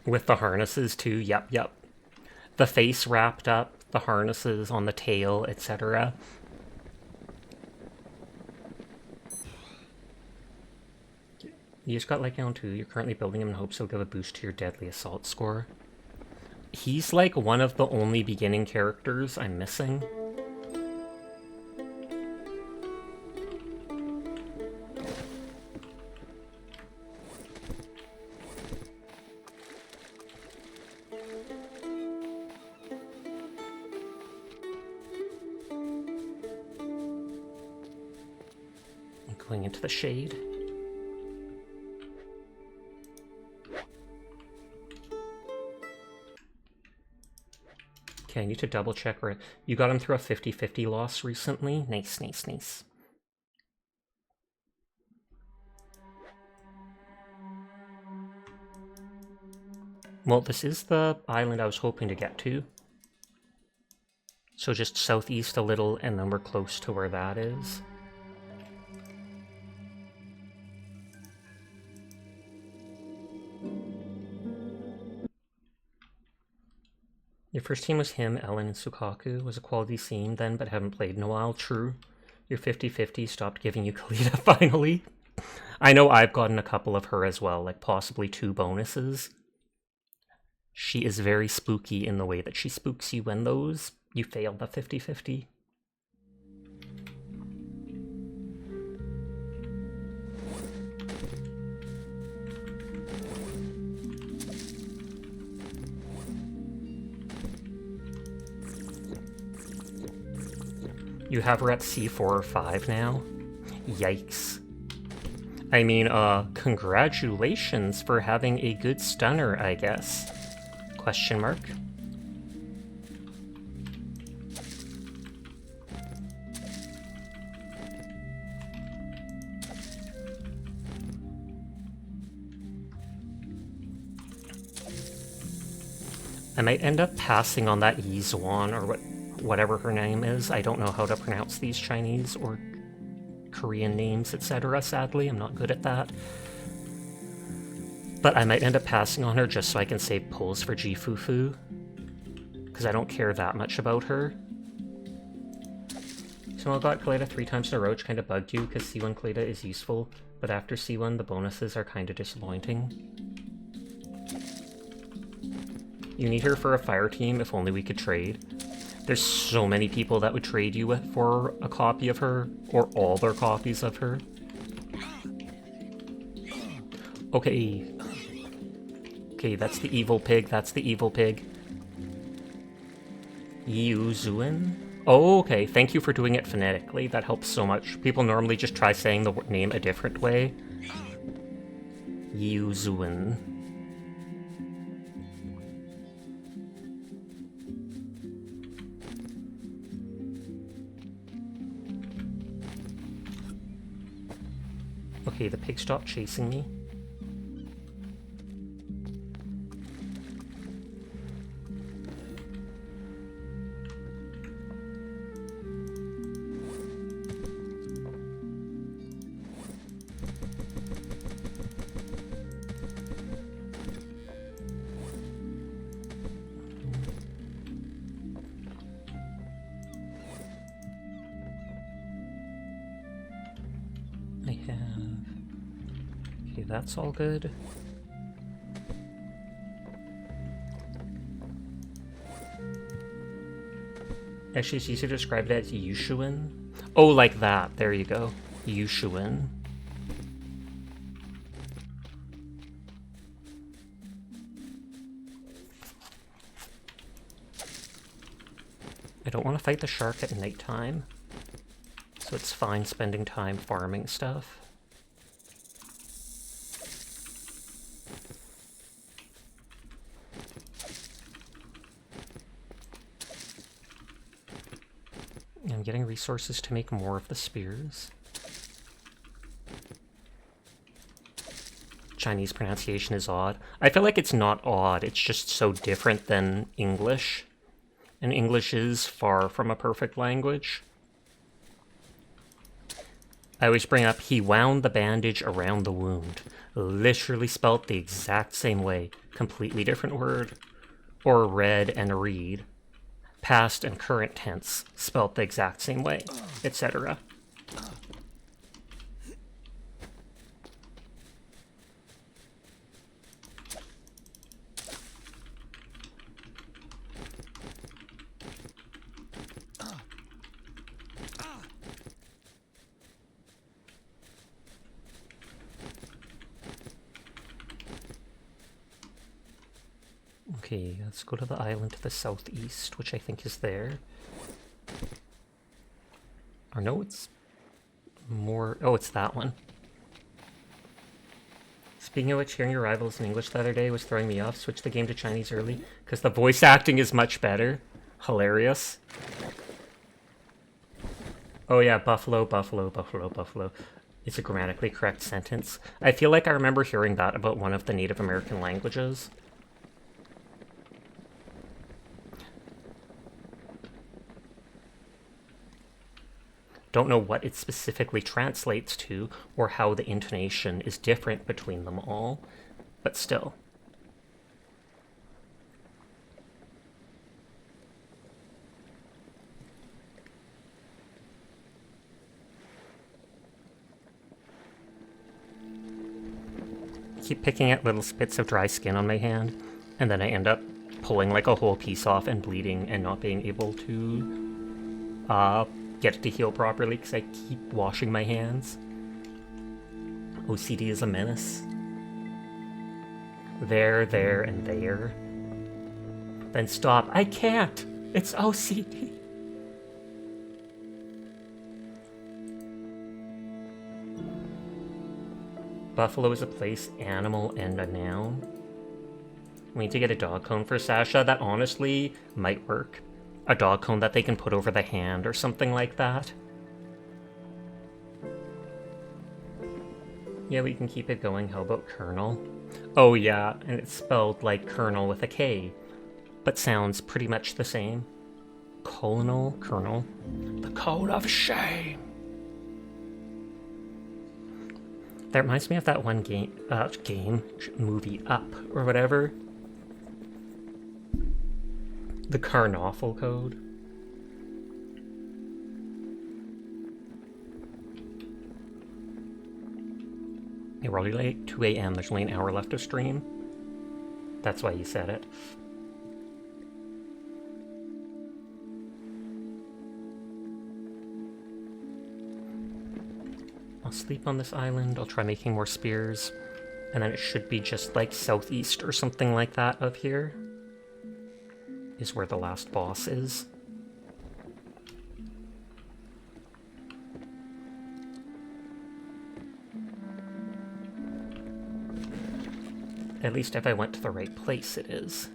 With the harnesses too, yep. The face wrapped up, the harnesses on the tail, etc. You just got Lycaon 2, you're currently building him in hopes he'll give a boost to your deadly assault score. He's like one of the only beginning characters I'm missing. Going into the shade. Okay, I need to double check where you got him through a 50-50 loss recently. Nice. Well, this is the island I was hoping to get to. So just southeast a little, and then we're close to where that is. Your first team was him, Ellen, and Sukaku. Was a quality scene then, but haven't played in a while. True. Your 50-50 stopped giving you Kalita finally. I know I've gotten a couple of her as well, like possibly 2 bonuses. She is very spooky in the way that she spooks you when you fail the 50-50. You have her at C4 or 5 now? Yikes. I mean, congratulations for having a good stunner, I guess. Question mark. I might end up passing on that Yizhuan or whatever her name is. I don't know how to pronounce these Chinese or Korean names, etc. Sadly, I'm not good at that. But I might end up passing on her just so I can save pulls for Jifufu, because I don't care that much about her. So I got Kalita 3 times in a row, which kind of bugged you, because C1 Kalita is useful, but after C1 the bonuses are kind of disappointing. You need her for a fire team, if only we could trade. There's so many people that would trade you for a copy of her, or all their copies of her. Okay. Okay, that's the evil pig, that's the evil pig. Yu Zuin? Oh, okay, thank you for doing it phonetically, that helps so much. People normally just try saying the name a different way. Yu Zuin. Okay, the pig stopped chasing me. That's all good. Actually, it's easier to describe it as Yushuan. Oh, like that. There you go. Yushuan. I don't want to fight the shark at nighttime, so it's fine spending time farming stuff. I'm getting resources to make more of the spears. Chinese pronunciation is odd. I feel like it's not odd, it's just so different than English. And English is far from a perfect language. I always bring up, he wound the bandage around the wound. Literally spelt the exact same way. Completely different word. Or read and read. Past and current tense, spelt the exact same way, etc. Okay, let's go to the island to the southeast, which I think is there. Or no, it's more... Oh, it's that one. Speaking of which, hearing your rivals in English the other day was throwing me off. Switch the game to Chinese early, because the voice acting is much better. Hilarious. Oh yeah, buffalo, buffalo, buffalo, buffalo. It's a grammatically correct sentence. I feel like I remember hearing that about one of the Native American languages. don't know what it specifically translates to or how the intonation is different between them all, but still. I keep picking at little spits of dry skin on my hand, and then I end up pulling like a whole piece off and bleeding and not being able to get it to heal properly because I keep washing my hands. OCD is a menace. There, and there. Then stop. I can't! It's OCD. Buffalo is a place, animal, and a noun. We need to get a dog cone for Sasha. That honestly might work. A dog cone that they can put over the hand or something like that. Yeah, we can keep it going. How about Colonel? Oh yeah, and it's spelled like Colonel with a K, but sounds pretty much the same. Colonel. The Code of Shame. That reminds me of that one movie Up, or whatever. The Carnoffel Code. Hey, we're already late. 2 a.m. There's only an hour left of stream. That's why you said it. I'll sleep on this island. I'll try making more spears. And then it should be just like southeast or something like that of here. Is where the last boss is. At least if I went to the right place, it is.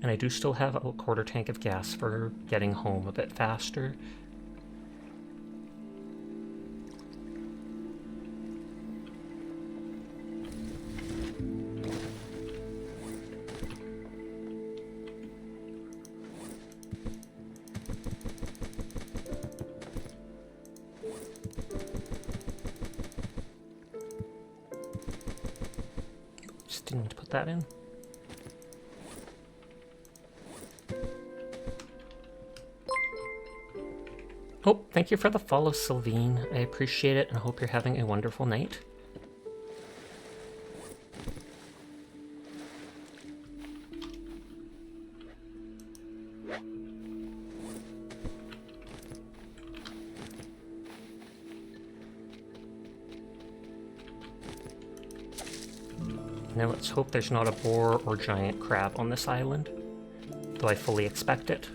And I do still have a quarter tank of gas for getting home a bit faster. Just didn't need to put that in. Oh, thank you for the follow, Sylvine. I appreciate it and hope you're having a wonderful night. Now let's hope there's not a boar or giant crab on this island, though I fully expect it.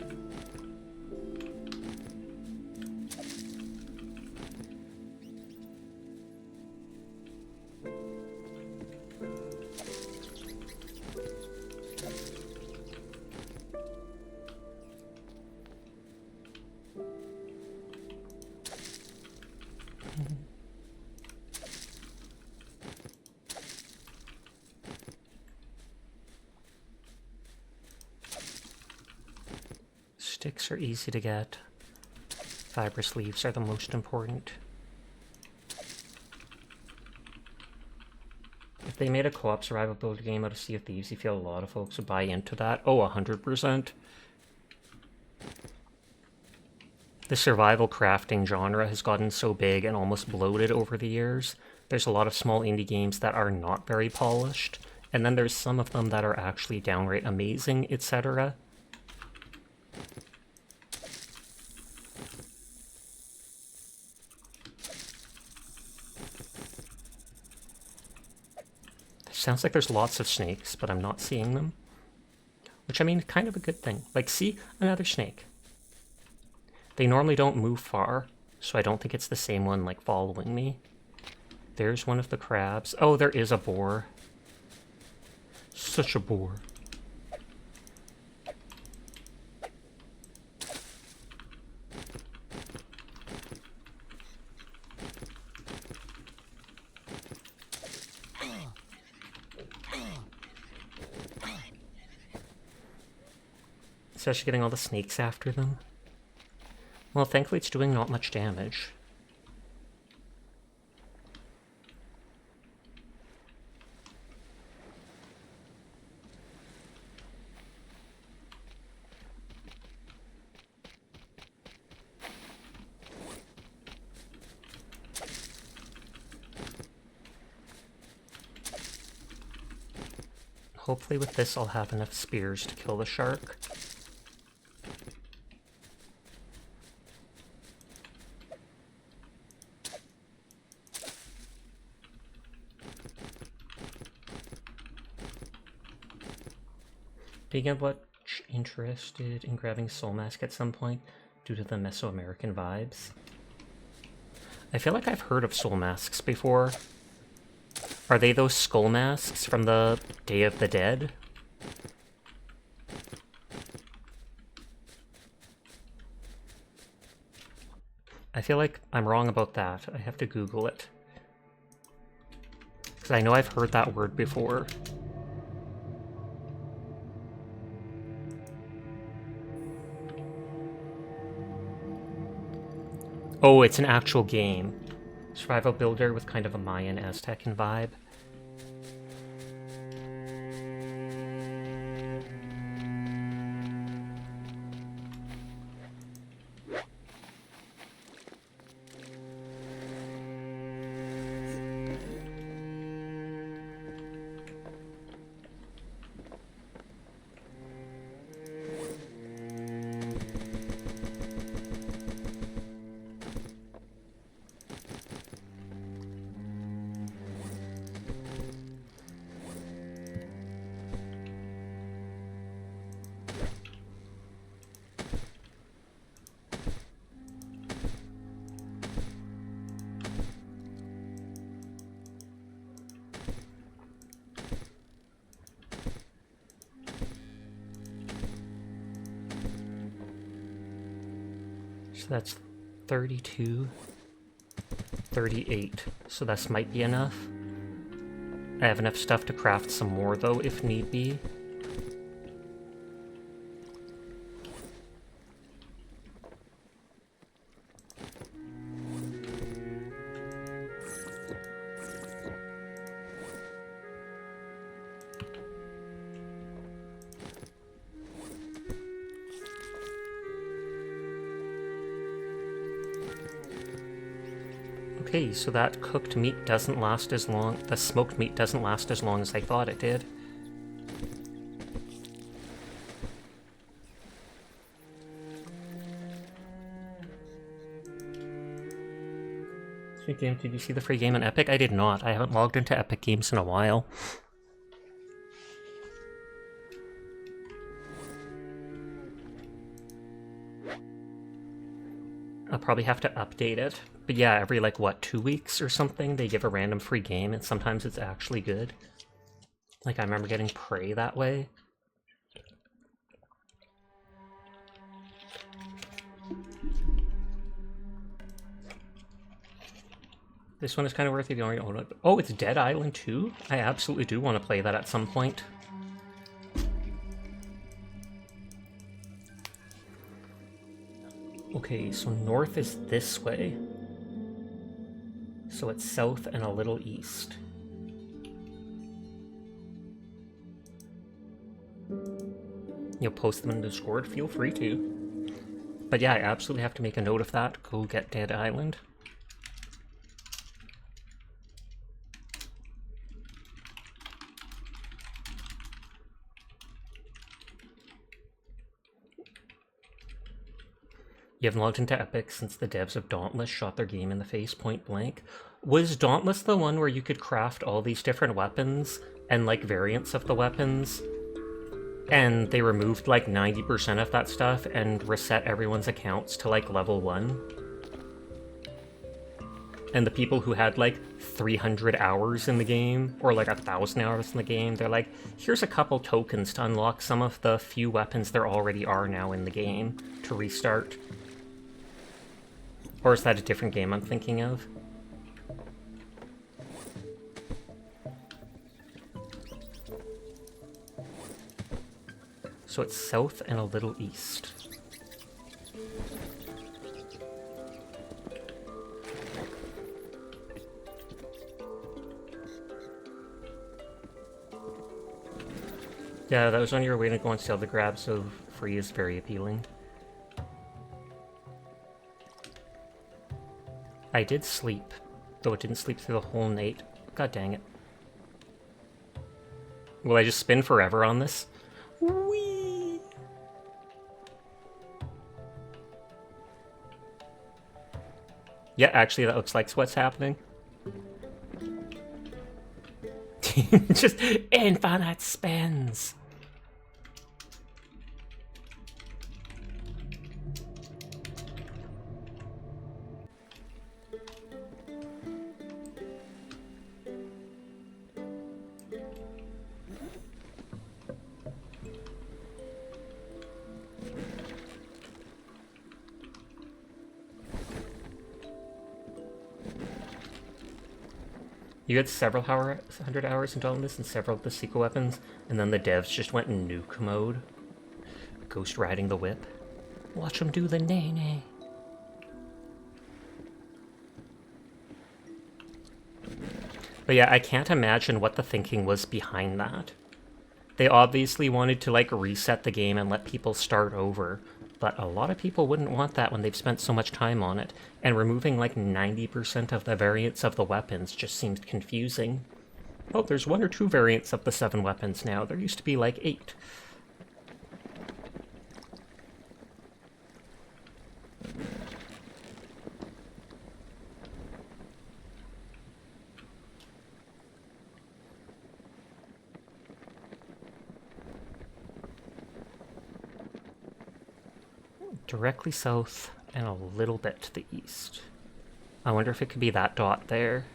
Sticks are easy to get. Fibrous leaves are the most important. If they made a co-op survivability game out of Sea of Thieves, you feel a lot of folks would buy into that. Oh, 100%. The survival crafting genre has gotten so big and almost bloated over the years. There's a lot of small indie games that are not very polished, and then there's some of them that are actually downright amazing, etc. Sounds like there's lots of snakes, but I'm not seeing them. Which, I mean, kind of a good thing. Like, see? Another snake. They normally don't move far, so I don't think it's the same one, like, following me. There's one of the crabs. Oh, there is a boar. Such a boar. Especially getting all the snakes after them. Well, thankfully it's doing not much damage. Hopefully with this I'll have enough spears to kill the shark. Do you get much interested in grabbing Soul Mask at some point due to the Mesoamerican vibes? I feel like I've heard of Soul Masks before. Are they those skull masks from the Day of the Dead? I feel like I'm wrong about that. I have to Google it. Because I know I've heard that word before. Oh, it's an actual game. Survival builder with kind of a Mayan Aztecan vibe. So that's 32, 38. So this might be enough. I have enough stuff to craft some more though, if need be. Okay, so that cooked meat doesn't last as long, the smoked meat doesn't last as long as I thought it did. Sweet game, did you see the free game on Epic? I did not. I haven't logged into Epic Games in a while. I'll probably have to update it. But yeah, every, like, what, 2 weeks or something, they give a random free game, and sometimes it's actually good. Like, I remember getting Prey that way. This one is kind of worth it if you already own it. Oh, it's Dead Island 2? I absolutely do want to play that at some point. Okay, so north is this way. So it's south and a little east. You'll post them in the Discord, feel free to. But yeah, I absolutely have to make a note of that. Go get Dead Island. You haven't logged into Epic since the devs of Dauntless shot their game in the face point blank. Was Dauntless the one where you could craft all these different weapons and, like, variants of the weapons? And they removed, like, 90% of that stuff and reset everyone's accounts to, like, level 1? And the people who had, like, 300 hours in the game, or, like, 1,000 hours in the game, they're like, here's a couple tokens to unlock some of the few weapons there already are now in the game to restart. Or is that a different game I'm thinking of? So it's south and a little east. Yeah, that was on your way to go and sell the grab, so free is very appealing. I did sleep, though it didn't sleep through the whole night. God dang it. Will I just spin forever on this? Whee! Yeah, actually that looks like what's happening. Just infinite spins. You had several hundred hours in Dauntless and several of the sequel weapons, and then the devs just went in nuke mode. Ghost riding the whip. Watch them do the nay-nay. But yeah, I can't imagine what the thinking was behind that. They obviously wanted to, like, reset the game and let people start over, but a lot of people wouldn't want that when they've spent so much time on it, and removing like 90% of the variants of the weapons just seemed confusing. Oh, there's 1 or 2 variants of the 7 weapons now. There used to be like 8. Directly south and a little bit to the east. I wonder if it could be that dot there.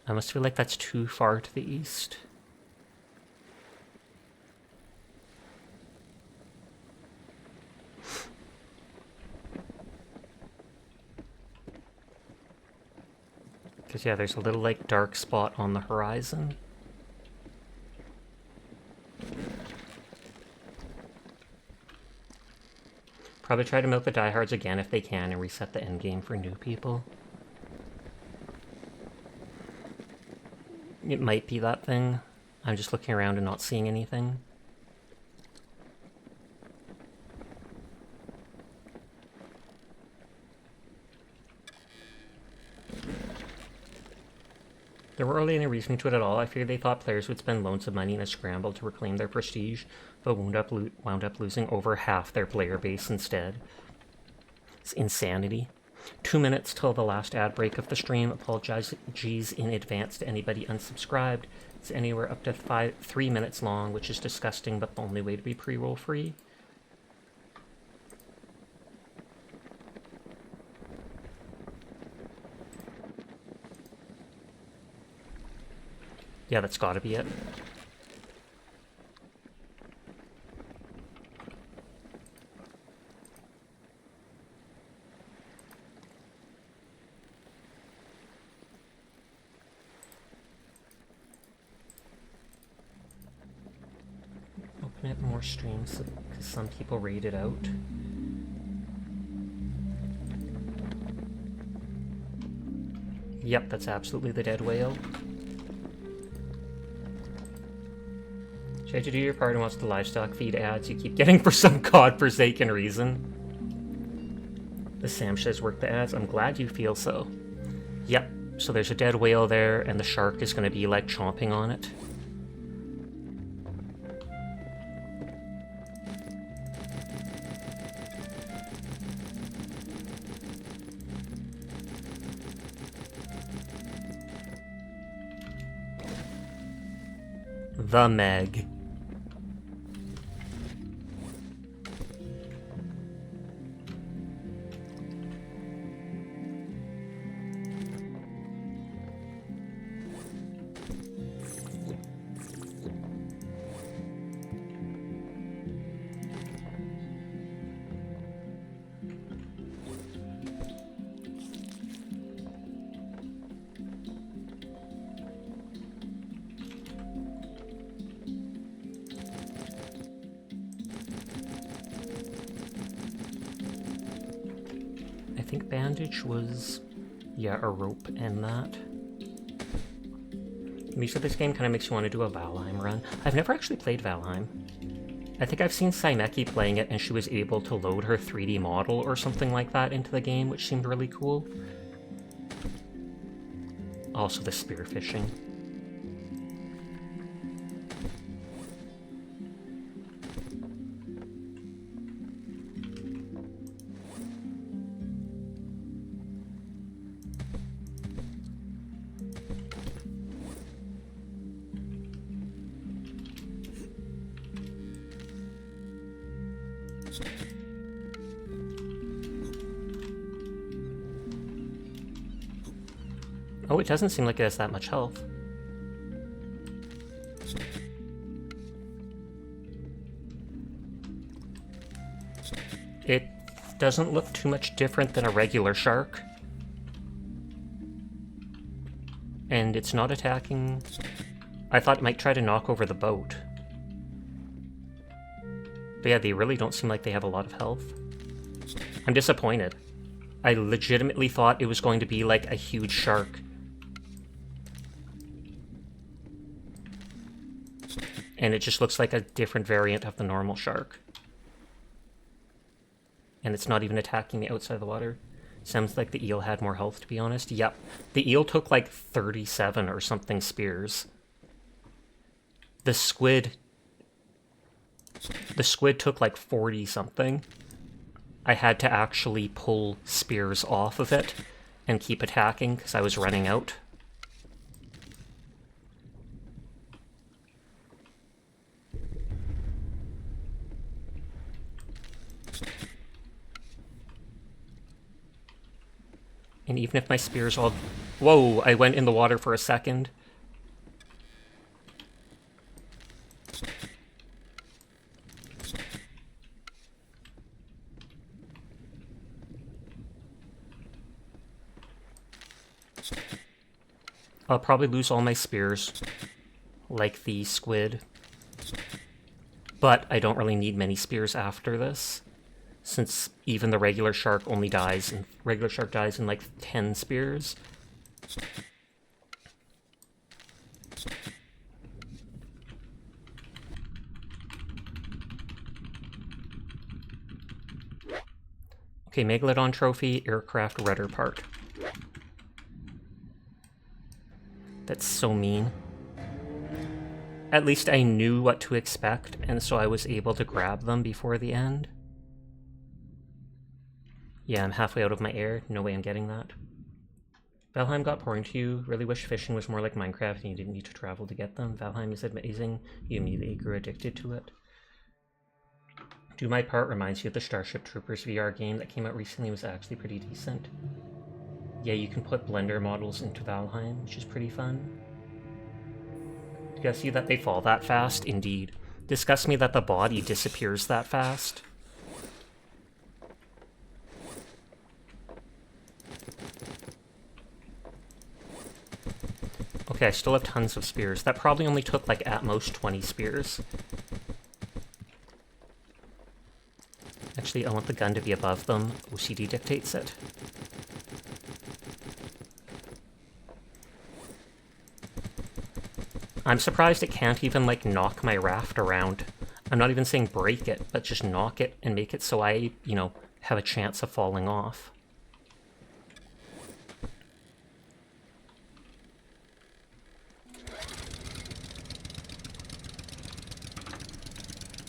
I must feel like that's too far to the east. Because yeah, there's a little like dark spot on the horizon. Probably try to milk the diehards again if they can and reset the endgame for new people. It might be that thing. I'm just looking around and not seeing anything. There weren't really any reason to it at all. I figured they thought players would spend loads of money in a scramble to reclaim their prestige, but wound up losing over half their player base instead. It's insanity. 2 minutes till the last ad break of the stream. Apologies in advance to anybody unsubscribed. It's anywhere up to 3 minutes long, which is disgusting, but the only way to be pre-roll free. Yeah, that's gotta be it. Open it more streams because some people raid it out. Yep, that's absolutely the dead whale. Try to do your part and watch the livestock feed ads you keep getting for some godforsaken reason. The Sam says work the ads. I'm glad you feel so. Yep, so there's a dead whale there, and the shark is going to be like chomping on it. The Meg. think bandage was, yeah, a rope and that. So this game kind of makes you want to do a Valheim run. I've never actually played Valheim. I think I've seen Saimeki playing it, and she was able to load her 3D model or something like that into the game, which seemed really cool. Also the spearfishing. Oh, it doesn't seem like it has that much health. It doesn't look too much different than a regular shark. And it's not attacking... I thought it might try to knock over the boat. But yeah, they really don't seem like they have a lot of health. I'm disappointed. I legitimately thought it was going to be like a huge shark. And it just looks like a different variant of the normal shark. And it's not even attacking me outside the water. Sounds like the eel had more health, to be honest. Yep. The eel took like 37 or something spears. The squid took like 40 something. I had to actually pull spears off of it and keep attacking because I was running out. And even if my spears all... Whoa, I went in the water for a second. I'll probably lose all my spears, like the squid. But I don't really need many spears after this, since even the regular shark only dies, and regular shark dies in like 10 spears. Okay, Megalodon trophy, aircraft rudder part. That's so mean. At least I knew what to expect, and so I was able to grab them before the end. Yeah, I'm halfway out of my air. No way I'm getting that. Valheim got pouring to you. Really wish fishing was more like Minecraft and you didn't need to travel to get them. Valheim is amazing. You immediately grew addicted to it. Do My Part reminds you of the Starship Troopers VR game that came out recently. It was actually pretty decent. Yeah, you can put Blender models into Valheim, which is pretty fun. Do you guys see that they fall that fast? Indeed. Disgusts me that the body disappears that fast. Okay, I still have tons of spears. That probably only took, like, at most 20 spears. Actually, I want the gun to be above them. OCD dictates it. I'm surprised it can't even, like, knock my raft around. I'm not even saying break it, but just knock it and make it so I, you know, have a chance of falling off.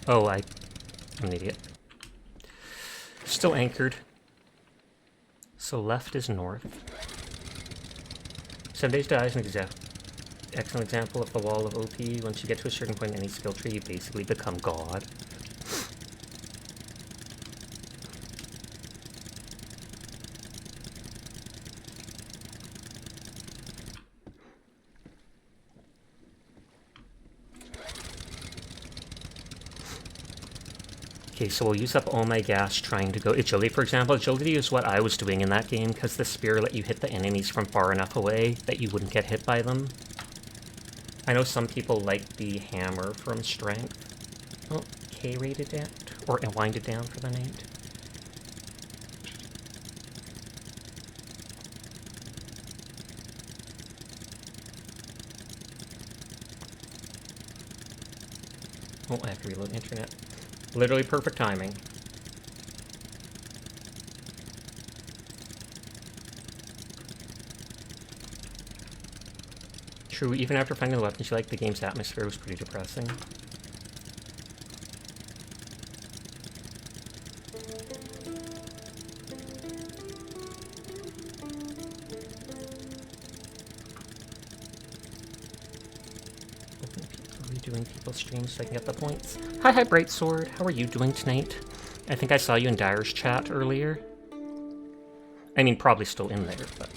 Oh, I'm an idiot. Still anchored. So left is north. 7 days to die is an excellent example of the wall of OP. Once you get to a certain point in any skill tree, you basically become God. Okay, so we'll use up all my gas trying to go agility, for example. Agility is what I was doing in that game, because the spear let you hit the enemies from far enough away that you wouldn't get hit by them. I know some people like the hammer from strength. Oh, K-rated it, or winded down for the night. Oh, I have to reload the internet. Literally perfect timing. True, even after finding the weapons you like, the game's atmosphere was pretty depressing. Redoing people's streams so I can get the points. Hi, Bright Sword. How are you doing tonight? I think I saw you in Dyer's chat earlier. I mean, probably still in there, but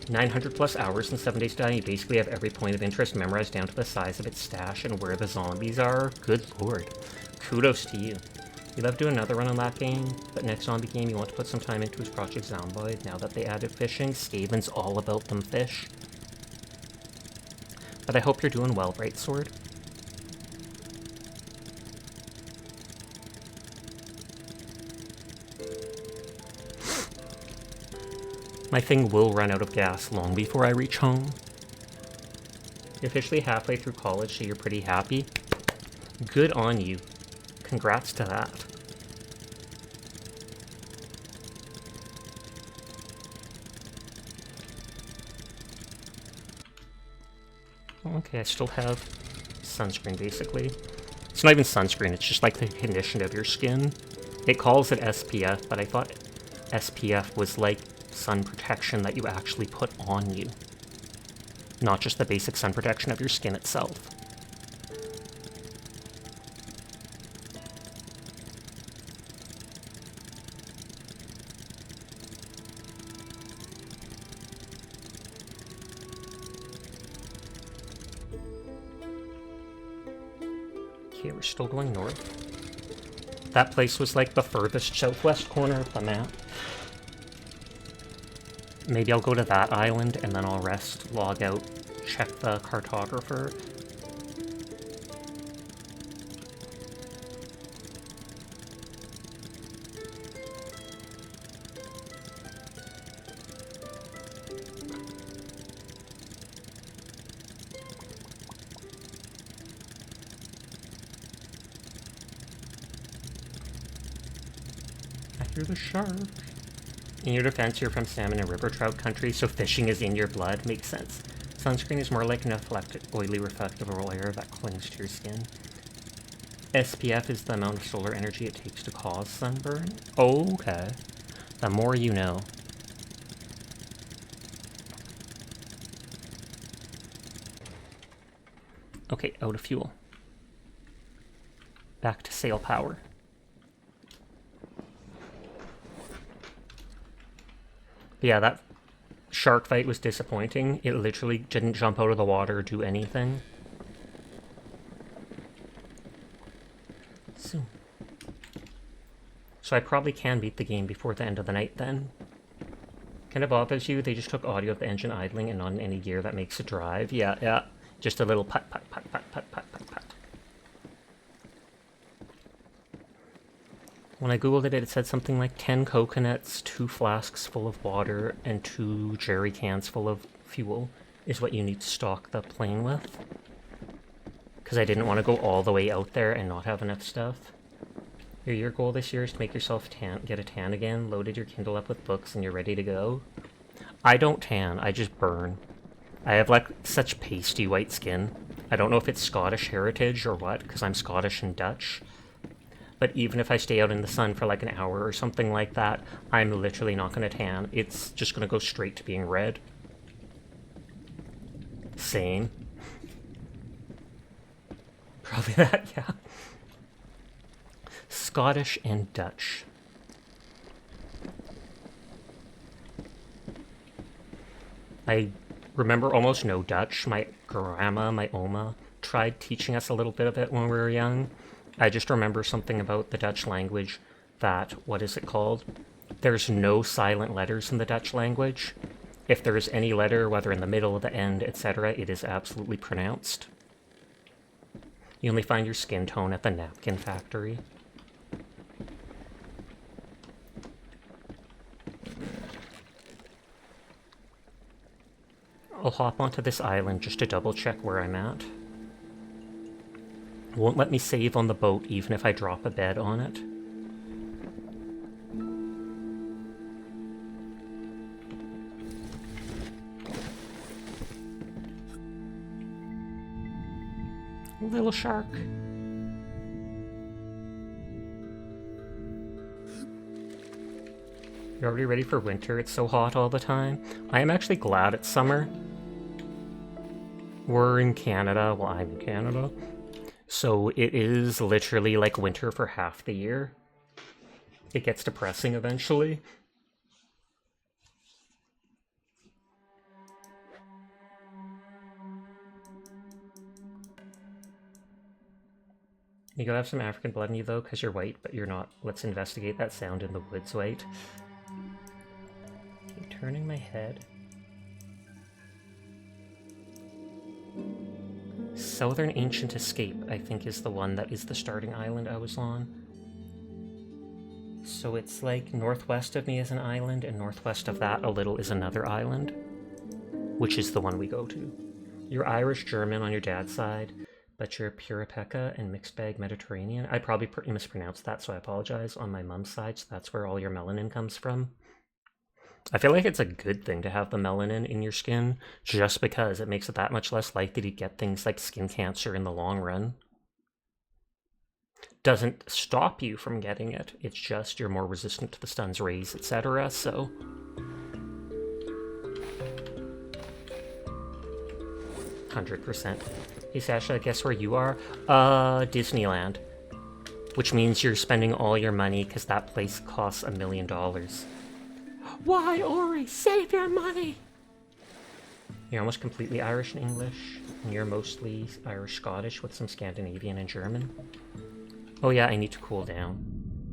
900 plus hours and 7 days to die. You basically have every point of interest memorized down to the size of its stash and where the zombies are. Good lord. Kudos to you. You'd love to do another run on that game, but next zombie game you want to put some time into is Project Zomboid. Now that they added fishing, Skaven's all about them fish. But I hope you're doing well, Bright Sword. My thing will run out of gas long before I reach home. You're officially halfway through college, so you're pretty happy. Good on you. Congrats to that. Okay, I still have sunscreen, basically. It's not even sunscreen, it's just like the condition of your skin. It calls it SPF, but I thought SPF was like sun protection that you actually put on you. Not just the basic sun protection of your skin itself. Okay, we're still going north. That place was like the furthest southwest corner of the map. Maybe I'll go to that island and then I'll rest, log out, check the cartographer. I hear the shark. In your defense, you're from salmon and river trout country, so fishing is in your blood. Makes sense. Sunscreen is more like an oily reflective layer that clings to your skin. SPF is the amount of solar energy it takes to cause sunburn. Okay. The more you know. Okay, out of fuel. Back to sail power. Yeah, that shark fight was disappointing. It literally didn't jump out of the water or do anything. So I probably can beat the game before the end of the night then. Kind of bothers you, they just took audio of the engine idling and not in any gear that makes it drive. Yeah. Just a little pat, pat, pat, pat, pat, pat, pat, pat. When I googled it, it said something like 10 coconuts, 2 flasks full of water, and 2 jerry cans full of fuel is what you need to stock the plane with. Because I didn't want to go all the way out there and not have enough stuff. Your goal this year is to make yourself get a tan again, loaded your Kindle up with books, and you're ready to go. I don't tan, I just burn. I have like such pasty white skin. I don't know if it's Scottish heritage or what, because I'm Scottish and Dutch. But even if I stay out in the sun for like an hour or something like that, I'm literally not going to tan. It's just going to go straight to being red. Same. Probably that, yeah. Scottish and Dutch. I remember almost no Dutch. My grandma, my oma, tried teaching us a little bit of it when we were young. I just remember something about the Dutch language that, what is it called? There's no silent letters in the Dutch language. If there is any letter, whether in the middle, the end, etc., it is absolutely pronounced. You only find your skin tone at the napkin factory. I'll hop onto this island just to double check where I'm at. Won't let me save on the boat even if I drop a bed on it. Little shark. You're already ready for winter? It's so hot all the time. I am actually glad it's summer. We're in Canada. Well, I'm in Canada. So it is literally like winter for half the year. It gets depressing eventually. You gotta have some African blood in you though, because you're white, but you're not. Let's investigate that sound in the woods, white. Okay, turning my head. Southern Ancient Escape, I think, is the one that is the starting island I was on. So it's like northwest of me is an island, and northwest of that a little is another island, which is the one we go to. You're Irish-German on your dad's side, but you're Puripeka and mixed bag Mediterranean. I probably mispronounced that, so I apologize. On my mom's side, so that's where all your melanin comes from. I feel like it's a good thing to have the melanin in your skin, just because it makes it that much less likely to get things like skin cancer in the long run. Doesn't stop you from getting it, it's just you're more resistant to the sun's rays, etc., so... 100%. Hey Sasha, guess where you are? Disneyland. Which means you're spending all your money because that place costs $1 million. Why, Ori? Save your money! You're almost completely Irish and English, and you're mostly Irish-Scottish with some Scandinavian and German. Oh yeah, I need to cool down.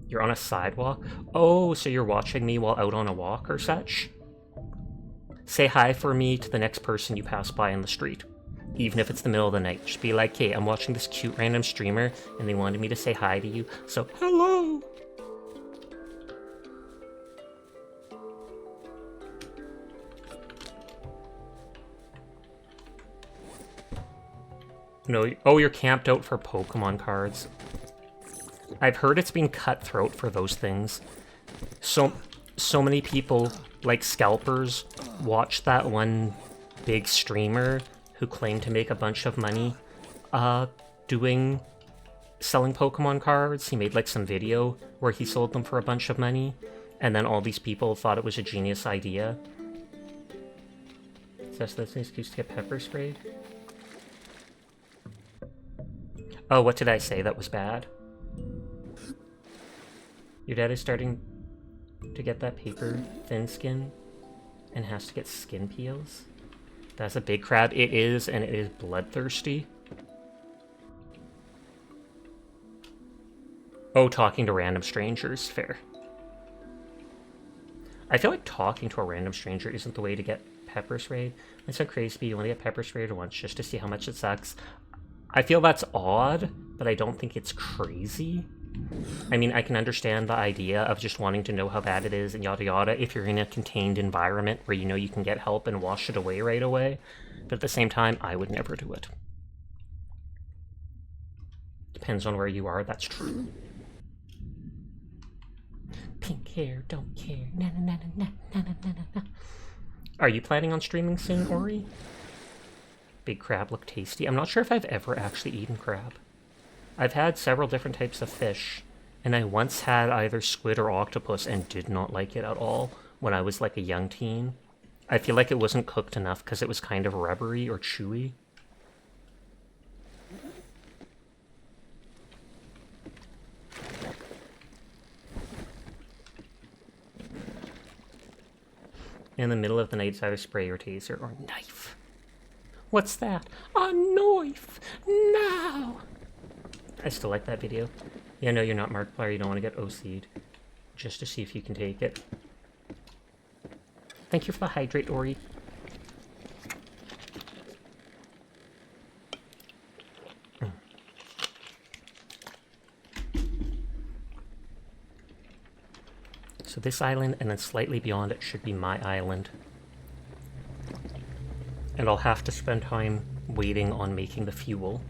You're on a sidewalk? Oh, so you're watching me while out on a walk or such? Say hi for me to the next person you pass by in the street. Even if it's the middle of the night. Just be like, hey, I'm watching this cute random streamer, and they wanted me to say hi to you, so hello! No, oh, you're camped out for Pokemon cards. I've heard it's been cutthroat for those things. So many people, like scalpers, watch that one big streamer who claimed to make a bunch of money selling Pokemon cards. He made like some video where he sold them for a bunch of money, and then all these people thought it was a genius idea. So that's an excuse to get pepper sprayed? Oh, what did I say that was bad? Your dad is starting to get that paper thin skin and has to get skin peels. That's a big crab. It is, and it is bloodthirsty. Oh, talking to random strangers. Fair. I feel like talking to a random stranger isn't the way to get pepper sprayed. It's so crazy. You want to get pepper sprayed once just to see how much it sucks. I feel that's odd, but I don't think it's crazy. I mean, I can understand the idea of just wanting to know how bad it is and yada yada if you're in a contained environment where you know you can get help and wash it away right away. But at the same time, I would never do it. Depends on where you are, that's true. Pink hair, don't care. Na na na na na na na na. Are you planning on streaming soon, Ori? Big crab look tasty. I'm not sure if I've ever actually eaten crab. I've had several different types of fish, and I once had either squid or octopus and did not like it at all when I was like a young teen. I feel like it wasn't cooked enough because it was kind of rubbery or chewy. In the middle of the night, it's either spray or taser or knife. What's that? A knife! Now! I still like that video. Yeah, no, you're not Markiplier. You don't want to get OC'd. Just to see if you can take it. Thank you for the hydrate, Ori. So this island, and then slightly beyond it, should be my island. And I'll have to spend time waiting on making the fuel.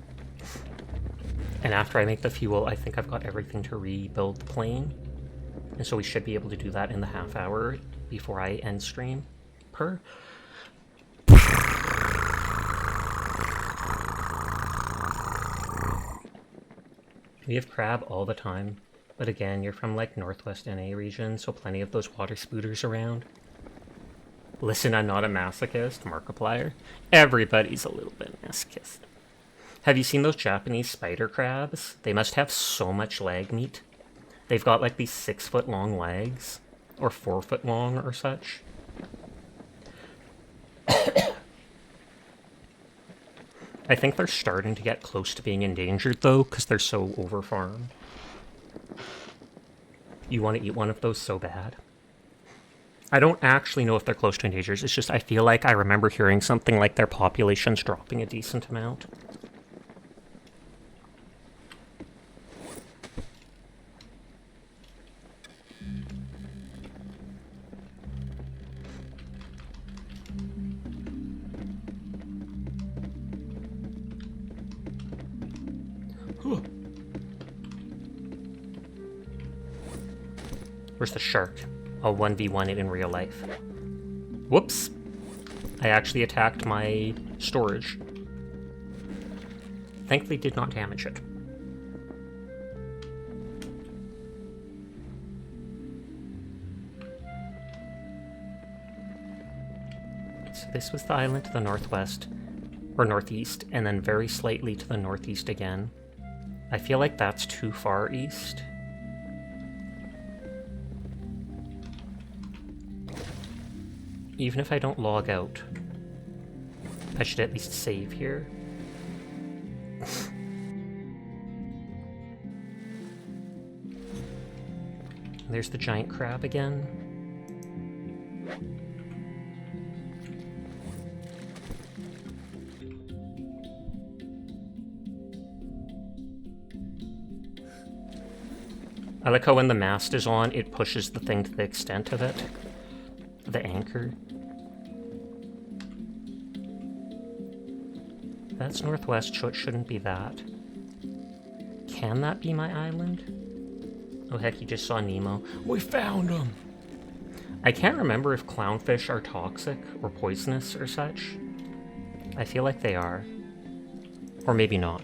And after I make the fuel, I think I've got everything to rebuild the plane. And so we should be able to do that in the half hour before I end stream. We have crab all the time. But again, you're from like Northwest NA region, so plenty of those water spooters around. Listen, I'm not a masochist, Markiplier. Everybody's a little bit masochist. Have you seen those Japanese spider crabs? They must have so much leg meat. They've got like these 6-foot long legs, or 4-foot long or such. I think they're starting to get close to being endangered though, because they're so over-farmed. You want to eat one of those so bad. I don't actually know if they're close to endangered, it's just I feel like I remember hearing something like their population's dropping a decent amount. Where's the shark? I'll 1v1 it in real life. Whoops! I actually attacked my storage. Thankfully did not damage it. So this was the island to the northwest, or northeast, and then very slightly to the northeast again. I feel like that's too far east. Even if I don't log out, I should at least save here. There's the giant crab again. I like how when the mast is on, it pushes the thing to the extent of it. The anchor. That's northwest, so it shouldn't be that. Can that be my island? Oh heck, you just saw Nemo. We found him! I can't remember if clownfish are toxic or poisonous or such. I feel like they are. Or maybe not.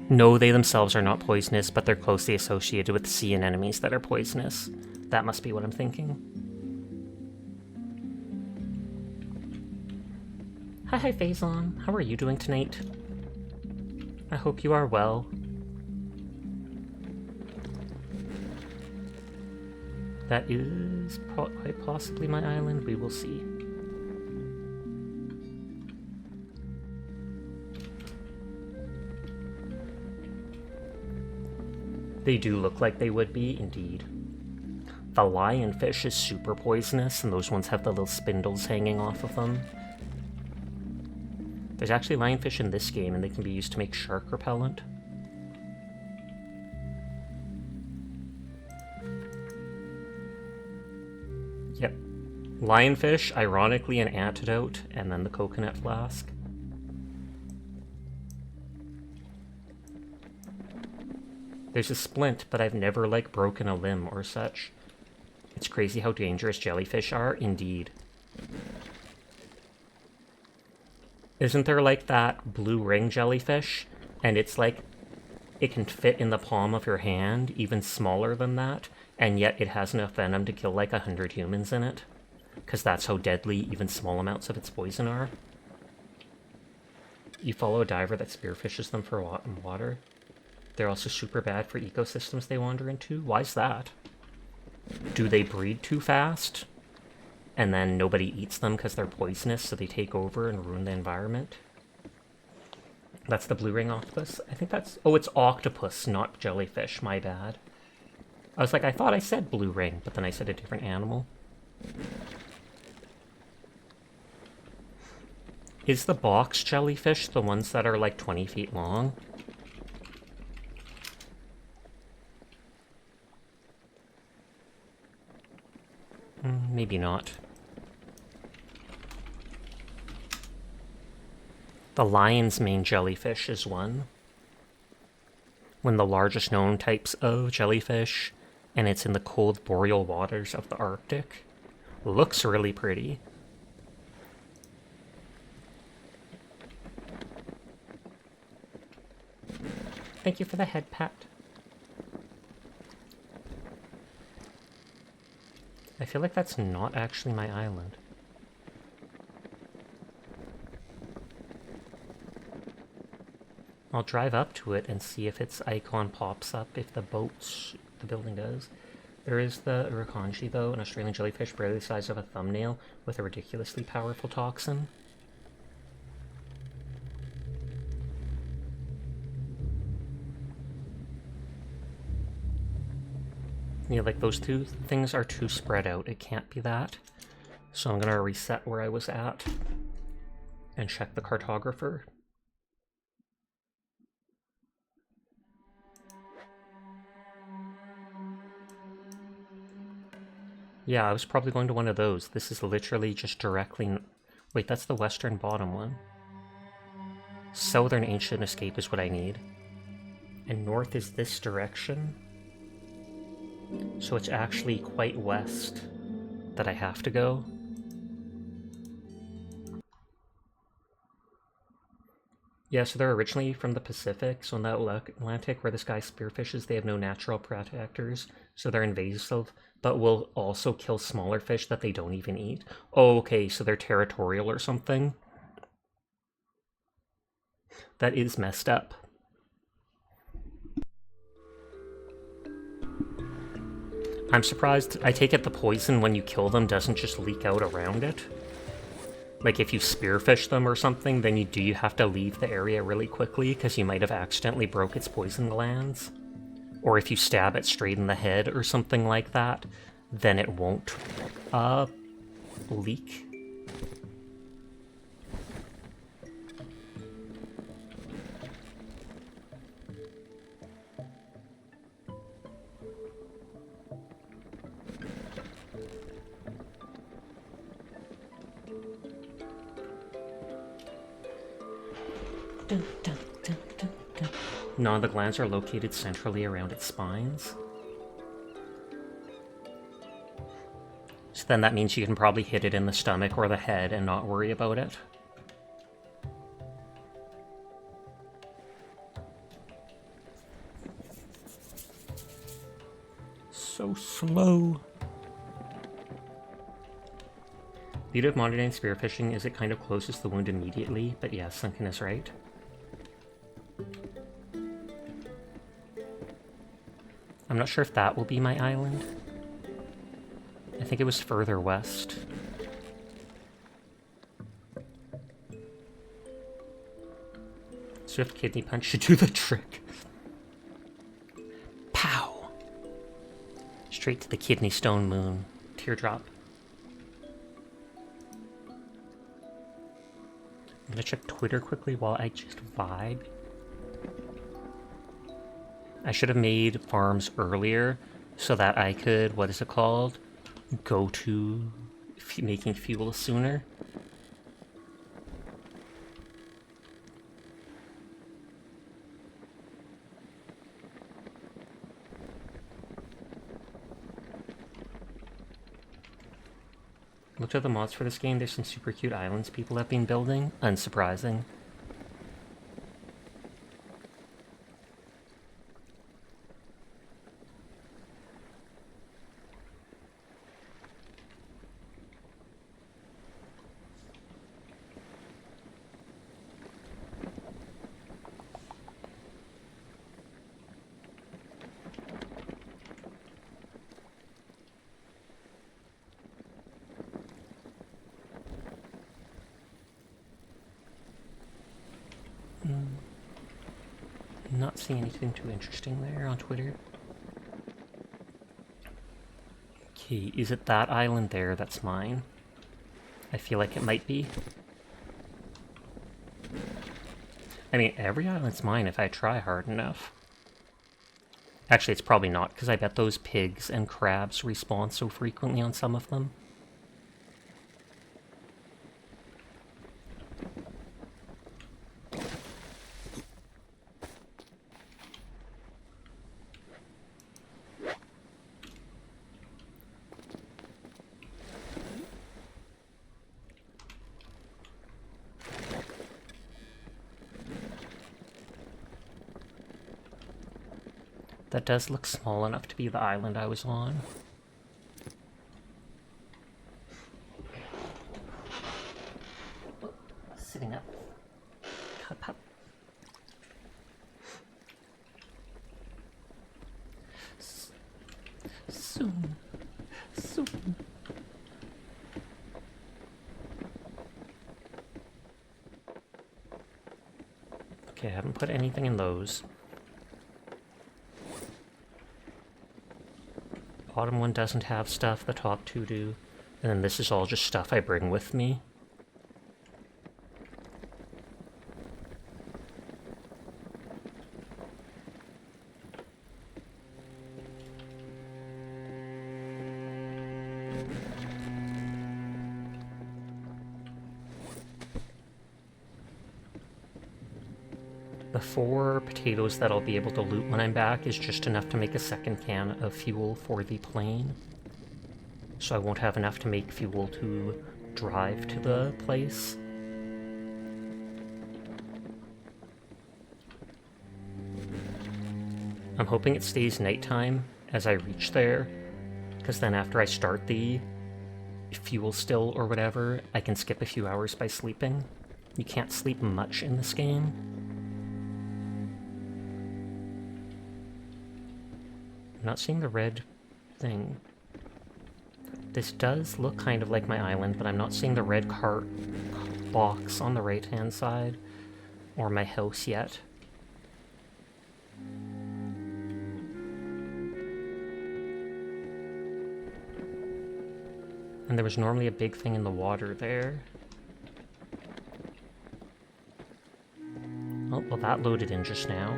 No, they themselves are not poisonous, but they're closely associated with sea anemones that are poisonous. That must be what I'm thinking. Hi, Faison. How are you doing tonight? I hope you are well. That is quite possibly my island. We will see. They do look like they would be, indeed. The lionfish is super poisonous, and those ones have the little spindles hanging off of them. There's actually lionfish in this game, and they can be used to make shark repellent. Yep. Lionfish, ironically an antidote, and then the coconut flask. There's a splint, but I've never, like, broken a limb or such. It's crazy how dangerous jellyfish are, indeed. Isn't there, like, that blue ring jellyfish? And it's like, it can fit in the palm of your hand, even smaller than that, and yet it has enough venom to kill, like, 100 humans in it. Because that's how deadly even small amounts of its poison are. You follow a diver that spearfishes them for water. They're also super bad for ecosystems they wander into. Why's that? Do they breed too fast? And then nobody eats them because they're poisonous, so they take over and ruin the environment? That's the blue ring octopus? I think that's... Oh, it's octopus, not jellyfish. My bad. I was like, I thought I said blue ring, but then I said a different animal. Is the box jellyfish the ones that are like 20 feet long? Maybe not. The lion's mane jellyfish is one. One of the largest known types of jellyfish, and it's in the cold boreal waters of the Arctic. Looks really pretty. Thank you for the head pat. I feel like that's not actually my island. I'll drive up to it and see if its icon pops up if the building does. There is the Urukhanji though, an Australian jellyfish barely the size of a thumbnail with a ridiculously powerful toxin. Yeah, like those two things are too spread out. It can't be that. So I'm gonna reset where I was at and check the cartographer. Yeah, I was probably going to one of those. This is literally just directly... Wait, that's the western bottom one. Southern Ancient Escape is what I need. And north is this direction. So it's actually quite west that I have to go. Yeah, so they're originally from the Pacific, so in the Atlantic where this guy spearfishes, they have no natural predators, so they're invasive, but will also kill smaller fish that they don't even eat. Oh, okay, so they're territorial or something. That is messed up. I'm surprised. I take it the poison when you kill them doesn't just leak out around it. Like if you spearfish them or something, then you have to leave the area really quickly because you might have accidentally broke its poison glands. Or if you stab it straight in the head or something like that, then it won't leak. Dun, dun, dun, dun, dun. None of the glands are located centrally around its spines. So then that means you can probably hit it in the stomach or the head and not worry about it. So slow. The beauty of modern day spearfishing is it kind of closes the wound immediately, but yeah, Sunken is right. I'm not sure if that will be my island. I think it was further west. Swift Kidney Punch should do the trick. Pow! Straight to the kidney stone moon. Teardrop. I'm gonna check Twitter quickly while I just vibe. I should have made farms earlier so that I could, what is it called? Go to making fuel sooner. Looked at the mods for this game, there's some super cute islands people have been building. Unsurprising. Not seeing anything too interesting there on Twitter. Okay, is it that island there that's mine? I feel like it might be. I mean, every island's mine if I try hard enough. Actually, it's probably not, because I bet those pigs and crabs respawn so frequently on some of them. That does look small enough to be the island I was on. Sitting up. Hup, hup. Soon. Soon. Okay, I haven't put anything in those. Bottom one doesn't have stuff, the top two do. And then this is all just stuff I bring with me. The 4 potatoes that I'll be able to loot when I'm back is just enough to make a second can of fuel for the plane. So I won't have enough to make fuel to drive to the place. I'm hoping it stays nighttime as I reach there, because then after I start the fuel still or whatever, I can skip a few hours by sleeping. You can't sleep much in this game. I'm not seeing the red thing. This does look kind of like my island, but I'm not seeing the red cart box on the right-hand side, or my house yet. And there was normally a big thing in the water there. Oh, well that loaded in just now.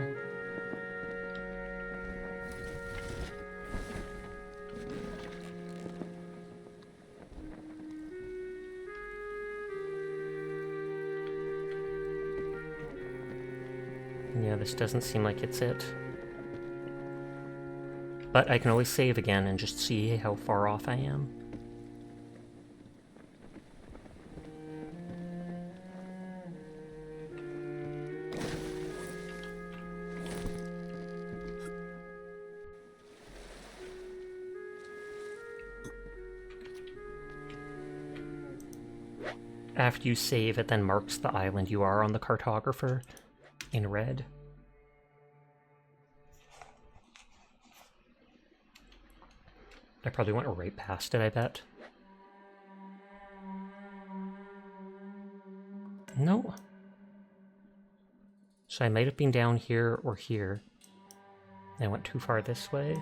Yeah, this doesn't seem like it's it. But I can always save again and just see how far off I am. After you save, it then marks the island you are on the cartographer in red. I probably went right past it, I bet. No. So I might have been down here or here. I went too far this way.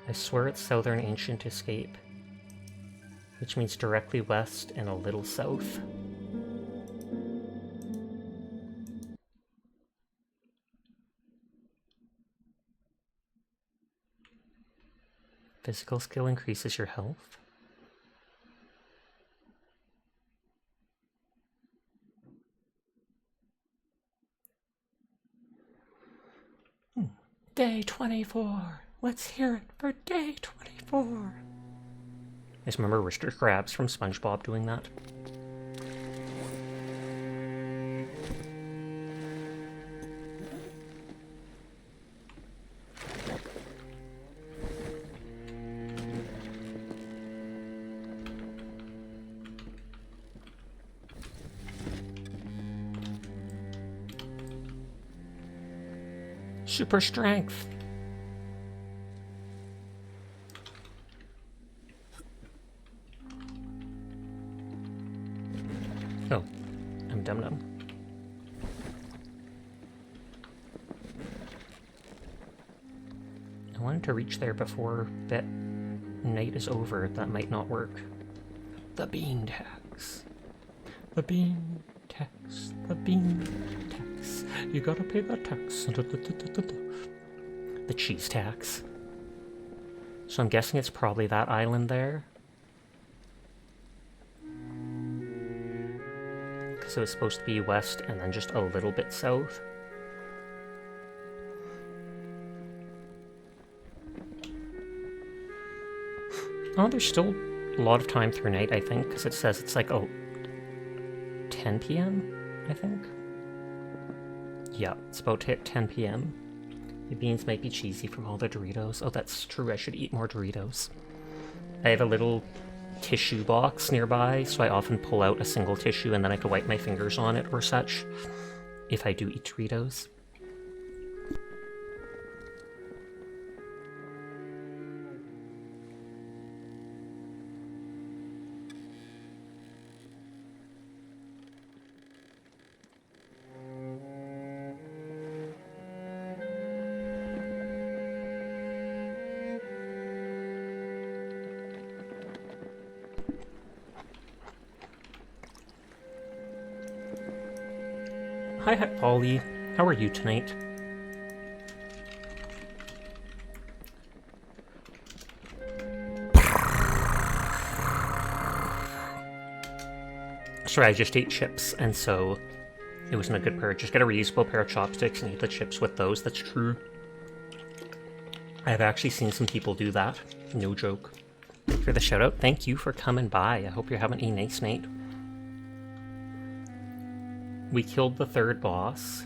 I swear it's Southern Ancient Escape, which means directly west and a little south. Physical skill increases your health. Day 24. Let's hear it for day 24. I just remember Mr. Krabs from SpongeBob doing that. Super strength. Oh, I'm dum-dum. I wanted to reach there before that night is over. That might not work. The bean tax. The bean tax. The bean tax. You gotta pay the tax. The cheese tax. So I'm guessing it's probably that island there. Because it was supposed to be west and then just a little bit south. Oh, there's still a lot of time through night, I think, because it says it's like, 10 p.m., I think? Yeah, it's about to hit 10 p.m. The beans might be cheesy from all the Doritos. Oh, that's true. I should eat more Doritos. I have a little tissue box nearby, so I often pull out a single tissue and then I can wipe my fingers on it or such if I do eat Doritos. Hi, Polly. How are you tonight? Sorry, I just ate chips, and so it wasn't a good pair. Just get a reusable pair of chopsticks and eat the chips with those. That's true. I've actually seen some people do that. No joke. Thank you for the shout out. Thank you for coming by. I hope you're having a nice night. We killed the third boss.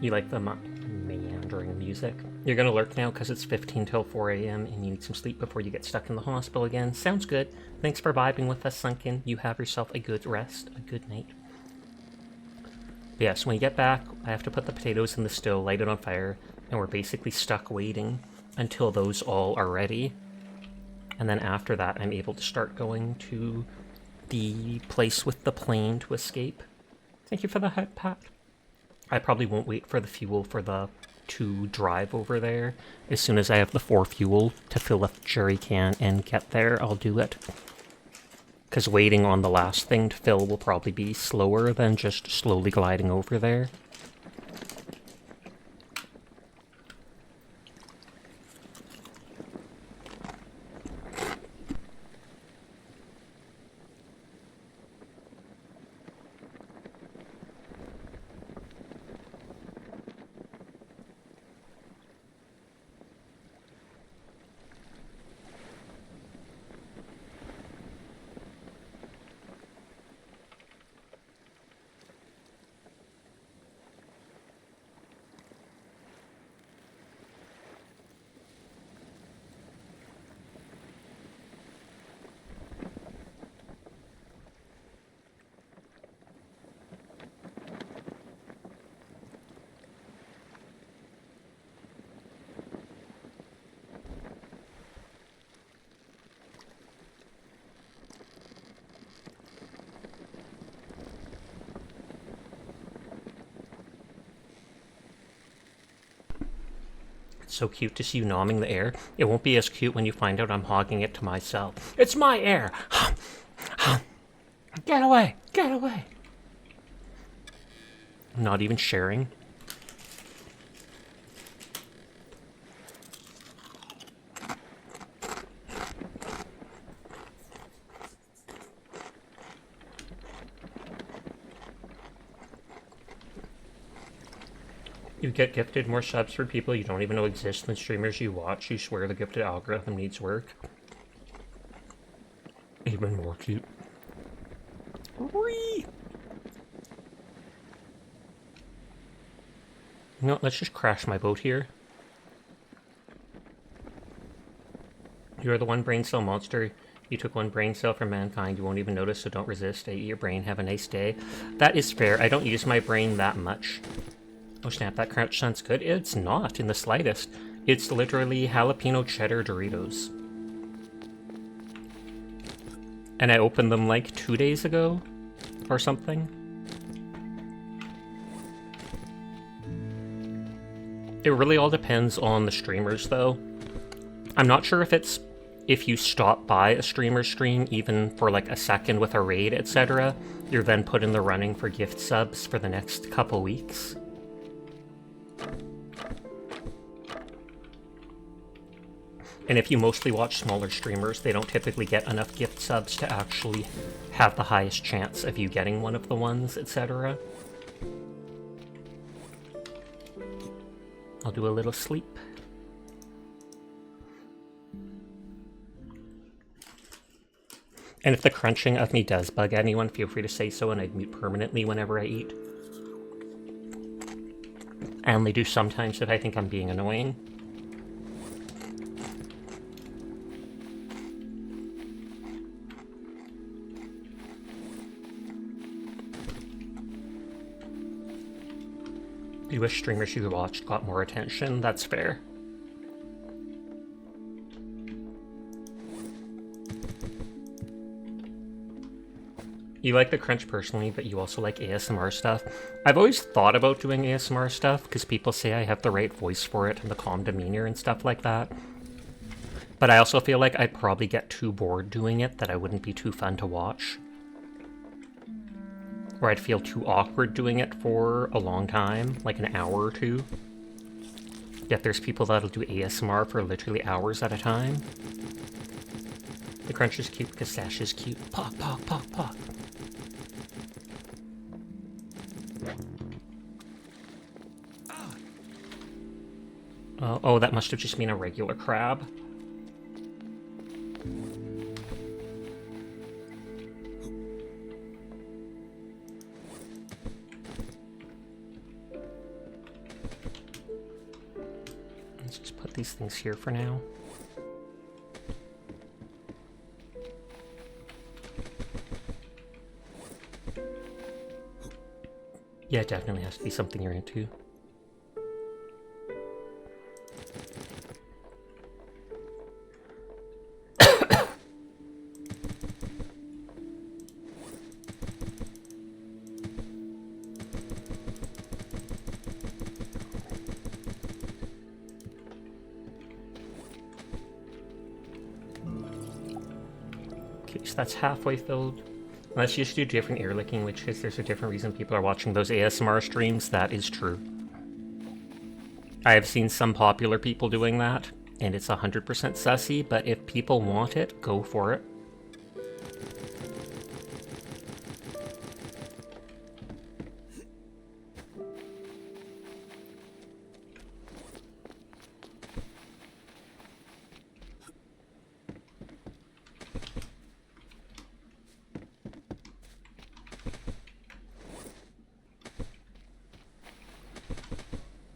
You like the meandering music? You're gonna lurk now because it's 15 till 4 a.m. and you need some sleep before you get stuck in the hospital again. Sounds good. Thanks for vibing with us, Sunken. You have yourself a good rest, a good night. But yeah, so when you get back, I have to put the potatoes in the stove, light it on fire, and we're basically stuck waiting until those all are ready. And then after that, I'm able to start going to the place with the plane to escape. Thank you for the hype, Pat. I probably won't wait for the fuel for the to drive over there. As soon as I have the 4 fuel to fill a jerry can and get there, I'll do it. Because waiting on the last thing to fill will probably be slower than just slowly gliding over there. So cute to see you nomming the air. It won't be as cute when you find out I'm hogging it to myself. It's my air! Get away! Get away! I'm not even sharing. You get gifted more subs for people you don't even know exist than streamers you watch. You swear the gifted algorithm needs work. Even more cute. Whee! No, let's just crash my boat here. You're the one brain cell monster. You took one brain cell from mankind. You won't even notice, so don't resist. I eat your brain. Have a nice day. That is fair. I don't use my brain that much. Oh snap, that crouch sounds good. It's not in the slightest. It's literally jalapeno cheddar Doritos. And I opened them like 2 days ago or something. It really all depends on the streamers though. I'm not sure if it's if you stop by a streamer's stream even for like a second with a raid, etc. You're then put in the running for gift subs for the next couple weeks. And if you mostly watch smaller streamers, they don't typically get enough gift subs to actually have the highest chance of you getting one of the ones, etc. I'll do a little sleep. And if the crunching of me does bug anyone, feel free to say so and I'd mute permanently whenever I eat. I only do sometimes if I think I'm being annoying. You wish streamers you watched got more attention, that's fair. You like the crunch personally, but you also like ASMR stuff. I've always thought about doing ASMR stuff because people say I have the right voice for it and the calm demeanor and stuff like that. But I also feel like I'd probably get too bored doing it, that I wouldn't be too fun to watch. Or I'd feel too awkward doing it for a long time, like an hour or two. Yet there's people that'll do ASMR for literally hours at a time. The crunch is cute because Sash is cute. Pog, pog, pog, pog. Oh, that must have just been a regular crab. Let's just put these things here for now. Yeah, it definitely has to be something you're into. Okay, so that's halfway filled. Unless you just do different ear licking, which is there's a different reason people are watching those ASMR streams, that is true. I have seen some popular people doing that, and it's 100% sussy, but if people want it, go for it.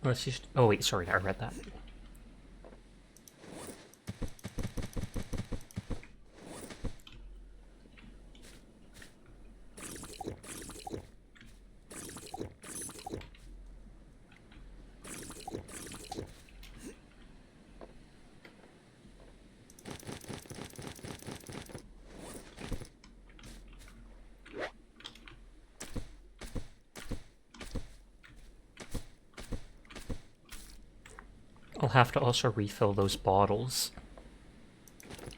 Let's just... Oh wait, sorry, I read that. I'll have to also refill those bottles,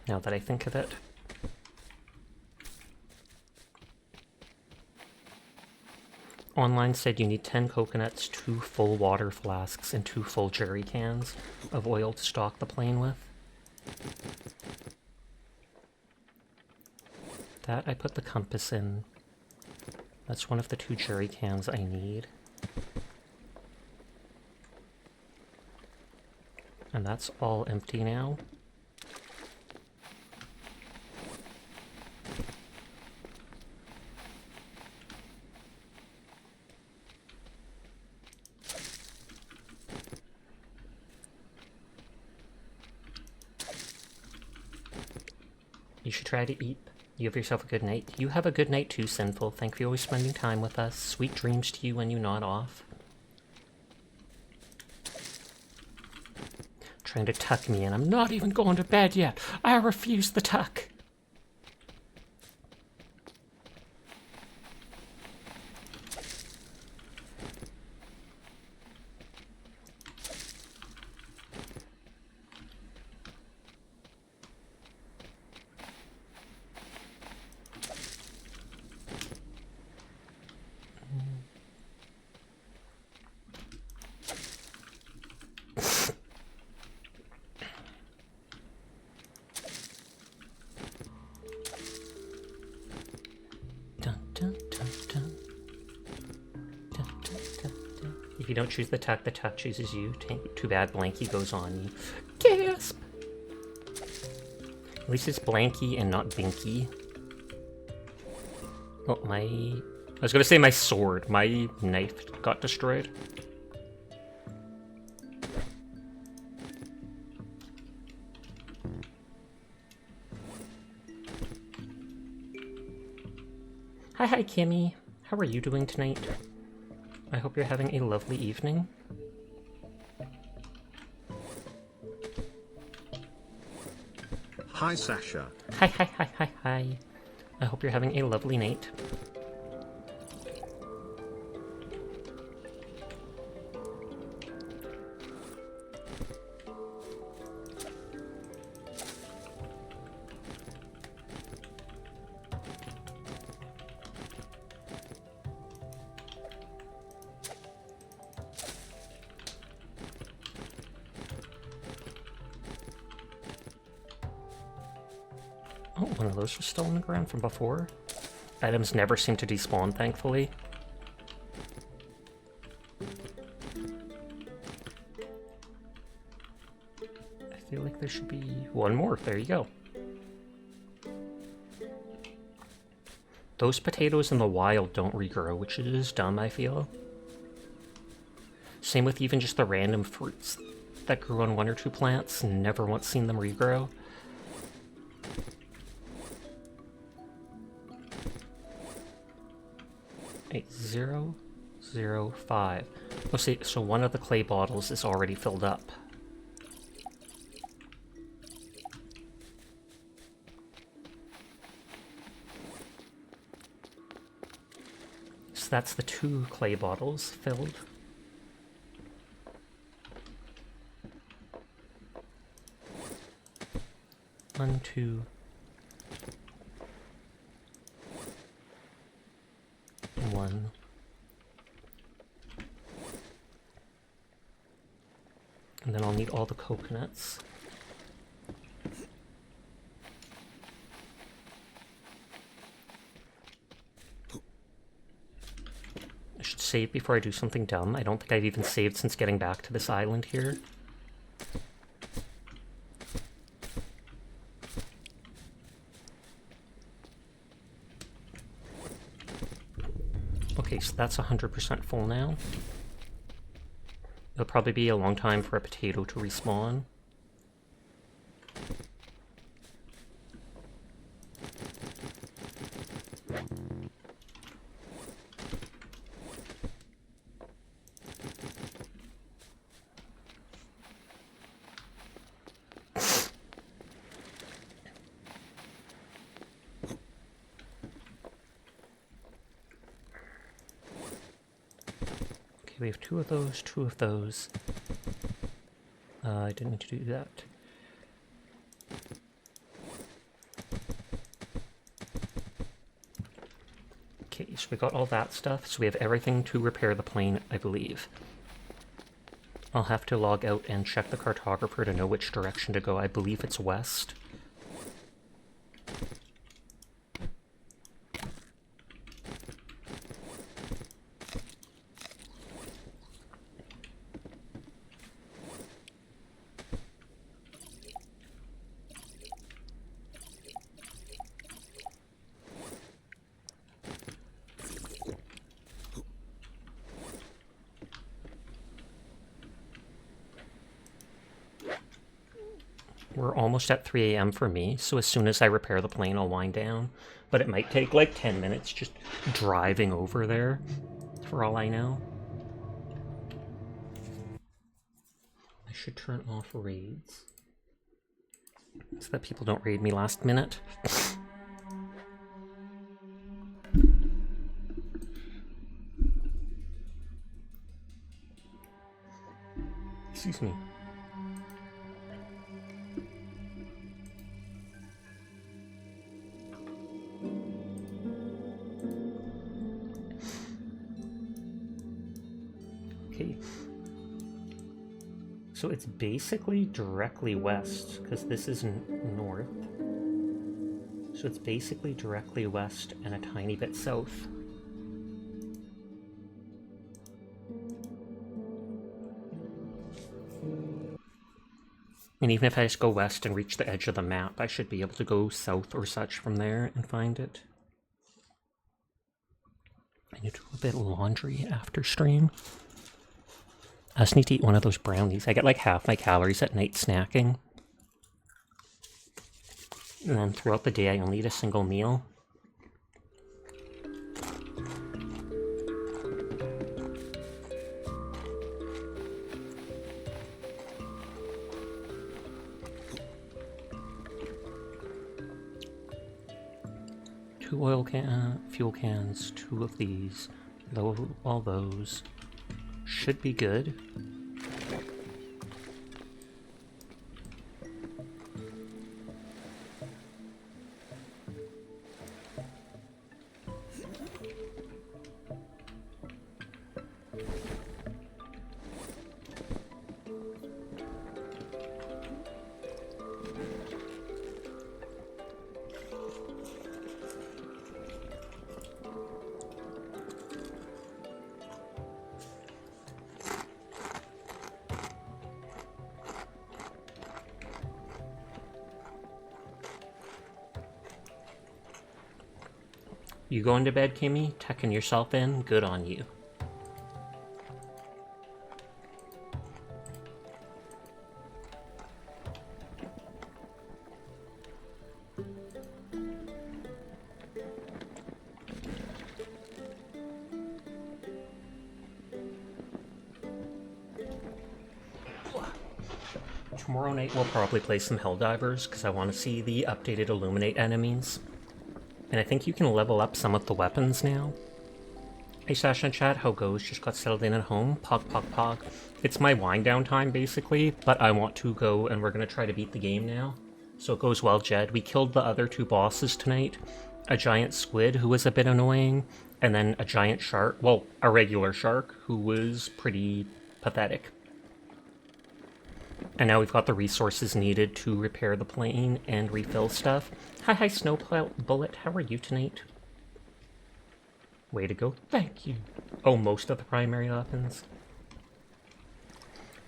now that I think of it. Online said you need 10 coconuts, 2 full water flasks, and 2 full jerry cans of oil to stock the plane with. That I put the compass in. That's one of the 2 jerry cans I need. And that's all empty now. You should try to eat. You have yourself a good night. You have a good night too, Sinful. Thank you for always spending time with us. Sweet dreams to you when you nod off. Trying to tuck me in. I'm not even going to bed yet. I refuse the tuck. If you don't choose the tuck chooses you. Too bad Blanky goes on you. Gasp! At least it's Blanky and not Binky. Oh, I was gonna say my sword. My knife got destroyed. Hi, Kimmy. How are you doing tonight? I hope you're having a lovely evening. Hi, Sasha. Hi. I hope you're having a lovely night. Oh, one of those was still on the ground from before. Items never seem to despawn, thankfully. I feel like there should be one more. There you go. Those potatoes in the wild don't regrow, which is dumb, I feel. Same with even just the random fruits that grew on one or two plants. Never once seen them regrow. Eight, 0, 0, 5. Oh, see, so one of the clay bottles is already filled up. So that's the 2 clay bottles filled. One, 2. 1. And then I'll need all the coconuts. I should save before I do something dumb. I don't think I've even saved since getting back to this island here. Okay, so that's 100% full now. It'll probably be a long time for a potato to respawn. We have 2 of those, 2 of those. I didn't need to do that. Okay, so we got all that stuff, so we have everything to repair the plane, I believe. I'll have to log out and check the cartographer to know which direction to go. I believe it's west. We're almost at 3 a.m. for me, so as soon as I repair the plane, I'll wind down. But it might take like 10 minutes just driving over there, for all I know. I should turn off raids, so that people don't raid me last minute. Excuse me. Okay. So it's basically directly west, because this is north. So it's basically directly west and a tiny bit south. And even if I just go west and reach the edge of the map, I should be able to go south or such from there and find it. I need to do a bit of laundry after stream. I just need to eat one of those brownies. I get like half my calories at night snacking. And then throughout the day I only eat a single meal. 2 fuel cans, 2 of these, all those. Should be good. You going to bed, Kimmy? Tucking yourself in? Good on you. Tomorrow night we'll probably play some Helldivers, because I want to see the updated Illuminate enemies. And I think you can level up some of the weapons now. Hey Sasha and chat, how goes? Just got settled in at home. Pog, pog, pog. It's my wind down time basically, but I want to go and we're going to try to beat the game now. So it goes well, Jed. We killed the other 2 bosses tonight. A giant squid who was a bit annoying, and then a giant shark, well, a regular shark who was pretty pathetic. And now we've got the resources needed to repair the plane and refill stuff. Hi, Snow Bullet. How are you tonight? Way to go. Thank you. Oh, most of the primary weapons.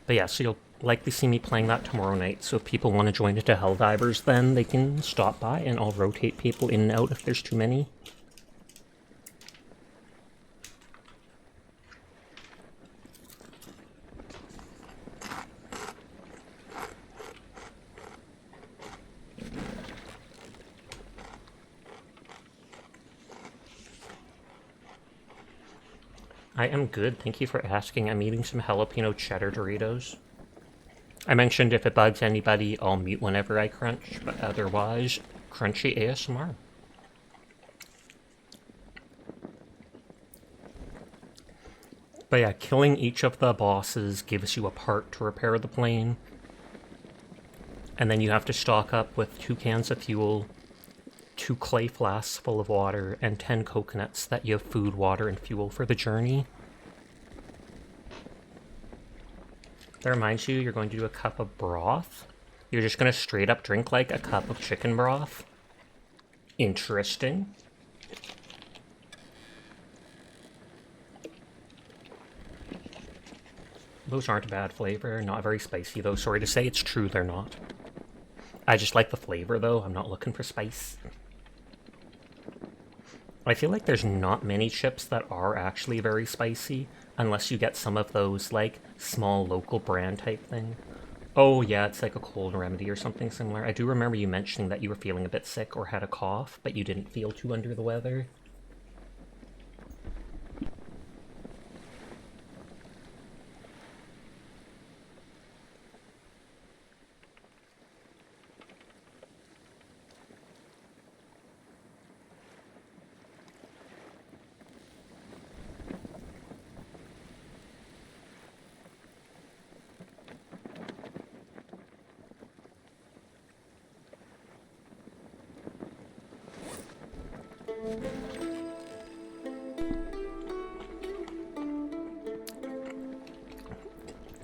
But yeah, so you'll likely see me playing that tomorrow night. So if people want to join into Helldivers, then they can stop by and I'll rotate people in and out if there's too many. I am good, thank you for asking. I'm eating some jalapeno cheddar Doritos. I mentioned if it bugs anybody, I'll mute whenever I crunch, but otherwise, crunchy ASMR. But yeah, killing each of the bosses gives you a part to repair the plane. And then you have to stock up with 2 cans of fuel, 2 clay flasks full of water, and 10 coconuts that you have food, water, and fuel for the journey. That reminds you, you're going to do a cup of broth. You're just going to straight up drink like a cup of chicken broth. Interesting. Those aren't a bad flavor, not very spicy though. Sorry to say, it's true they're not. I just like the flavor though, I'm not looking for spice. I feel like there's not many chips that are actually very spicy, unless you get some of those, like, small local brand type thing. Oh yeah, it's like a cold remedy or something similar. I do remember you mentioning that you were feeling a bit sick or had a cough, but you didn't feel too under the weather.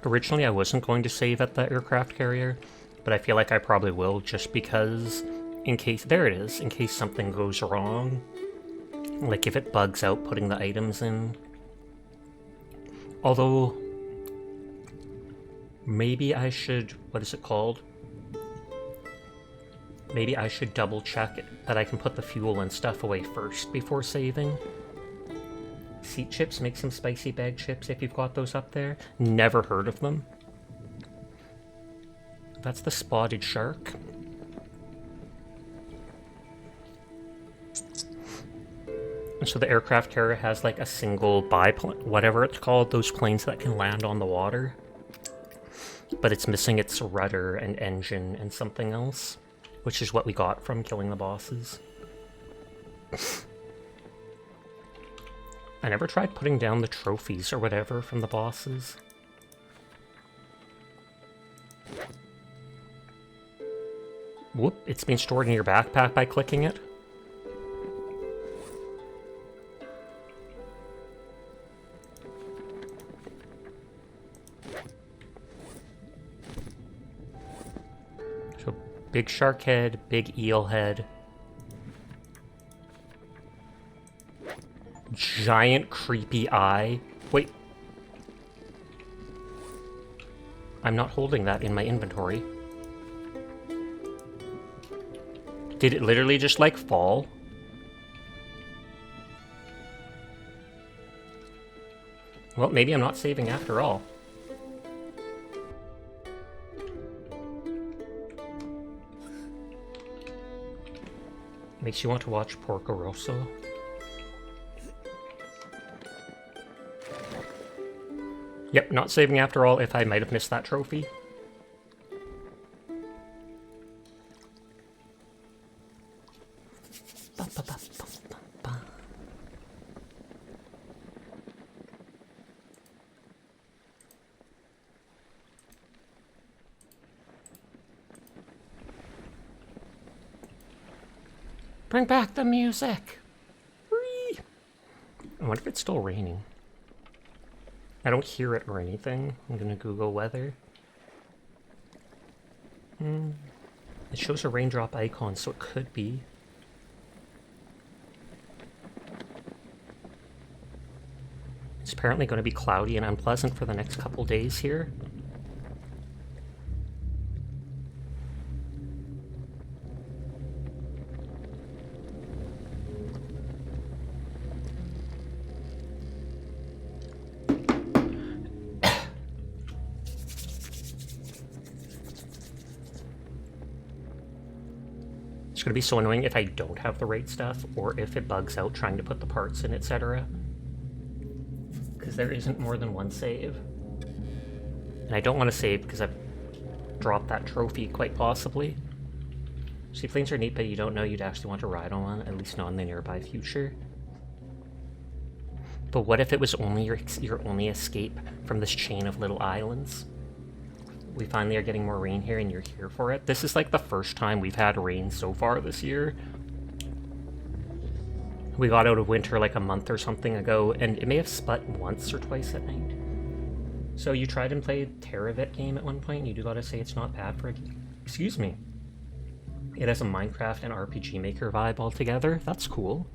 Originally, I wasn't going to save at the aircraft carrier, but I feel like I probably will just because, in case, there it is, in case something goes wrong. Like if it bugs out putting the items in. Although, maybe I should, what is it called? Maybe I should double check that I can put the fuel and stuff away first before saving. Seat chips, make some spicy bag chips if you've got those up there. Never heard of them. That's the spotted shark. And so the aircraft carrier has like a single biplane, whatever it's called, those planes that can land on the water. But it's missing its rudder and engine and something else, which is what we got from killing the bosses. I never tried putting down the trophies or whatever from the bosses. Whoop, it's being stored in your backpack by clicking it. So, big shark head, big eel head. Giant creepy eye. Wait. I'm not holding that in my inventory. Did it literally just, like, fall? Well, maybe I'm not saving after all. Makes you want to watch Porco Rosso. Yep, not saving after all if I might have missed that trophy. Bring back the music! Whee! I wonder if it's still raining. I don't hear it or anything. I'm gonna Google weather. It shows a raindrop icon, so it could be. It's apparently going to be cloudy and unpleasant for the next couple days here. It's going to be so annoying if I don't have the right stuff, or if it bugs out trying to put the parts in, etc. Because there isn't more than one save. And I don't want to save because I've dropped that trophy, quite possibly. Seaplanes are neat, but you don't know you'd actually want to ride on one, at least not in the nearby future. But what if it was only your only escape from this chain of little islands? We finally are getting more rain here and you're here for it. This is like the first time we've had rain so far this year. We got out of winter like a month or something ago, and it may have sput once or twice at night. So you tried and played Terravit game at one point, and you do gotta say it's not bad for it. Excuse me. It has a Minecraft and RPG Maker vibe altogether. That's cool.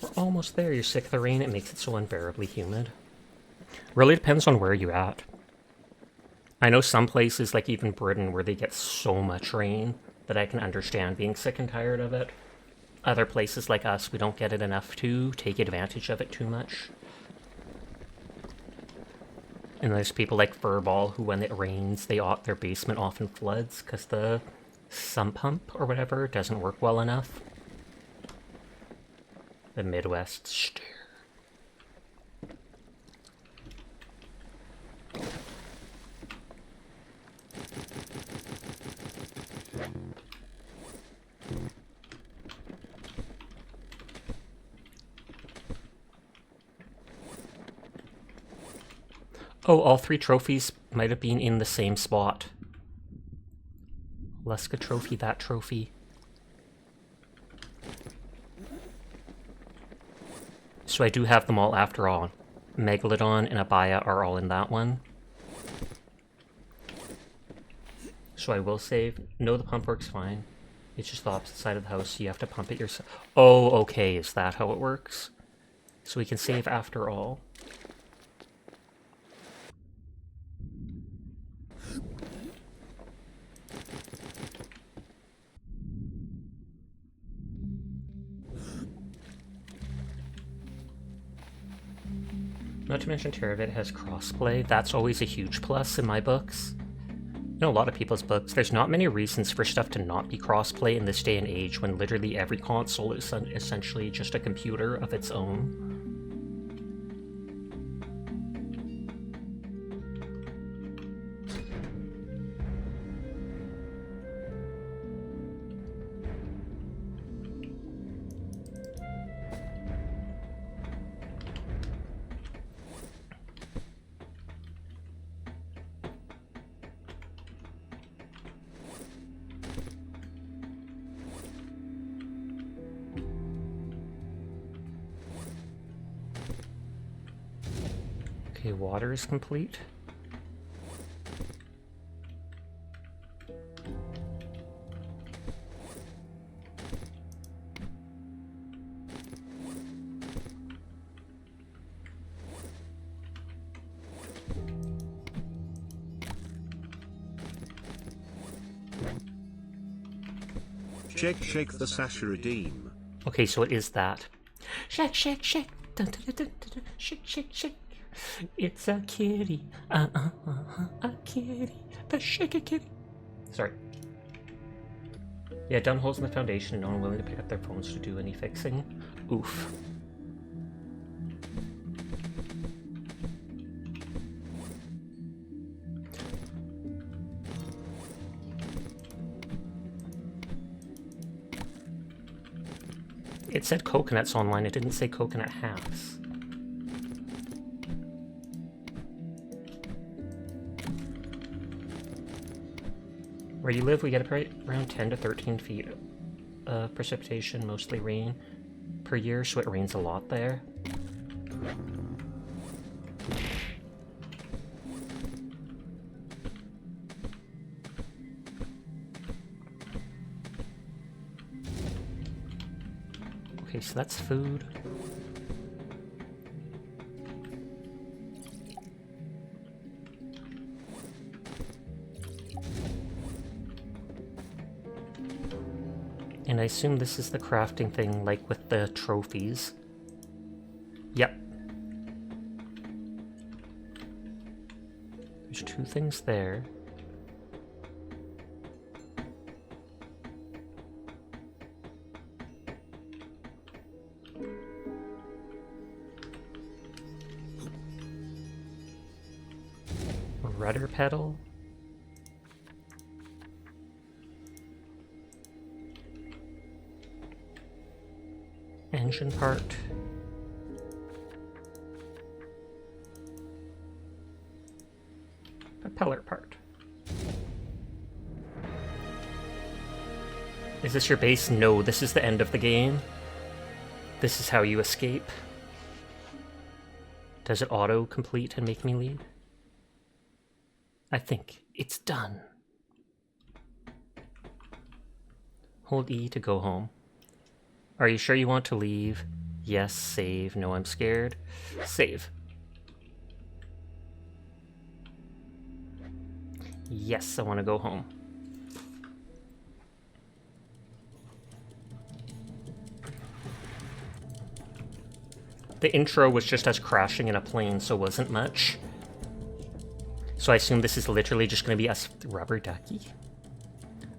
We're almost there. You're sick of the rain. It makes it so unbearably humid. Really depends on where you're at. I know some places, like even Britain, where they get so much rain that I can understand being sick and tired of it. Other places like us, we don't get it enough to take advantage of it too much. And there's people like Furball who, when it rains, their basement often floods because the sump pump or whatever doesn't work well enough. The Midwest stare. Oh, all three trophies might have been in the same spot. Leska trophy, that trophy. So I do have them all after all. Megalodon and Abaya are all in that one. So I will save. No, the pump works fine. It's just the opposite side of the house, so you have to pump it yourself. Oh, okay, is that how it works? So we can save after all. Not to mention Terravit has crossplay. That's always a huge plus in my books. In a lot of people's books, there's not many reasons for stuff to not be crossplay in this day and age when literally every console is essentially just a computer of its own. Okay, water is complete. Shake, shake the Sasha redeem. Okay, so it is that. Shake, shake, shake. Dun, dun, dun, dun, dun. Shake, shake, shake. It's a kitty. A kitty. The shake a kitty. Sorry. Yeah, done holes in the foundation and no one willing to pick up their phones to do any fixing. Oof. It said coconuts online, it didn't say coconut halves. Where you live, we get around 10 to 13 feet of precipitation, mostly rain, per year, so it rains a lot there. Okay, so that's food. And I assume this is the crafting thing, like with the trophies. Yep. There's 2 things there. Rudder pedal. Engine part. Propeller part. Is this your base? No, this is the end of the game. This is how you escape. Does it auto-complete and make me leave? I think it's done. Hold E to go home. Are you sure you want to leave? Yes, save. No, I'm scared. Save. Yes, I want to go home. The intro was just us crashing in a plane, so wasn't much. So I assume this is literally just going to be us... Rubber ducky?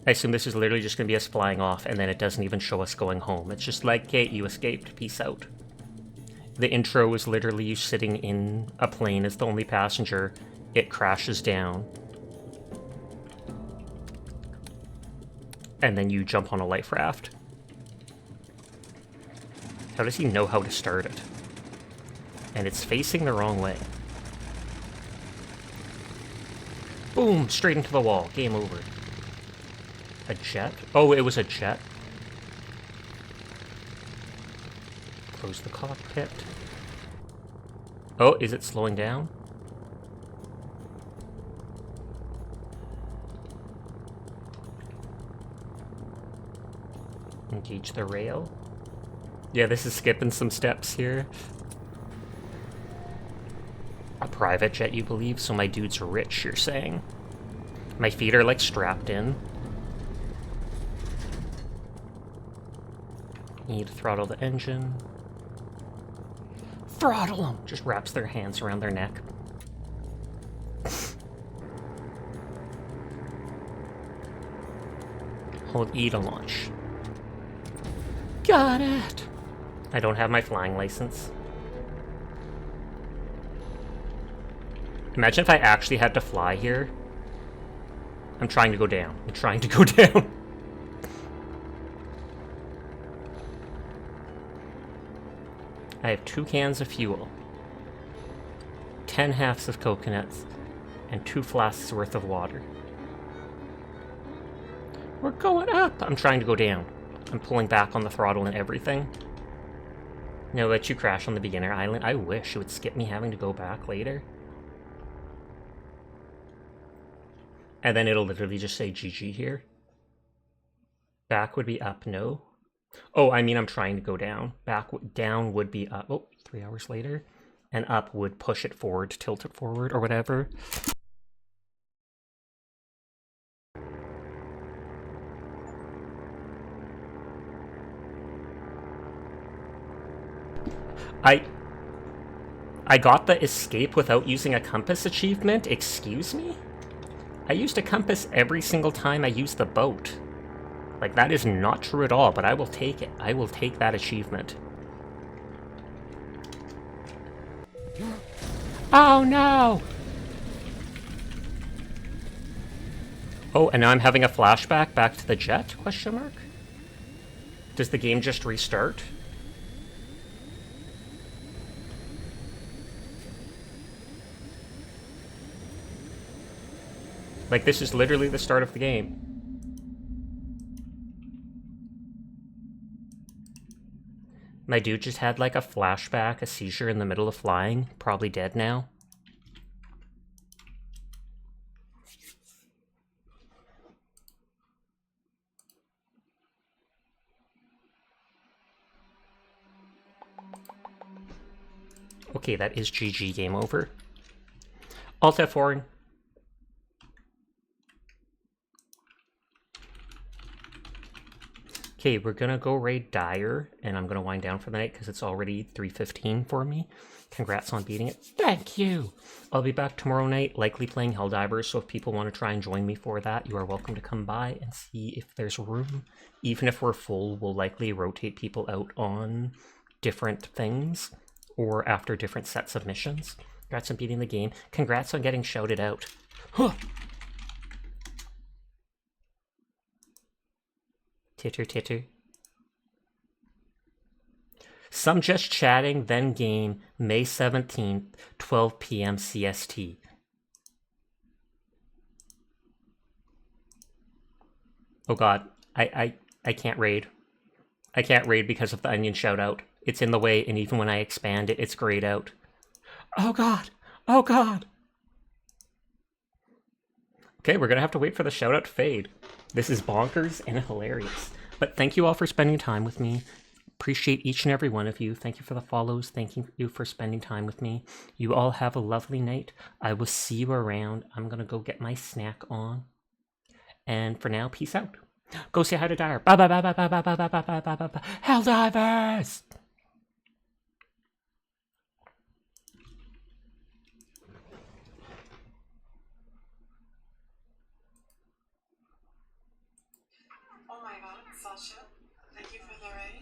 I assume this is literally just going to be us flying off, and then it doesn't even show us going home. It's just like, Kate, you escaped. Peace out. The intro is literally you sitting in a plane as the only passenger. It crashes down. And then you jump on a life raft. How does he know how to start it? And it's facing the wrong way. Boom! Straight into the wall. Game over. A jet? Oh, it was a jet. Close the cockpit. Oh, is it slowing down? Engage the rail. Yeah, this is skipping some steps here. A private jet, you believe? So my dude's rich, you're saying? My feet are, like, strapped in. Need to throttle the engine. Throttle them! Just wraps their hands around their neck. Hold E to launch. Got it! I don't have my flying license. Imagine if I actually had to fly here. I'm trying to go down. I'm trying to go down. I have 2 cans of fuel, 10 halves of coconuts, and 2 flasks worth of water. We're going up! I'm trying to go down. I'm pulling back on the throttle and everything. No, let you crash on the beginner island. I wish it would skip me having to go back later. And then it'll literally just say GG here. Back would be up, no. Oh, I mean, I'm trying to go down. Down would be up. Oh, 3 hours later. And up would push it forward, tilt it forward, or whatever. I got the escape without using a compass achievement? Excuse me? I used a compass every single time I used the boat. Like, that is not true at all, but I will take it. I will take that achievement. Oh no! Oh, and now I'm having a flashback back to the jet? Question mark? Does the game just restart? Like, this is literally the start of the game. My dude just had, like, a flashback, a seizure in the middle of flying. Probably dead now. Okay, that is GG, game over. Alt F4. Okay, we're gonna go raid Dire, and I'm gonna wind down for the night because it's already 3:15 for me. Congrats on beating it. Thank you! I'll be back tomorrow night, likely playing Helldivers, so if people want to try and join me for that, you are welcome to come by and see if there's room. Even if we're full, we'll likely rotate people out on different things, or after different sets of missions. Congrats on beating the game. Congrats on getting shouted out. Huh! Titter titter. Some just chatting, then game, May 17th, 12 p.m. CST. Oh god, I can't raid. I can't raid because of the onion shoutout. It's in the way, and even when I expand it, it's grayed out. Oh god! Oh god! Okay, we're gonna have to wait for the shoutout to fade. This is bonkers and hilarious. But thank you all for spending time with me. Appreciate each and every one of you. Thank you for the follows. Thank you for spending time with me. You all have a lovely night. I will see you around. I'm gonna go get my snack on. And for now, peace out. Go say hi to Dire. Bye bye bye bye bye bye bye bye bye bye bye bye bye. Helldivers! Oh my god, Sasha, thank you for the raid.